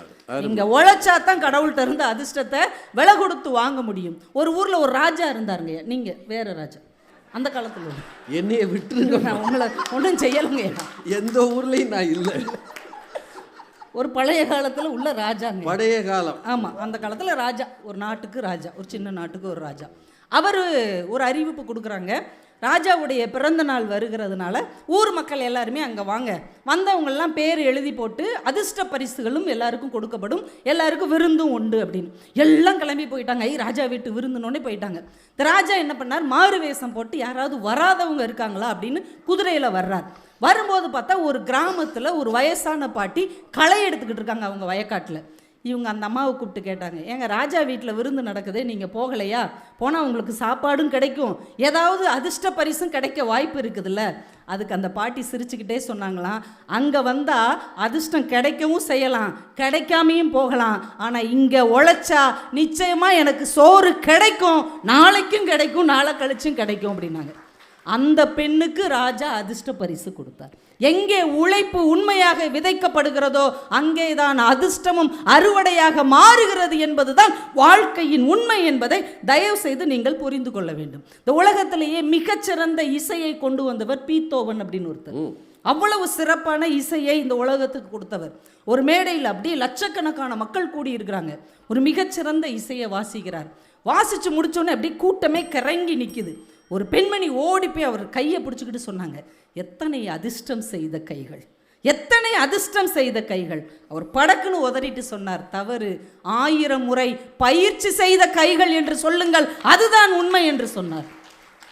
இங்க உழைச்சாதான் கடவுள் தருந்த அதிர்ஷ்டத்தை விலை கொடுத்து வாங்க முடியும். ஒரு ஊர்ல ஒரு ராஜா இருந்தாருங்க, நீங்க வேற ராஜா, அந்த காலத்துல என்னைய விட்டுருங்க, உங்களை ஒன்றும் செய்யலுங்க. எந்த ஊர்லயும் நான் இல்லை. ஒரு பழைய காலத்துல உள்ள ராஜாங்க, பழைய காலம். ஆமா, அந்த காலத்துல ராஜா, ஒரு நாட்டுக்கு ராஜா, ஒரு சின்ன நாட்டுக்கு ஒரு ராஜா. அவர் ஒரு அறிவிப்பு கொடுக்குறாங்க, ராஜாவுடைய பிறந்த நாள் வருகிறதுனால ஊர் மக்கள் எல்லாருமே அங்கே வாங்க, வந்தவங்கெல்லாம் பேர் எழுதி போட்டு அதிர்ஷ்ட பரிசுகளும் எல்லாருக்கும் கொடுக்கப்படும், எல்லாருக்கும் விருந்தும் உண்டு அப்படின்னு. எல்லாம் கிளம்பி போயிட்டாங்க. ராஜா வீட்டு விருந்துனோடனே போயிட்டாங்க. இந்த ராஜா என்ன பண்ணார், மாறு வேஷம் போட்டு யாராவது வராதவங்க இருக்காங்களா அப்படின்னு குதிரையில் வர்றார். வரும்போது பார்த்தா ஒரு கிராமத்தில் ஒரு வயசான பாட்டி களை எடுத்துக்கிட்டு இருக்காங்க அவங்க வயக்காட்டில். இவங்க அந்த அம்மாவை கூப்பிட்டு கேட்டாங்க, ஏங்க ராஜா வீட்டில் விருந்து நடக்குது, நீங்கள் போகலையா? போனால் உங்களுக்கு சாப்பாடும் கிடைக்கும், ஏதாவது அதிர்ஷ்ட பரிசும் கிடைக்க வாய்ப்பு இருக்குதுல்ல. அதுக்கு அந்த பாட்டி சிரிச்சுக்கிட்டே சொன்னாங்களாம், அங்கே வந்தால் அதிர்ஷ்டம் கிடைக்கவும் செய்யலாம், கிடைக்காமையும் போகலாம், ஆனால் இங்கே உழைச்சா நிச்சயமாக எனக்கு சோறு கிடைக்கும், நாளைக்கும் கிடைக்கும், நாளை கழிச்சும் கிடைக்கும் அப்படின்னாங்க. அந்த பெண்ணுக்கு ராஜா அதிர்ஷ்ட பரிசு கொடுத்தார். எங்கே உழைப்பு உண்மையாக விதைக்கப்படுகிறதோ அங்கேதான் அதிர்ஷ்டமும் அறுவடையாக மாறுகிறது என்பதுதான் வாழ்க்கையின் உண்மை என்பதை தயவு செய்து நீங்கள் புரிந்து கொள்ள வேண்டும். இந்த உலகத்திலேயே மிகச்சிறந்த இசையை கொண்டு வந்தவர் பீத்தோவன் அப்படின்னு ஒருத்தர். அவ்வளவு சிறப்பான இசையை இந்த உலகத்துக்கு கொடுத்தவர். ஒரு மேடையில் அப்படியே லட்சக்கணக்கான மக்கள் கூடி இருக்கிறாங்க, ஒரு மிகச்சிறந்த இசையை வாசிக்கிறார். வாசித்து முடித்தோடனே அப்படியே கூட்டமே கிறங்கி நிற்கிது. ஒரு பெண்மணி ஓடி போய் அவர் கையை பிடிச்சிக்கிட்டு சொன்னாங்க, எத்தனை அதிர்ஷ்டம் செய்த கைகள், எத்தனை அதிர்ஷ்டம் செய்த கைகள். அவர் படக்குன்னு உதறிட்டு சொன்னார், தவறு, 1000 முறை பயிற்சி செய்த கைகள் என்று சொல்லுங்கள், அதுதான் உண்மை என்று சொன்னார்.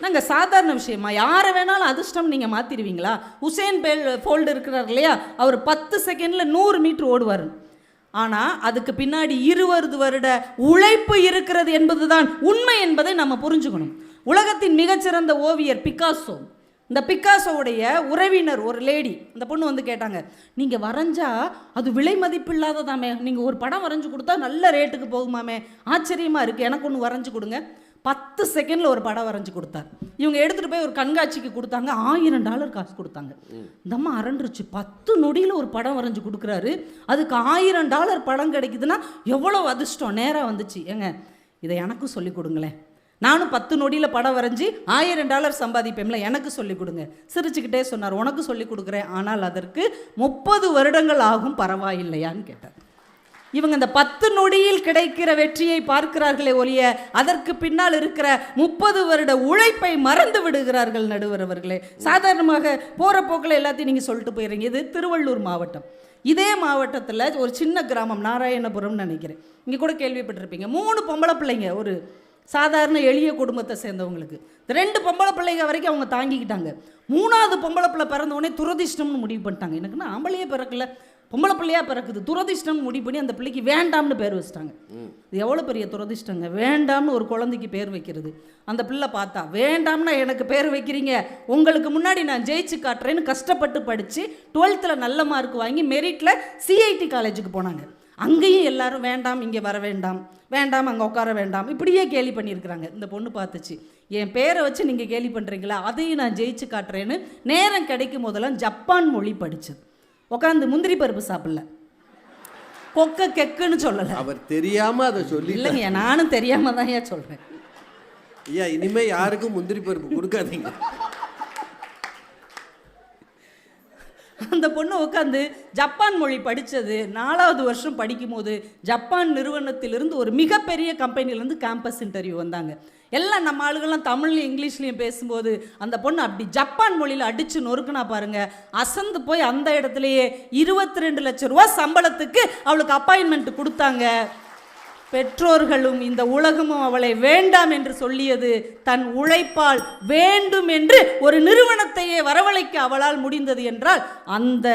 நாங்கள் சாதாரண விஷயமா யாரை வேணாலும் அதிர்ஷ்டம் நீங்கள் மாற்றிடுவீங்களா? உசேன் போல்ட் இருக்கிறார் இல்லையா, அவர் 10 செகண்டில் 100 மீட்டர் ஓடுவார். ஆனால் அதுக்கு பின்னாடி 20 வருட உழைப்பு இருக்கிறது என்பது தான் உண்மை என்பதை நம்ம புரிஞ்சுக்கணும். உலகத்தின் மிகச்சிறந்த ஓவியர் பிக்காசோ, இந்த பிக்காசோவுடைய உறவினர் ஒரு லேடி, இந்த பொண்ணு வந்து கேட்டாங்க, நீங்கள் வரைஞ்சா அது விலை மதிப்பில்லாததாமே, நீங்கள் ஒரு படம் வரைஞ்சி கொடுத்தா நல்ல ரேட்டுக்கு போகுமாமே, ஆச்சரியமாக இருக்குது, எனக்கு ஒன்று வரைஞ்சி கொடுங்க. 10 செகண்டில் ஒரு படம் வரைஞ்சி கொடுத்தார். இவங்க எடுத்துகிட்டு போய் ஒரு கண்காட்சிக்கு கொடுத்தாங்க, $1000 காசு கொடுத்தாங்க. இந்த அம்மா அரண்டுருச்சு, 10 நொடியில் ஒரு படம் வரைஞ்சி கொடுக்குறாரு, அதுக்கு $1000 படம் கிடைக்குதுன்னா எவ்வளோ அதிர்ஷ்டம். நேராக வந்துச்சு, ஏங்க இதை எனக்கும் சொல்லிக் கொடுங்களேன், நானும் 10 நொடியில் படம் வரைஞ்சி $1000 சம்பாதிப்பேன்ல, எனக்கு சொல்லிக் கொடுங்க. சிரிச்சுக்கிட்டே சொன்னார், உனக்கு சொல்லிக் கொடுக்குறேன், ஆனால் அதற்கு 30 வருடங்கள் ஆகும், பரவாயில்லையான்னு கேட்டார். இவங்க இந்த 10 நொடியில் கிடைக்கிற வெற்றியை பார்க்கிறார்களே ஒழிய அதற்கு பின்னால் இருக்கிற 30 வருட உழைப்பை மறந்து விடுகிறார்கள் நடுவர் அவர்களே. சாதாரணமாக போகிற போக்கில் எல்லாத்தையும் நீங்கள் சொல்லிட்டு போயிடுறீங்க. இது திருவள்ளூர் மாவட்டம். இதே மாவட்டத்தில் ஒரு சின்ன கிராமம் நாராயணபுரம்னு நினைக்கிறேன், இங்கே கூட கேள்விப்பட்டிருப்பீங்க. 3 பொம்பளை பிள்ளைங்க, ஒரு சாதாரண எளிய குடும்பத்தை சேர்ந்தவங்களுக்கு. 2 பொம்பளை பிள்ளைங்க வரைக்கும் அவங்க தாங்கிக்கிட்டாங்க. 3ஆவது பொம்பளை பிள்ளை பிறந்தவொடனே துரதிஷ்டம்னு முடிவு பண்ணிட்டாங்க. எனக்குன்னா ஆம்பளையே பிறக்கல, பொம்பளை பிள்ளையாக பிறக்குது, துரதிஷ்டம் முடிவு பண்ணி அந்த பிள்ளைக்கு வேண்டாம்னு பேர் வச்சிட்டாங்க. இது எவ்வளோ பெரிய துரதிஷ்டங்க, வேண்டாம்னு ஒரு குழந்தைக்கு பேர் வைக்கிறது. அந்த பிள்ளை பார்த்தா, வேண்டாம்னா எனக்கு பேர் வைக்கிறீங்க, உங்களுக்கு முன்னாடி நான் ஜெயிச்சு காட்டுறேன்னு கஷ்டப்பட்டு படித்து 12th நல்ல மார்க் வாங்கி மெரிட்டில் சிஐடி காலேஜுக்கு போனாங்க. அங்கேயும் எல்லாரும் வேண்டாம், இங்கே வர வேண்டாம், வேண்டாம் அங்கே உட்கார வேண்டாம், இப்படியே கேலி பண்ணியிருக்கிறாங்க. இந்த பொண்ணு பார்த்துச்சு, என் பேரை வச்சு நீங்கள் கேலி பண்ணுறீங்களா, அதையும் நான் ஜெயிச்சு காட்டுறேன்னு நேரம் கிடைக்கும் போதெல்லாம் ஜப்பான் மொழி படித்தது. உட்காந்து முந்திரி பருப்பு சாப்பிடல, கொக்க கெக்குன்னு சொல்லலை, அவர் தெரியாமல் அதை சொல்லி. இல்லைங்க, நானும் தெரியாமல் தான் ஏன் சொல்கிறேன். ஐயா, இனிமேல் யாருக்கும் முந்திரி பருப்பு கொடுக்காதீங்க. அந்த பொண்ணு உட்காந்து ஜப்பான் மொழி படித்தது. 4வது வருஷம் படிக்கும்போது ஜப்பான் நிறுவனத்திலிருந்து ஒரு மிகப்பெரிய கம்பெனிலேருந்து கேம்பஸ் இன்டர்வியூ வந்தாங்க. எல்லாம் நம்ம ஆளுகள்லாம் தமிழ்லையும் இங்கிலீஷ்லையும் பேசும்போது அந்த பொண்ணு அப்படி ஜப்பான் மொழியில் அடித்து நொறுக்குனா பாருங்க, அசந்து போய் அந்த இடத்துலையே 22 லட்சம் ரூபா சம்பளத்துக்கு அவளுக்கு அப்பாயின்மெண்ட் கொடுத்தாங்க. பெற்றோர்களும் இந்த உலகமும் அவளை வேண்டாம் என்று சொல்லியது, தன் உழைப்பால் வேண்டும் என்று ஒரு நிறுவனத்தையே வரவழைக்க அவளால் முடிந்தது என்றால் அந்த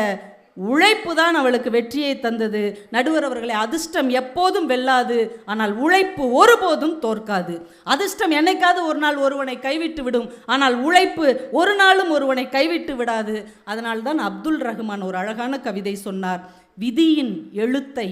உழைப்பு தான் அவளுக்கு வெற்றியை தந்தது. நடுவர் அவர்களை, அதிர்ஷ்டம் எப்போதும் வெல்லாது, ஆனால் உழைப்பு ஒருபோதும் தோற்காது. அதிர்ஷ்டம் என்னைக்காவது ஒரு நாள் ஒருவனை கைவிட்டு விடும், ஆனால் உழைப்பு ஒரு நாளும் ஒருவனை கைவிட்டு விடாது. அதனால்தான் அப்துல் ரஹ்மான் ஒரு அழகான கவிதை சொன்னார், விதியின் எழுத்தை,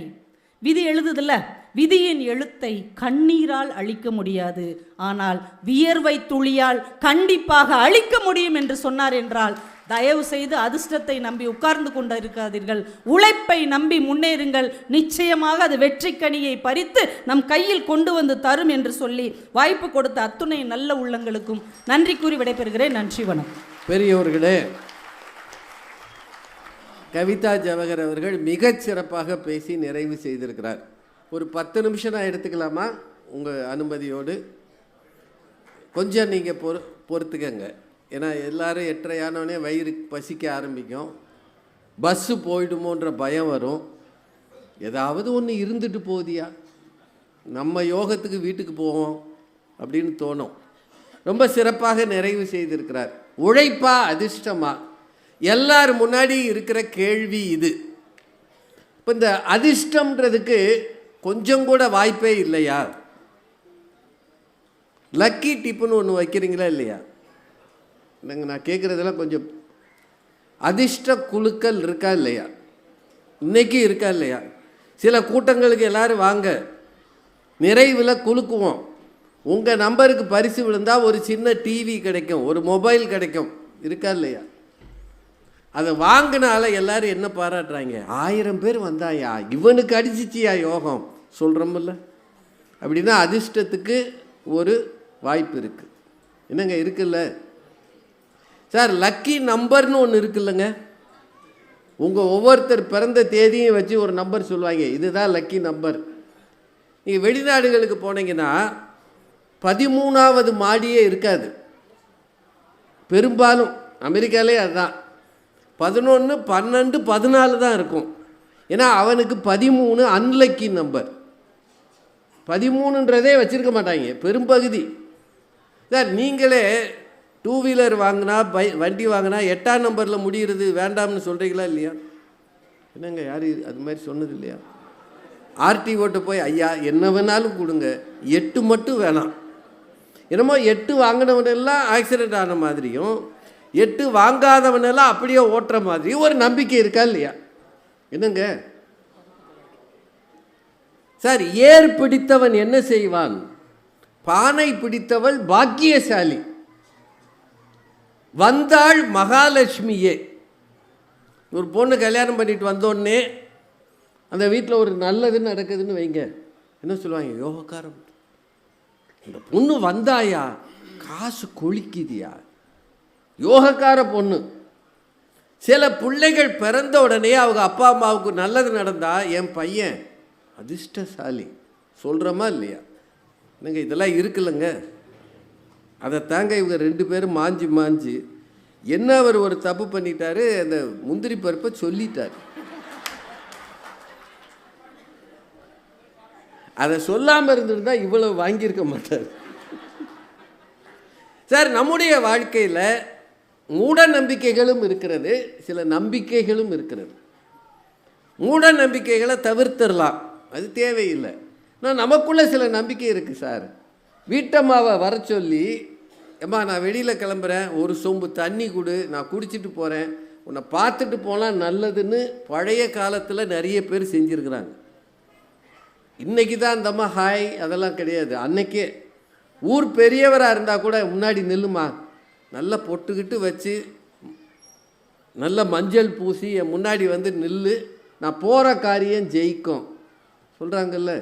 விதி எழுதுதில்ல, விதியின் எழுத்தை கண்ணீரால் அழிக்க முடியாது, ஆனால் வியர்வை துளியால் கண்டிப்பாக அழிக்க முடியும் என்று சொன்னார். என்றால் தயவு செய்து அதிர்ஷ்டத்தை நம்பி உட்கார்ந்து கொண்டு இருக்காதீர்கள், உழைப்பை நம்பி முன்னேறுங்கள், நிச்சயமாக அது வெற்றி கனியை பறித்து நம் கையில் கொண்டு வந்து தரும் என்று சொல்லி வாய்ப்பு கொடுத்த அத்துணை நல்ல உள்ளங்களுக்கும் நன்றி கூறி விடைபெறுகிறேன். நன்றி, வணக்கம். பெரியவர்களே, கவிதா ஜவஹர் அவர்கள் மிகச் சிறப்பாக பேசி நிறைவு செய்திருக்கிறார். ஒரு 10 நிமிஷம் நான் எடுத்துக்கலாமா உங்கள் அனுமதியோடு? கொஞ்சம் நீங்கள் பொறுத்துக்கங்க. ஏன்னா எல்லாரும் 8:30 ஆனோடனே வயிறு பசிக்க ஆரம்பிக்கும், பஸ்ஸு போயிடுமோன்ற பயம் வரும், ஏதாவது ஒன்று இருந்துட்டு போதியா, நம்ம யோகத்துக்கு வீட்டுக்கு போவோம் அப்படின்னு தோணும். ரொம்ப சிறப்பாக நிறைவு செய்திருக்கிறார். உழைப்பா அதிர்ஷ்டமா, எல்லார் முன்னாடி இருக்கிற கேள்வி இது. இப்போ இந்த அதிர்ஷ்டம்ன்றதுக்கு கொஞ்சம் கூட வாய்ப்பே இல்லையா? லக்கி டிப்புன்னு ஒன்று வைக்கிறீங்களா இல்லையா? நாங்கள் நான் கேட்குறதெல்லாம் கொஞ்சம், அதிர்ஷ்ட குழுக்கள் இருக்கா இல்லையா? இன்னைக்கு இருக்கா இல்லையா? சில கூட்டங்களுக்கு எல்லோரும் வாங்க, நிறைவில் குலுக்குவோம், உங்கள் நம்பருக்கு பரிசு விழுந்தால் ஒரு சின்ன டிவி கிடைக்கும், ஒரு மொபைல் கிடைக்கும், இருக்கா இல்லையா? அதை வாங்கினால எல்லாரும் என்ன பாராட்டுறாங்க, 1000 பேர் வந்தாயா, இவனுக்கு அடிச்சிச்சியா யோகம் சொல்கிறோமில்ல. அப்படின்னா அதிர்ஷ்டத்துக்கு ஒரு வாய்ப்பு இருக்குது. என்னங்க இருக்குல்ல சார்? லக்கி நம்பர்னு ஒன்று இருக்குல்லங்க. உங்கள் ஒவ்வொருத்தர் பிறந்த தேதியும் வச்சு ஒரு நம்பர் சொல்லுவாங்க, இதுதான் லக்கி நம்பர். நீங்கள் வெளிநாடுகளுக்கு போனீங்கன்னா 13வது மாடியே இருக்காது. பெரும்பாலும் அமெரிக்காலே அதுதான். 11, 12, 14 தான் இருக்கும். ஏன்னா அவனுக்கு 13 அன்லக்கி நம்பர். 13ன்றதே வச்சுருக்க மாட்டாங்க பெரும்பகுதி. சார் நீங்களே 2 வீலர் வாங்கினா வண்டி வாங்கினா 8ஆம் நம்பரில் முடிகிறது வேண்டாம்னு சொல்கிறீங்களா இல்லையா? என்னங்க யார் அது மாதிரி சொன்னது இல்லையா? ஆர்டிஓட்ட போய் ஐயா என்ன வேணாலும் கொடுங்க, 8 மட்டும் வேணாம். என்னமோ 8 வாங்கினவனெல்லாம் ஆக்சிடெண்ட் ஆன மாதிரியும் 8 வாங்காதவனெல்லாம் அப்படியே ஓட்டுற மாதிரியும் ஒரு நம்பிக்கை இருக்கா இல்லையா? என்னங்க சார், ஏர் பிடித்தவன் என்ன செய்வான்? பானை பிடித்தவள் பாக்கியசாலி. வந்தாள் மகாலட்சுமியே. ஒரு பொண்ணு கல்யாணம் பண்ணிட்டு வந்தோடனே அந்த வீட்டில் ஒரு நல்லதுன்னு நடக்குதுன்னு வைங்க, என்ன சொல்லுவாங்க? யோகக்காரம், இந்த பொண்ணு வந்தாயா காசு கொளிக்குதியா, யோகக்கார பொண்ணு. சில பிள்ளைகள் பிறந்த உடனே அவங்க அப்பா அம்மாவுக்கு நல்லது நடந்தா என் பையன் அதிர்ஷ்டசாலி சொல்கிறோமா இல்லையா? என்னங்க இதெல்லாம் இருக்குல்லங்க. அதை தாங்க இவங்க 2 பேரும் மாஞ்சி என்ன அவர் ஒரு தப்பு பண்ணிட்டாரு, அந்த முந்திரி பருப்பை சொல்லிட்டார். அதை சொல்லாமல் இருந்திருந்தா இவ்வளவு வாங்கியிருக்க மாட்டார். சார், நம்முடைய வாழ்க்கையில் மூட நம்பிக்கைகளும் இருக்கிறது, சில நம்பிக்கைகளும் இருக்கிறது. மூட நம்பிக்கைகளை தவிர்த்திடலாம், அது தேவையில்லை. ஆனால் நமக்குள்ளே சில நம்பிக்கை இருக்குது சார். வீட்டம்மாவை வர சொல்லி, அம்மா நான் வெளியில் கிளம்புறேன், ஒரு சொம்பு தண்ணி கொடு, நான் குடிச்சிட்டு போகிறேன், உன்னை பார்த்துட்டு போனால் நல்லதுன்னு பழைய காலத்தில் நிறைய பேர் செஞ்சுருக்கிறாங்க. இன்றைக்கி தான் அந்த அம்மா ஹாய் அதெல்லாம் கிடையாது. அன்னைக்கே ஊர் பெரியவராக இருந்தால் கூட முன்னாடி நில்லுமா, நல்லா பொட்டுக்கிட்டு வச்சு நல்ல மஞ்சள் பூசி என் முன்னாடி வந்து நில்லு, நான் போகிற காரியம் ஜெயிக்கும் சொல்கிறாங்கல்ல.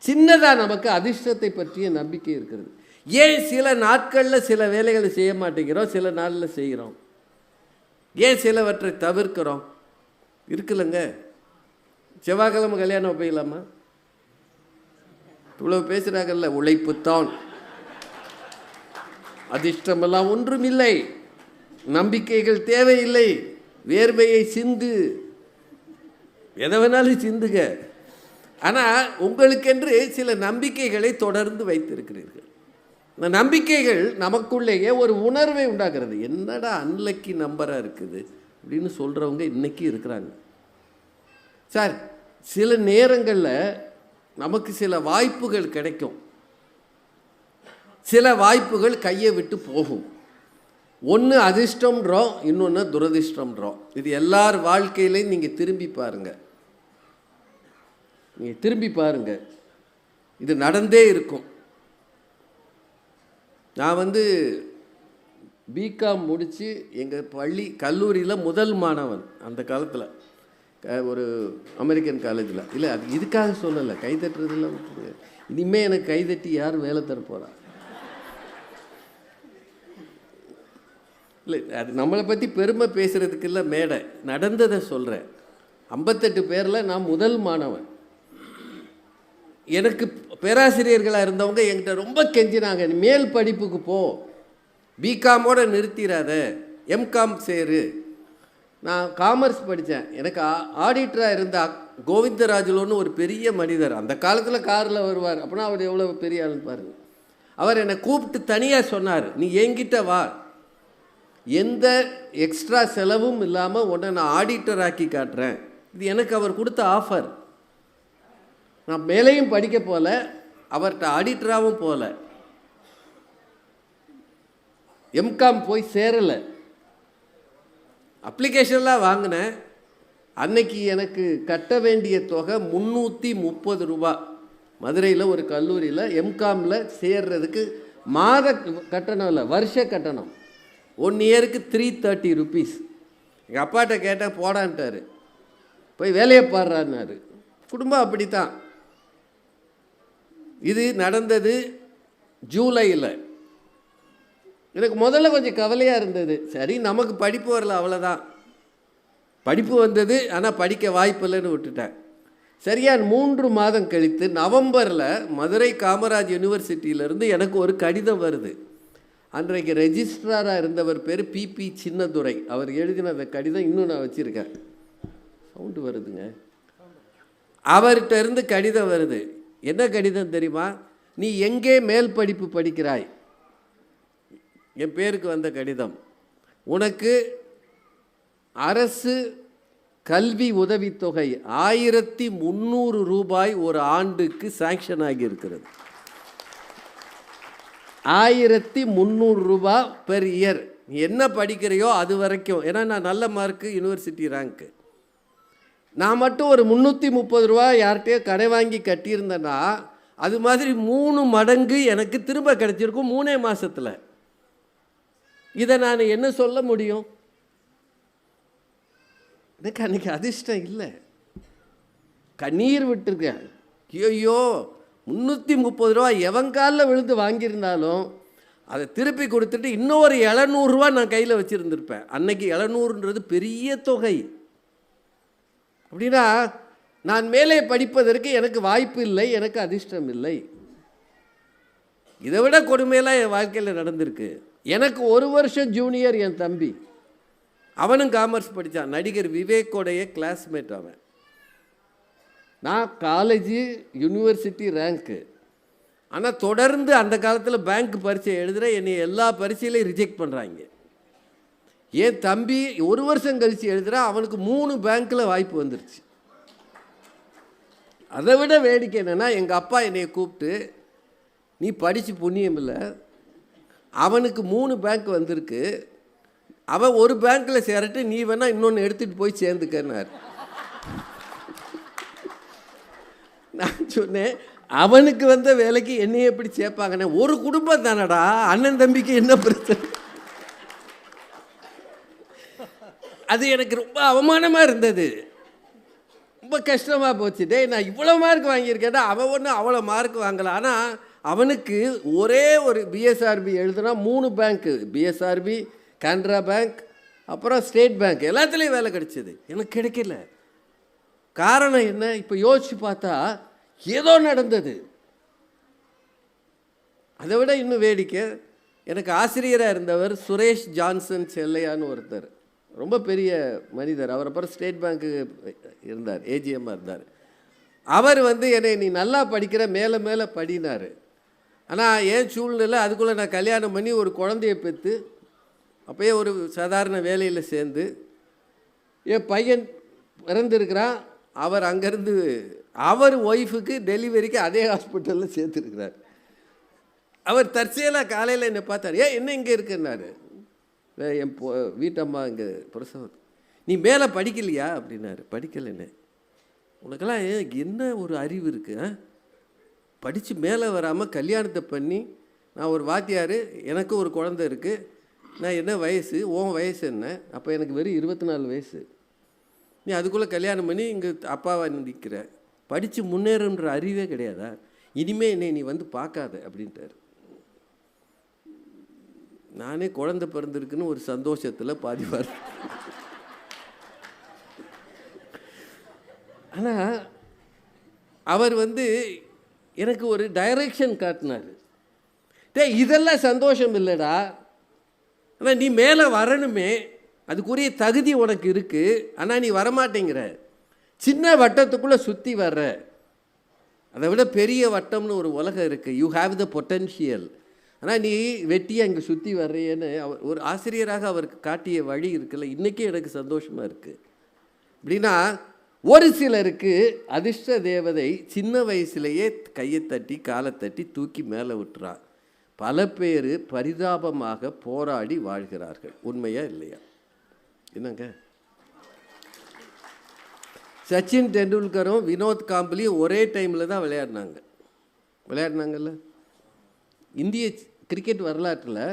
சின்னதாக நமக்கு அதிர்ஷ்டத்தை பற்றிய நம்பிக்கை இருக்கிறது. ஏன் சில நாட்களில் சில வேலைகளை செய்ய மாட்டேங்கிறோம், சில நாளில் செய்கிறோம்? ஏன் சிலவற்றை தவிர்க்கிறோம்? இருக்குல்லங்க. செவ்வாய்க்கிழமை கல்யாணம் போயிடலாமா? இவ்வளவு பேசுகிறாங்கல்ல, உழைப்புத்தான் அதிர்ஷ்டமெல்லாம் ஒன்றுமில்லை, நம்பிக்கைகள் தேவையில்லை, வேர்வையை சிந்து, எதை வேணாலும் சிந்துங்க. ஆனால் உங்களுக்கென்று சில நம்பிக்கைகளை தொடர்ந்து வைத்திருக்கிறீர்கள். இந்த நம்பிக்கைகள் நமக்குள்ளேயே ஒரு உணர்வை உண்டாக்குறது. என்னடா அன்லக்கி நம்பராக இருக்குது அப்படின்னு சொல்கிறவங்க இன்றைக்கி இருக்கிறாங்க. சார், சில நேரங்களில் நமக்கு சில வாய்ப்புகள் கிடைக்கும், சில வாய்ப்புகள் கையை விட்டு போகும். ஒன்று அதிர்ஷ்டம்ன்றோம், இன்னொன்று துரதிர்ஷ்டம்ன்றோம். இது எல்லார் வாழ்க்கையிலையும் நீங்கள் திரும்பி பாருங்கள், நீங்கள் திரும்பி பாருங்கள், இது நடந்தே இருக்கும். நான் பிகாம் முடித்து எங்கள் கல்லூரியில் முதல் மாணவன் அந்த காலத்தில், ஒரு அமெரிக்கன் காலேஜில். இல்லை, அது இதுக்காக சொல்லலை, கைதட்டுறதுலாம் விட்டுருங்க. இனிமேல் எனக்கு கைதட்டி யார் வேலை தர போகிறா? இல்லை, அது நம்மளை பற்றி பெருமை பேசுகிறதுக்கு இல்லை மேடை, நடந்ததை சொல்கிறேன். 58 பேரில் நான் முதல் மாணவன். எனக்கு பேராசிரியர்களாக இருந்தவங்க என்கிட்ட ரொம்ப கெஞ்சினாங்க, மேல் படிப்புக்கு போ, பிகாமோடு நிறுத்திடாத, எம்காம் சேரு. நான் காமர்ஸ் படித்தேன். எனக்கு ஆடிட்டராக இருந்த கோவிந்தராஜுலோன்னு ஒரு பெரிய மனிதர், அந்த காலத்தில் காரில் வருவார், அப்படின்னா அவர் எவ்வளோ பெரிய ஆளுன்னு பாருங்கள். அவர் என்னை கூப்பிட்டு தனியாக சொன்னார், நீ என்கிட்ட வா, எந்த எக்ஸ்ட்ரா செலவும் இல்லாமல் உன்னை நான் ஆடிட்டர் ஆக்கி காட்டுறேன். இது எனக்கு அவர் கொடுத்த ஆஃபர். நான் மேலேயும் படிக்க போல, அவர்கிட்ட ஆடிட்டராகவும் போகல, எம்காம் போய் சேரலை. அப்ளிகேஷன்லாம் வாங்கினேன். அன்னைக்கு எனக்கு கட்ட வேண்டிய தொகை 330 ரூபா. மதுரையில் ஒரு கல்லூரியில் எம்காமில் சேர்றதுக்கு மாத கட்டணம் இல்லை, வருஷ கட்டணம். 1 இயருக்கு 330 ருபீஸ். எங்கள் அப்பாட்ட கேட்டேன், போடான்ட்டார், போய் வேலையை பாடுறான்னாரு. குடும்பம் அப்படித்தான். இது நடந்தது ஜூலையில். எனக்கு முதல்ல கொஞ்சம் கவலையாக இருந்தது. சரி, நமக்கு படிப்பு வரல, அவ்வளோதான். படிப்பு வந்தது, ஆனால் படிக்க வாய்ப்பு இல்லைன்னு விட்டுட்டேன். சரியாக 3 மாதம் கழித்து நவம்பரில் மதுரை காமராஜ் யூனிவர்சிட்டியிலேருந்து எனக்கு ஒரு கடிதம் வருது. அன்றைக்கு ரெஜிஸ்ட்ராராக இருந்தவர் பேர் பிபி சின்னதுரை. அவர் எழுதின அந்த கடிதம் இன்னும் நான் வச்சுருக்கேன். சவுண்டு வருதுங்க. அவர்கிட்ட இருந்து கடிதம் வருது. என்ன கடிதம் தெரியுமா? நீ எங்கே மேல் படிப்பு படிக்கிறாய்? என் பேருக்கு வந்த கடிதம். உனக்கு அரசு கல்வி உதவித்தொகை 1300 ரூபாய் ஒரு ஆண்டுக்கு சாங்ஷன் ஆகியிருக்கிறது. 1300 ரூபா பெர் இயர். நீ என்ன படிக்கிறையோ அது வரைக்கும். ஏன்னா நான் நல்ல மார்க்கு, யூனிவர்சிட்டி ரேங்க்கு. நான் மட்டும் ஒரு 330 ரூபா யார்கிட்டயோ கடை வாங்கி கட்டியிருந்தேன்னா அது மாதிரி 3 மடங்கு எனக்கு திரும்ப கிடச்சிருக்கும் 3 மாதத்தில். இதை நான் என்ன சொல்ல முடியும்? எனக்கு அன்றைக்கி அதிர்ஷ்டம் இல்லை, கண்ணீர் விட்டுருக்கேன். ஐயோ 330 ரூபா எவன் காலில் விழுந்து வாங்கியிருந்தாலும் அதை திருப்பி கொடுத்துட்டு இன்னொரு 700 ரூபா நான் கையில் வச்சுருந்துருப்பேன். அன்னைக்கு 700ன்றது பெரிய தொகை. அப்படின்னா நான் மேலே படிப்பதற்கு எனக்கு வாய்ப்பு இல்லை, எனக்கு அதிர்ஷ்டம் இல்லை. இதை விட கொடுமையெல்லாம் என் வாழ்க்கையில் நடந்திருக்கு. எனக்கு 1 வருஷம் ஜூனியர் என் தம்பி. அவனும் காமர்ஸ் படித்தான். நடிகர் விவேக்கோடைய கிளாஸ்மேட் அவன். நான் காலேஜு யூனிவர்சிட்டி ரேங்க்கு. ஆனால் தொடர்ந்து அந்த காலத்தில் பேங்க் பரீட்சை எழுதுகிற என்னை எல்லா பரீட்சையிலையும் ரிஜெக்ட் பண்ணுறாங்க. என் தம்பி 1 வருஷம் கழித்து எழுதுகிறா, அவனுக்கு 3 பேங்க்கில் வாய்ப்பு வந்துருச்சு. அதை விட வேடிக்கை என்னென்னா, எங்கள் அப்பா என்னை கூப்பிட்டு, நீ படித்து புண்ணியம் இல்லை, அவனுக்கு 3 பேங்க் வந்திருக்கு, அவன் ஒரு பேங்க்கில் சேரட்டு, நீ வேணால் இன்னொன்று எடுத்துகிட்டு போய் சேர்ந்துக்கன்னார். நான் சொன்னேன், அவனுக்கு வந்த வேலைக்கு என்னையே எப்படி சேர்ப்பாங்கண்ணே? ஒரு குடும்பம் தானடா, அண்ணன் தம்பிக்கு என்ன பிரச்சனை? அது எனக்கு ரொம்ப அவமானமாக இருந்தது, ரொம்ப கஷ்டமாக போச்சு. டே, நான் இவ்வளோ மார்க் வாங்கியிருக்கேன்டா, அவன் ஒன்று அவ்வளோ மார்க் வாங்கலாம். ஆனால் அவனுக்கு ஒரே ஒரு பிஎஸ்ஆர்பி எழுதுனா 3 பேங்க்கு, பிஎஸ்ஆர்பி, கேனரா பேங்க், அப்புறம் ஸ்டேட் பேங்க், எல்லாத்துலேயும் வேலை கிடைச்சிது. எனக்கு கிடைக்கல. காரணம் என்ன? இப்போ யோசிச்சு பார்த்தா ஏதோ நடந்தது. அதை விட இன்னும் வேடிக்கை, எனக்கு ஆசிரியராக இருந்தவர் சுரேஷ் ஜான்சன் செல்லையான்னு ஒருத்தர், ரொம்ப பெரிய மனிதர். அவர் அப்புறம் ஸ்டேட் பேங்க்கு இருந்தார், ஏஜிஎம்மாக இருந்தார். அவர் என்னை நீ நல்லா படிக்கிற, மேலே மேலே படினார். ஆனால் ஏன் சூழ்நிலை, அதுக்குள்ளே நான் கல்யாணம் பண்ணி ஒரு குழந்தைய பெற்று அப்போயே ஒரு சாதாரண வேலையில் சேர்ந்து என் பையன் பிறந்திருக்கிறான். அவர் அங்கேருந்து அவர் ஒய்ஃபுக்கு டெலிவரிக்கு அதே ஹாஸ்பிட்டலில் சேர்த்துருக்கிறார். அவர் தற்செயலாக காலையில் என்னை பார்த்தார். என்ன இங்கே இருக்குன்னாரு. என் வீட்டம்மா இங்கே பிரசவம். நீ மேலே படிக்கலையா அப்படின்னாரு. படிக்கலைன்னு. உனக்கெல்லாம் என்ன ஒரு அறிவு இருக்குது? படித்து மேலே வராமல் கல்யாணத்தை பண்ணி, நான் ஒரு வாத்தியார், எனக்கு ஒரு குழந்தை இருக்குது, நான் என்ன வயசு, உன் வயசு என்ன? அப்போ எனக்கு வெறும் 24 வயசு. நீ அதுக்குள்ளே கல்யாணம் பண்ணி இங்கே அப்பாவை நிற்கிற, படித்து முன்னேறுன்ற அறிவே கிடையாதா? இனிமேல் என்னை நீ வந்து பார்க்காத அப்படின்ட்டார். நானே குழந்தை பிறந்திருக்குன்னு ஒரு சந்தோஷத்தில் பாதிவார். ஆனால் அவர் எனக்கு ஒரு டைரக்ஷன் காட்டினார். இதெல்லாம் சந்தோஷம் இல்லைடா, ஆனால் நீ மேலே வரணுமே, அதுக்குரிய தகுதி உனக்கு இருக்குது, ஆனால் நீ வரமாட்டேங்கிற, சின்ன வட்டத்துக்குள்ளே சுற்றி வர்ற. அதை விட பெரிய வட்டம்னு ஒரு உலகம் இருக்குது. You have the potential. ஆனால் நீ வெட்டியாக இங்கே சுற்றி வர்றேன்னு அவர் ஒரு ஆசிரியராக அவருக்கு காட்டிய வழி இருக்குல்ல, இன்றைக்கே எனக்கு சந்தோஷமாக இருக்குது. அப்படின்னா ஒரு சிலருக்கு அதிர்ஷ்ட தேவதை சின்ன வயசுலேயே கையை தட்டி காலை தட்டி தூக்கி மேலே விட்டுறான். பல பேர் பரிதாபமாக போராடி வாழ்கிறார்கள். உண்மையா இல்லையா? என்னங்க, சச்சின் டெண்டுல்கரும் வினோத் காம்பலியும் ஒரே டைமில் தான் விளையாடினாங்கல்ல. இந்திய கிரிக்கெட் வரலாற்றில்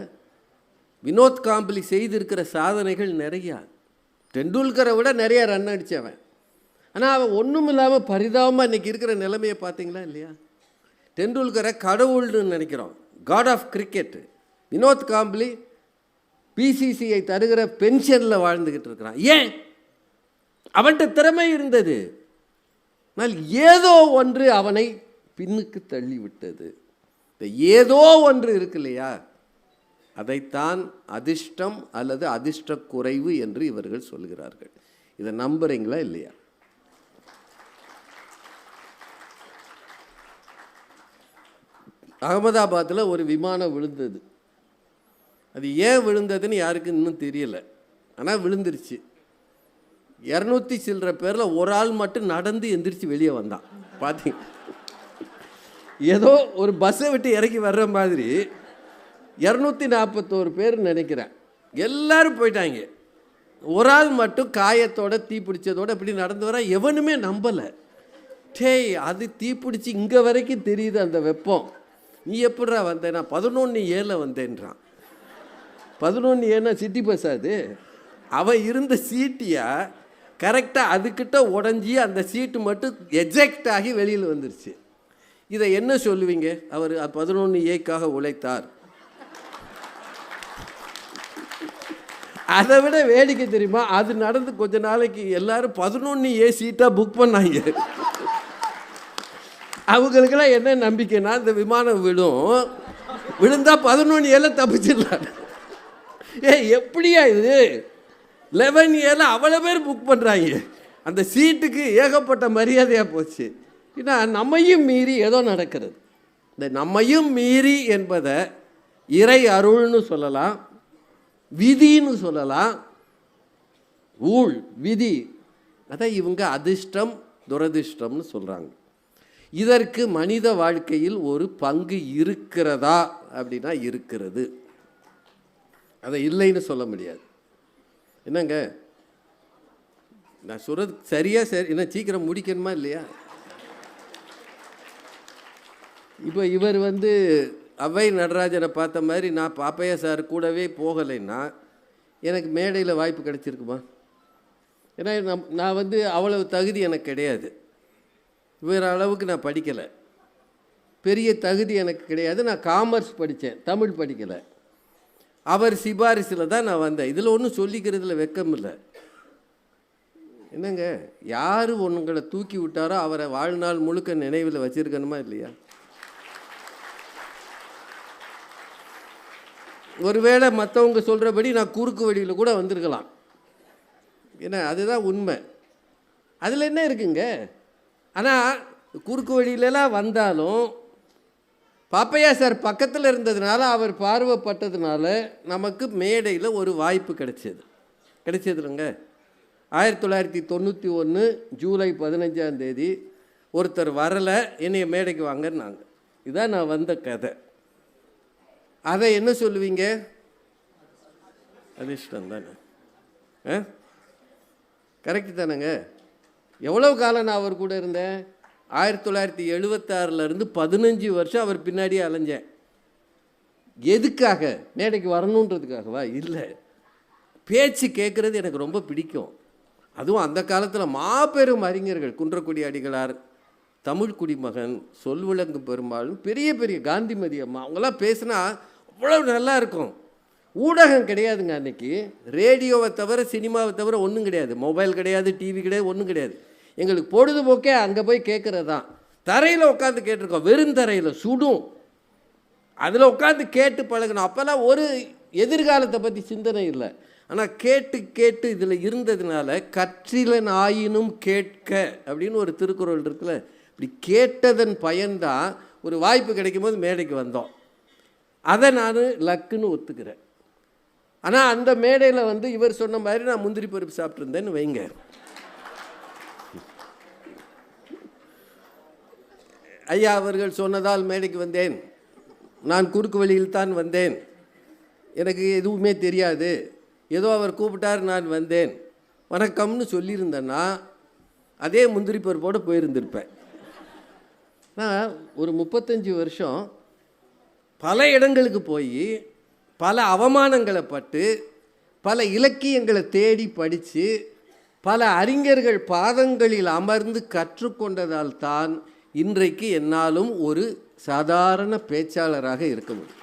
வினோத் காம்பலி செய்திருக்கிற சாதனைகள் நிறையா. டெண்டுல்கரை விட நிறையா ரன் அடித்தவன். ஆனால் அவன் ஒன்றும் இல்லாமல் பரிதாபமாக இன்றைக்கி இருக்கிற நிலைமையை பார்த்தீங்களா இல்லையா? டெண்டுல்கரை கடவுள்னு நினைக்கிறோம், god of cricket. Vinod Kambli BCCI தருகிற பென்ஷனில் வாழ்ந்துக்கிட்டு இருக்கிறான். ஏன்? அவன்கிட்ட திறமை இருந்தது. ஆனால் ஏதோ ஒன்று அவனை பின்னுக்கு தள்ளிவிட்டது. இந்த ஏதோ ஒன்று இருக்கு இல்லையா, அதைத்தான் அதிர்ஷ்டம் அல்லது அதிர்ஷ்ட குறைவு என்று இவர்கள் சொல்கிறார்கள். இதை நம்புறீங்களா இல்லையா? அகமதாபாத்தில் ஒரு விமானம் விழுந்தது. அது ஏன் விழுந்ததுன்னு யாருக்கு இன்னும் தெரியல, ஆனால் விழுந்துருச்சு. 200 சில்லற பேரில் ஒரு ஆள் மட்டும் நடந்து எந்திரிச்சு வெளியே வந்தான். பார்த்தீங்க, ஏதோ ஒரு பஸ்ஸை விட்டு இறக்கி வர்ற மாதிரி 241 பேர் நினைக்கிறேன், எல்லாரும் போயிட்டாங்க. ஒரு ஆள் மட்டும் காயத்தோட தீப்பிடிச்சதோடு இப்படி நடந்து வர. எவனுமே நம்பலை. டேய், அது தீப்பிடிச்சி இங்கே வரைக்கும் தெரியுது அந்த வெப்பம், நீ எப்படிடா வந்தேன்? நான் 11A வந்தேன்றான். 11A city bus. அது அவன் இருந்த சீட்டியா கரெக்டாக அதுக்கிட்ட உடஞ்சி அந்த சீட்டு மட்டும் எஜெக்ட் ஆகி வெளியில் வந்துருச்சு. இதை என்ன சொல்லுவீங்க? அவர் 11Aக்காக உழைத்தார். அதை விட வேடிக்கை தெரியுமா, அது நடந்து கொஞ்ச நாளைக்கு எல்லாரும் 11A சீட்டாக புக் பண்ணாங்க. அவங்களுக்கெல்லாம் என்ன நம்பிக்கைன்னா, இந்த விமானம் விழுந்தா 11A தப்பிச்சிடலாம். எப்படியா இது 11A அவ்வளோ பேர் புக் பண்ணுறாங்க. அந்த சீட்டுக்கு ஏகப்பட்ட மரியாதையாக போச்சு. ஏன்னா நம்மையும் மீறி ஏதோ நடக்கிறது. இந்த நம்மையும் மீறி என்பதை இறை அருள்னு சொல்லலாம், விதின்னு சொல்லலாம், ஊழ் விதி. அதான் இவங்க அதிர்ஷ்டம் துரதிர்ஷ்டம்னு சொல்கிறாங்க. இதற்கு மனித வாழ்க்கையில் ஒரு பங்கு இருக்கிறதா அப்படின்னா இருக்கிறது. அதை இல்லைன்னு சொல்ல முடியாது. என்னங்க நான் சொல்கிறது சரியா? சரி, என்ன சீக்கிரம் முடிக்கணுமா இல்லையா? இப்போ இவர் அவ்வை நடராஜனை பார்த்த மாதிரி நான் பாப்பையா சார் கூடவே போகலைன்னா எனக்கு மேடையில் வாய்ப்பு கிடைச்சிருக்குமா? ஏன்னா நான் அவ்வளவு தகுதி எனக்கு கிடையாது. வேறு அளவுக்கு நான் படிக்கலை, பெரிய தகுதி எனக்கு கிடையாது. நான் காமர்ஸ் படித்தேன், தமிழ் படிக்கலை. அவர் சிபாரிசில் தான் நான் வந்தேன். இதில் ஒன்றும் சொல்லிக்கிறதுல வெக்கம் இல்லை. என்னங்க, யார் உங்களை தூக்கி விட்டாரோ அவரை வாழ்நாள் முழுக்க நினைவில் வச்சுருக்கணுமா இல்லையா? ஒருவேளை மற்றவங்க சொல்கிறபடி நான் குறுக்கு வழியில் கூட வந்திருக்கலாம். ஏன்னா அதுதான் உண்மை. அதில் என்ன இருக்குங்க? ஆனால் குறுக்கு வழியிலலாம் வந்தாலும் பாப்பையா சார் பக்கத்தில் இருந்ததுனால, அவர் பார்வைப்பட்டதுனால நமக்கு மேடையில் ஒரு வாய்ப்பு கிடைச்சதுங்க. 1991 ஜூலை 15 ஒருத்தர் வரலை, என்னைய மேடைக்கு வாங்கன்னாங்க. இதான் நான் வந்த கதை. அதை என்ன சொல்லுவீங்க? அதிர்ஷ்டம் தானே? கரெக்டு தானேங்க? எவ்வளோ காலம் நான் அவர் கூட இருந்தேன்? 1976 15 வருஷம் அவர் பின்னாடியே அலைஞ்சேன். எதுக்காக? மேடைக்கு வரணுன்றதுக்காகவா? இல்லை, பேச்சு கேட்குறது எனக்கு ரொம்ப பிடிக்கும். அதுவும் அந்த காலத்தில் மாபெரும் அறிஞர்கள், குன்றக்குடி அடிகளார், தமிழ் குடிமகன், சொல்விளங்கு பெரும்பாலும், பெரிய பெரிய காந்திமதி அம்மா, அவங்களாம் பேசுனா அவ்வளோ நல்லா இருக்கும். ஊடகம் கிடையாதுங்க அன்றைக்கி. ரேடியோவை தவிர, சினிமாவை தவிர ஒன்றும் கிடையாது. மொபைல் கிடையாது, டிவி கிடையாது, ஒன்றும் கிடையாது. எங்களுக்கு பொழுதுபோக்கே அங்கே போய் கேட்குறது தான். தரையில் உட்காந்து கேட்டிருக்கோம், வெறும் தரையில் சுடும், அதில் உட்காந்து கேட்டு பழகணும். அப்போல்லாம் ஒரு எதிர்காலத்தை பற்றி சிந்தனை இல்லை. ஆனால் கேட்டு கேட்டு இதில் இருந்ததுனால கற்றிலன் ஆயினும் கேட்க அப்படின்னு ஒரு திருக்குறள் இருக்குல்ல, இப்படி கேட்டதன் பயன்தான் ஒரு வாய்ப்பு கிடைக்கும் போது மேடைக்கு வந்தோம். அதை நான் லக்குன்னு ஒத்துக்கிறேன். ஆனால் அந்த மேடையில் இவர் சொன்ன மாதிரி நான் முந்திரி பருப்பு சாப்பிட்ருந்தேன்னு வைங்க, ஐயா அவர்கள் சொன்னதால் மேடைக்கு வந்தேன், நான் குறுக்கு வழியில் தான் வந்தேன், எனக்கு எதுவுமே தெரியாது, ஏதோ அவர் கூப்பிட்டார் நான் வந்தேன், வணக்கம்னு சொல்லியிருந்தேன்னா அதே முந்திரி பருப்போடு போயிருந்திருப்பேன். நான் ஒரு 35 வருஷம் பல இடங்களுக்கு போய் பல அவமானங்களை பட்டு பல இலக்கியங்களை தேடி படித்து பல அறிஞர்கள் பாதங்களில் அமர்ந்து கற்றுக்கொண்டதால் தான் இன்றைக்கு என்னாலும் ஒரு சாதாரண பேச்சாளராக இருக்க முடியும்.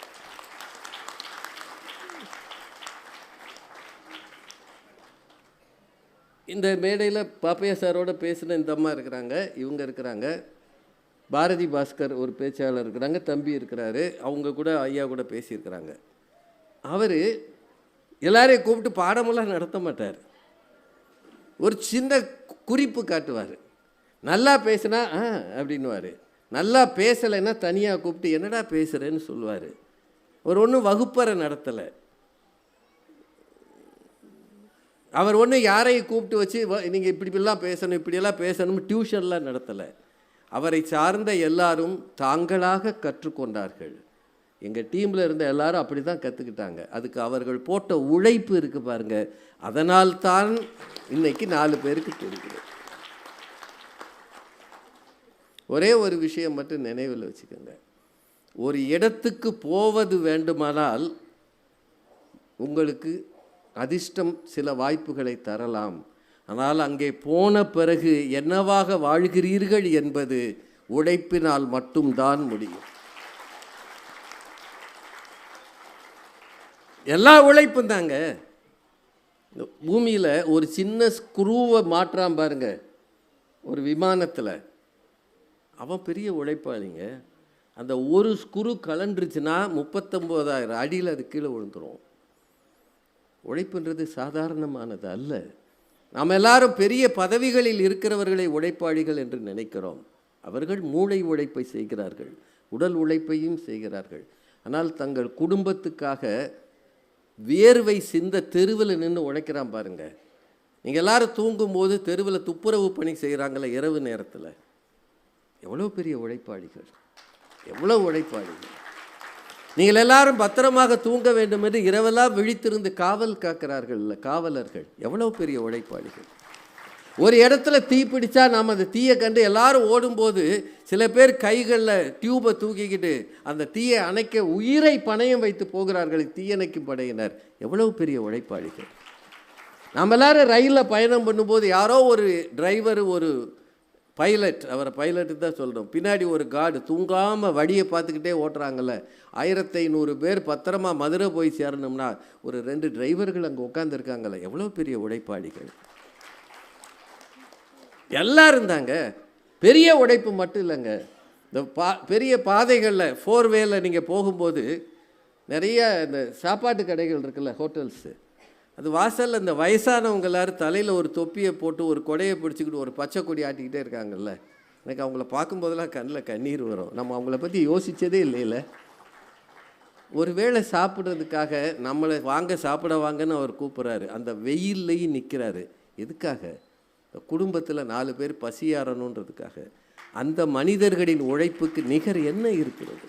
இந்த மேடையில் பாப்பையா சாரோட பேசின இந்த அம்மா இருக்கிறாங்க, இவங்க இருக்கிறாங்க, பாரதி பாஸ்கர் ஒரு பேச்சாளர் இருக்கிறாங்க, தம்பி இருக்கிறாரு, அவங்க கூட ஐயா கூட பேசியிருக்கிறாங்க. அவர் எல்லாரையும் கூப்பிட்டு பாடமெல்லாம் நடத்த மாட்டார், ஒரு சின்ன குறிப்பு காட்டுவார். நல்லா பேசுனா அப்படின்வார், நல்லா பேசலைன்னா தனியாக கூப்பிட்டு என்னடா பேசுகிறேன்னு சொல்லுவார். அவர் ஒன்றும் வகுப்பறை நடத்தலை, அவர் ஒன்றும் யாரையும் கூப்பிட்டு வச்சு நீங்கள் இப்படிலாம் பேசணும் இப்படியெல்லாம் பேசணும் டியூஷன்லாம் நடத்தலை. அவரை சார்ந்த எல்லாரும் தாங்களாக கற்றுக்கொண்டார்கள். எங்கள் டீமில் இருந்த எல்லாரும் அப்படி தான் கற்றுக்கிட்டாங்க. அதுக்கு அவர்கள் போட்ட உழைப்பு இருக்குது பாருங்கள், அதனால் தான் இன்னைக்கு 4 பேருக்கு தெரியுது. ஒரே ஒரு விஷயம் மட்டும் நினைவில் வச்சுக்கோங்க, ஒரு இடத்துக்கு போவது வேண்டுமானால் உங்களுக்கு அதிர்ஷ்டம் சில வாய்ப்புகளை தரலாம். ஆனால் அங்கே போன பிறகு என்னவாக வாழ்கிறீர்கள் என்பது உழைப்பினால் மட்டும்தான் முடியும். எல்லா உழைப்பும் தாங்க. பூமியில் ஒரு சின்ன ஸ்க்ரூவை மாற்றாம பாருங்க, ஒரு விமானத்தில், அவன் பெரிய உழைப்பாளிங்க. அந்த ஒரு ஸ்க்ரூ கலண்டுருச்சுன்னா 39,000 அடியில் அது கீழே விழுந்துடும். உழைப்புன்றது சாதாரணமானது அல்ல. நாம் எல்லாரும் பெரிய பதவிகளில் இருக்கிறவர்களை உழைப்பாளிகள் என்று நினைக்கிறோம். அவர்கள் மூளை உழைப்பை செய்கிறார்கள், உடல் உழைப்பையும் செய்கிறார்கள். ஆனால் தங்கள் குடும்பத்துக்காக வியர்வை சிந்த தெருவில் நின்று உழைக்கிறான் பாருங்க. நீங்கள் எல்லாரும் தூங்கும்போது தெருவில் துப்புரவு பணி செய்கிறாங்களே இரவு நேரத்தில், எவ்வளோ பெரிய உழைப்பாளிகள், எவ்வளோ உழைப்பாளிகள். நீங்கள் எல்லாரும் பத்திரமாக தூங்க வேண்டும் என்று இரவெல்லாம் விழித்திருந்து காவல் காக்கிறார்கள் இல்லை காவலர்கள், எவ்வளோ பெரிய உழைப்பாளிகள். ஒரு இடத்துல தீ பிடிச்சா நாம் அந்த தீயை கண்டு எல்லாரும் ஓடும்போது சில பேர் கைகளில் டியூபை தூக்கிக்கிட்டு அந்த தீயை அணைக்க உயிரை பணயம் வைத்து போகிறார்கள் தீயணைக்கும் படையினர், எவ்வளோ பெரிய உழைப்பாளிகள். நாம் எல்லாரும் ரயிலில் பயணம் பண்ணும்போது யாரோ ஒரு டிரைவர், ஒரு பைலட், அவரை பைலட்டு தான் சொல்கிறோம், பின்னாடி ஒரு கார்டு தூங்காமல் வடியை பார்த்துக்கிட்டே ஓட்டுறாங்கல்ல. 1500 பேர் பத்திரமா மதுரை போய் சேரணும்னா ஒரு 2 டிரைவர்கள் அங்கே உட்காந்துருக்காங்கல்ல, எவ்வளோ பெரிய உழைப்பாளிகள் எல்லாம் இருந்தாங்க. பெரிய உழைப்பு மட்டும் இல்லைங்க, இந்த பெரிய பாதைகளில் 4 வேல நீங்கள் போகும்போது நிறைய இந்த சாப்பாட்டு கடைகள் இருக்குல்ல, ஹோட்டல்ஸு, அது வாசலில் இந்த வயசானவங்க எல்லாரும் தலையில் ஒரு தொப்பியை போட்டு ஒரு கொடையை பிடிச்சிக்கிட்டு ஒரு பச்சை கொடி ஆட்டிக்கிட்டே இருக்காங்கல்ல, எனக்கு அவங்கள பார்க்கும்போதெல்லாம் கண்ணில் கண்ணீர் வரும். நம்ம அவங்கள பற்றி யோசித்ததே இல்லைல்ல. ஒரு வேளை சாப்பிட்றதுக்காக நம்மளை வாங்க சாப்பிட வாங்கன்னு அவர் கூப்பிட்றாரு, அந்த வெயில்லையும் நிற்கிறாரு. எதுக்காக? குடும்பத்தில் 4 பேர் பசியாறணுன்றதுக்காக. அந்த மனிதர்களின் உழைப்புக்கு நிகர் என்ன இருக்கிறது?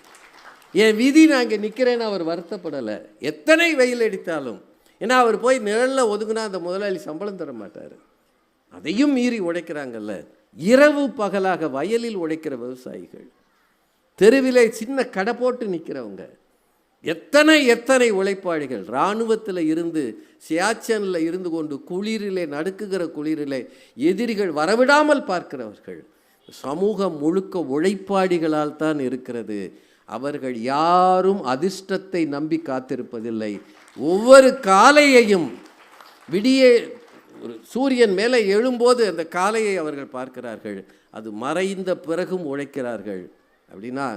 என் விதி நான் இங்கே நிற்கிறேன்னு அவர் வருத்தப்படலை, எத்தனை வெயில் அடித்தாலும். ஏன்னா அவர் போய் நிழலில் ஒதுங்கினா அந்த முதலாளி சம்பளம் தர மாட்டார். அதையும் மீறி உழைக்கிறாங்கல்ல, இரவு பகலாக வயலில் உழைக்கிற விவசாயிகள், தெருவிலே சின்ன கடை போட்டு நிற்கிறவங்க, எத்தனை எத்தனை உழைப்பாளிகள். இராணுவத்தில் இருந்து சியாச்சனில் இருந்து கொண்டு குளிரிலே, நடுக்குகிற குளிரிலே எதிரிகள் வரவிடாமல் பார்க்கிறவர்கள். சமூகம் முழுக்க உழைப்பாளிகளால் தான் இருக்கிறது. அவர்கள் யாரும் அதிர்ஷ்டத்தை நம்பி காத்திருப்பதில்லை. ஒவ்வொரு காலையையும் விடிய ஒரு சூரியன் மேலே எழும்போது அந்த காலையை அவர்கள் பார்க்கிறார்கள், அது மறைந்த பிறகும் உழைக்கிறார்கள். அப்படின்னா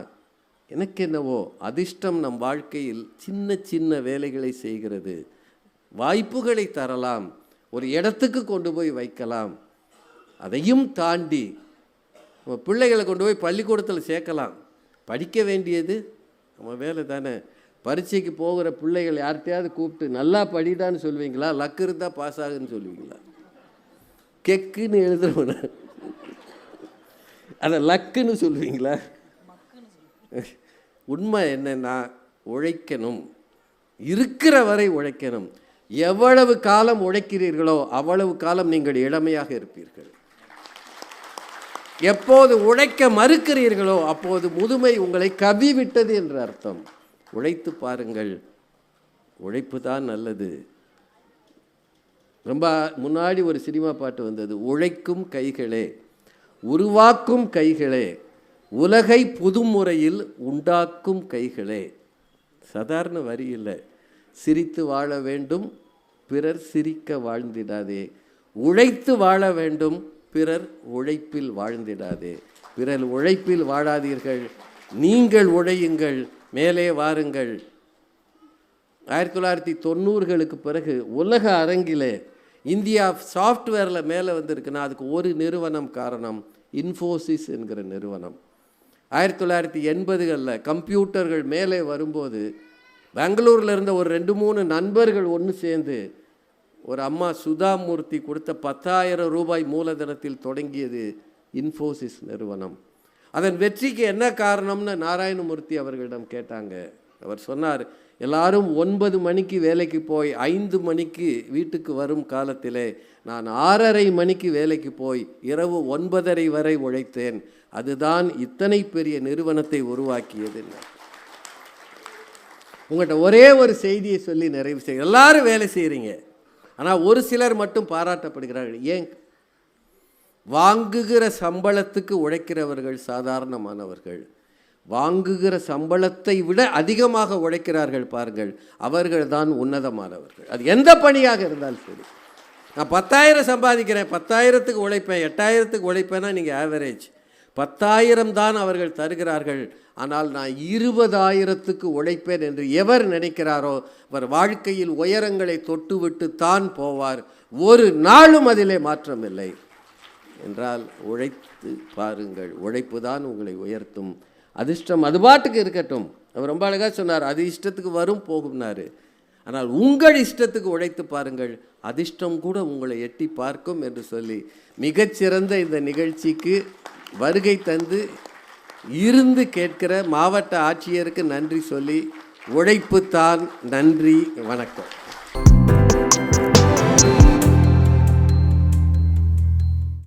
எனக்கு என்னவோ அதிர்ஷ்டம் நம் வாழ்க்கையில் சின்ன சின்ன வேலைகளை செய்கிறது, வாய்ப்புகளை தரலாம், ஒரு இடத்துக்கு கொண்டு போய் வைக்கலாம். அதையும் தாண்டி நம்ம பிள்ளைகளை கொண்டு போய் பள்ளிக்கூடத்தில் சேர்க்கலாம். படிக்க வேண்டியது நம்ம வேலை தானே. பரீட்சைக்கு போகிற பிள்ளைகள் யார்கிட்டையாவது கூப்பிட்டு நல்லா படிடான்னு சொல்லுவீங்களா? லக்கு இருந்தால் பாஸ் ஆகுன்னு சொல்லுவீங்களா? கெக்குன்னு எழுதுறவன அதை லக்குன்னு சொல்லுவீங்களா? உண்மை என்னன்னா உழைக்கணும், இருக்கிற வரை உழைக்கணும். எவ்வளவு காலம் உழைக்கிறீர்களோ அவ்வளவு காலம் நீங்கள் இளமையாக இருப்பீர்கள். எப்போது உழைக்க மறுக்கிறீர்களோ அப்போது முதுமை உங்களை கவிவிட்டது என்ற அர்த்தம். உழைத்து பாருங்கள், உழைப்பு தான் நல்லது. ரொம்ப முன்னாடி ஒரு சினிமா பாட்டு வந்தது, உழைக்கும் கைகளே, உருவாக்கும் கைகளே, உலகை புதுமுறையில் உண்டாக்கும் கைகளே. சாதாரண வரி இல்லை. சிரித்து வாழ வேண்டும், பிறர் சிரிக்க வாழ்ந்திடாதே, உழைத்து வாழ வேண்டும், பிறர் உழைப்பில் வாழ்ந்திடாதே. பிறர் உழைப்பில் வாழாதீர்கள், நீங்கள் உழையுங்கள், மேலே வாருங்கள். 1990களுக்கு பிறகு உலக அரங்கிலே இந்தியா சாஃப்ட்வேரில் மேலே வந்திருக்குன்னா அதுக்கு ஒரு நிறுவனம் காரணம், இன்ஃபோசிஸ் என்கிற நிறுவனம். 1980களில் கம்ப்யூட்டர்கள் மேலே வரும்போது பெங்களூரில் இருந்த ஒரு 2-3 நண்பர்கள் ஒன்று சேர்ந்து ஒரு அம்மா சுதாமூர்த்தி கொடுத்த 10,000 ரூபாய் மூலதனத்தில் தொடங்கியது இன்ஃபோசிஸ் நிறுவனம். அதன் வெற்றிக்கு என்ன காரணம்னு நாராயணமூர்த்தி அவர்களிடம் கேட்டாங்க. அவர் சொன்னார், எல்லாரும் 9 மணிக்கு வேலைக்கு போய் 5 மணிக்கு வீட்டுக்கு வரும் காலத்திலே நான் 6:30 மணிக்கு வேலைக்கு போய் இரவு 9:30 வரை உழைத்தேன். அதுதான் இத்தனை பெரிய நிறுவனத்தை உருவாக்கியது. உங்கள்கிட்ட ஒரே ஒரு செய்தியை சொல்லி நிறைவு செய்ய, எல்லாரும் வேலை செய்கிறீங்க, ஆனால் ஒரு சிலர் மட்டும் பாராட்டப்படுகிறார்கள். ஏன்? வாங்குகிற சம்பளத்துக்கு உழைக்கிறவர்கள் சாதாரணமானவர்கள், வாங்குகிற சம்பளத்தை விட அதிகமாக உழைக்கிறார்கள் பாருங்கள், அவர்கள் தான் உன்னதமானவர்கள். அது எந்த பணியாக இருந்தாலும் சரி. நான் 10,000 சம்பாதிக்கிறேன், 10,000க்கு உழைப்பேன், 8,000க்கு உழைப்பேன்னா நீங்கள் ஆவரேஜ். 10,000 தான் அவர்கள் தருகிறார்கள். ஆனால் நான் 20,000க்கு உழைப்பேன் என்று எவர் நினைக்கிறாரோ அவர் வாழ்க்கையில் உயரங்களை தொட்டுவிட்டு தான் போவார். ஒரு நாளும் அதிலே மாற்றம் இல்லை. என்றால் உழைத்து பாருங்கள், உழைப்பு தான் உங்களை உயர்த்தும். அதிர்ஷ்டம் அது பாட்டுக்கு இருக்கட்டும். அவர் ரொம்ப அழகாக சொன்னார், அது இஷ்டத்துக்கு வரும் போகும்னாரு. ஆனால் உங்கள் இஷ்டத்துக்கு உழைத்து பாருங்கள், அதிர்ஷ்டம் கூட உங்களை எட்டி பார்க்கும் என்று சொல்லி மிகச்சிறந்த இந்த நிகழ்ச்சிக்கு வருகை தந்து இருந்து கேட்கிற மாவட்ட ஆட்சியருக்கு நன்றி சொல்லி, உழைப்பு தான். நன்றி, வணக்கம்.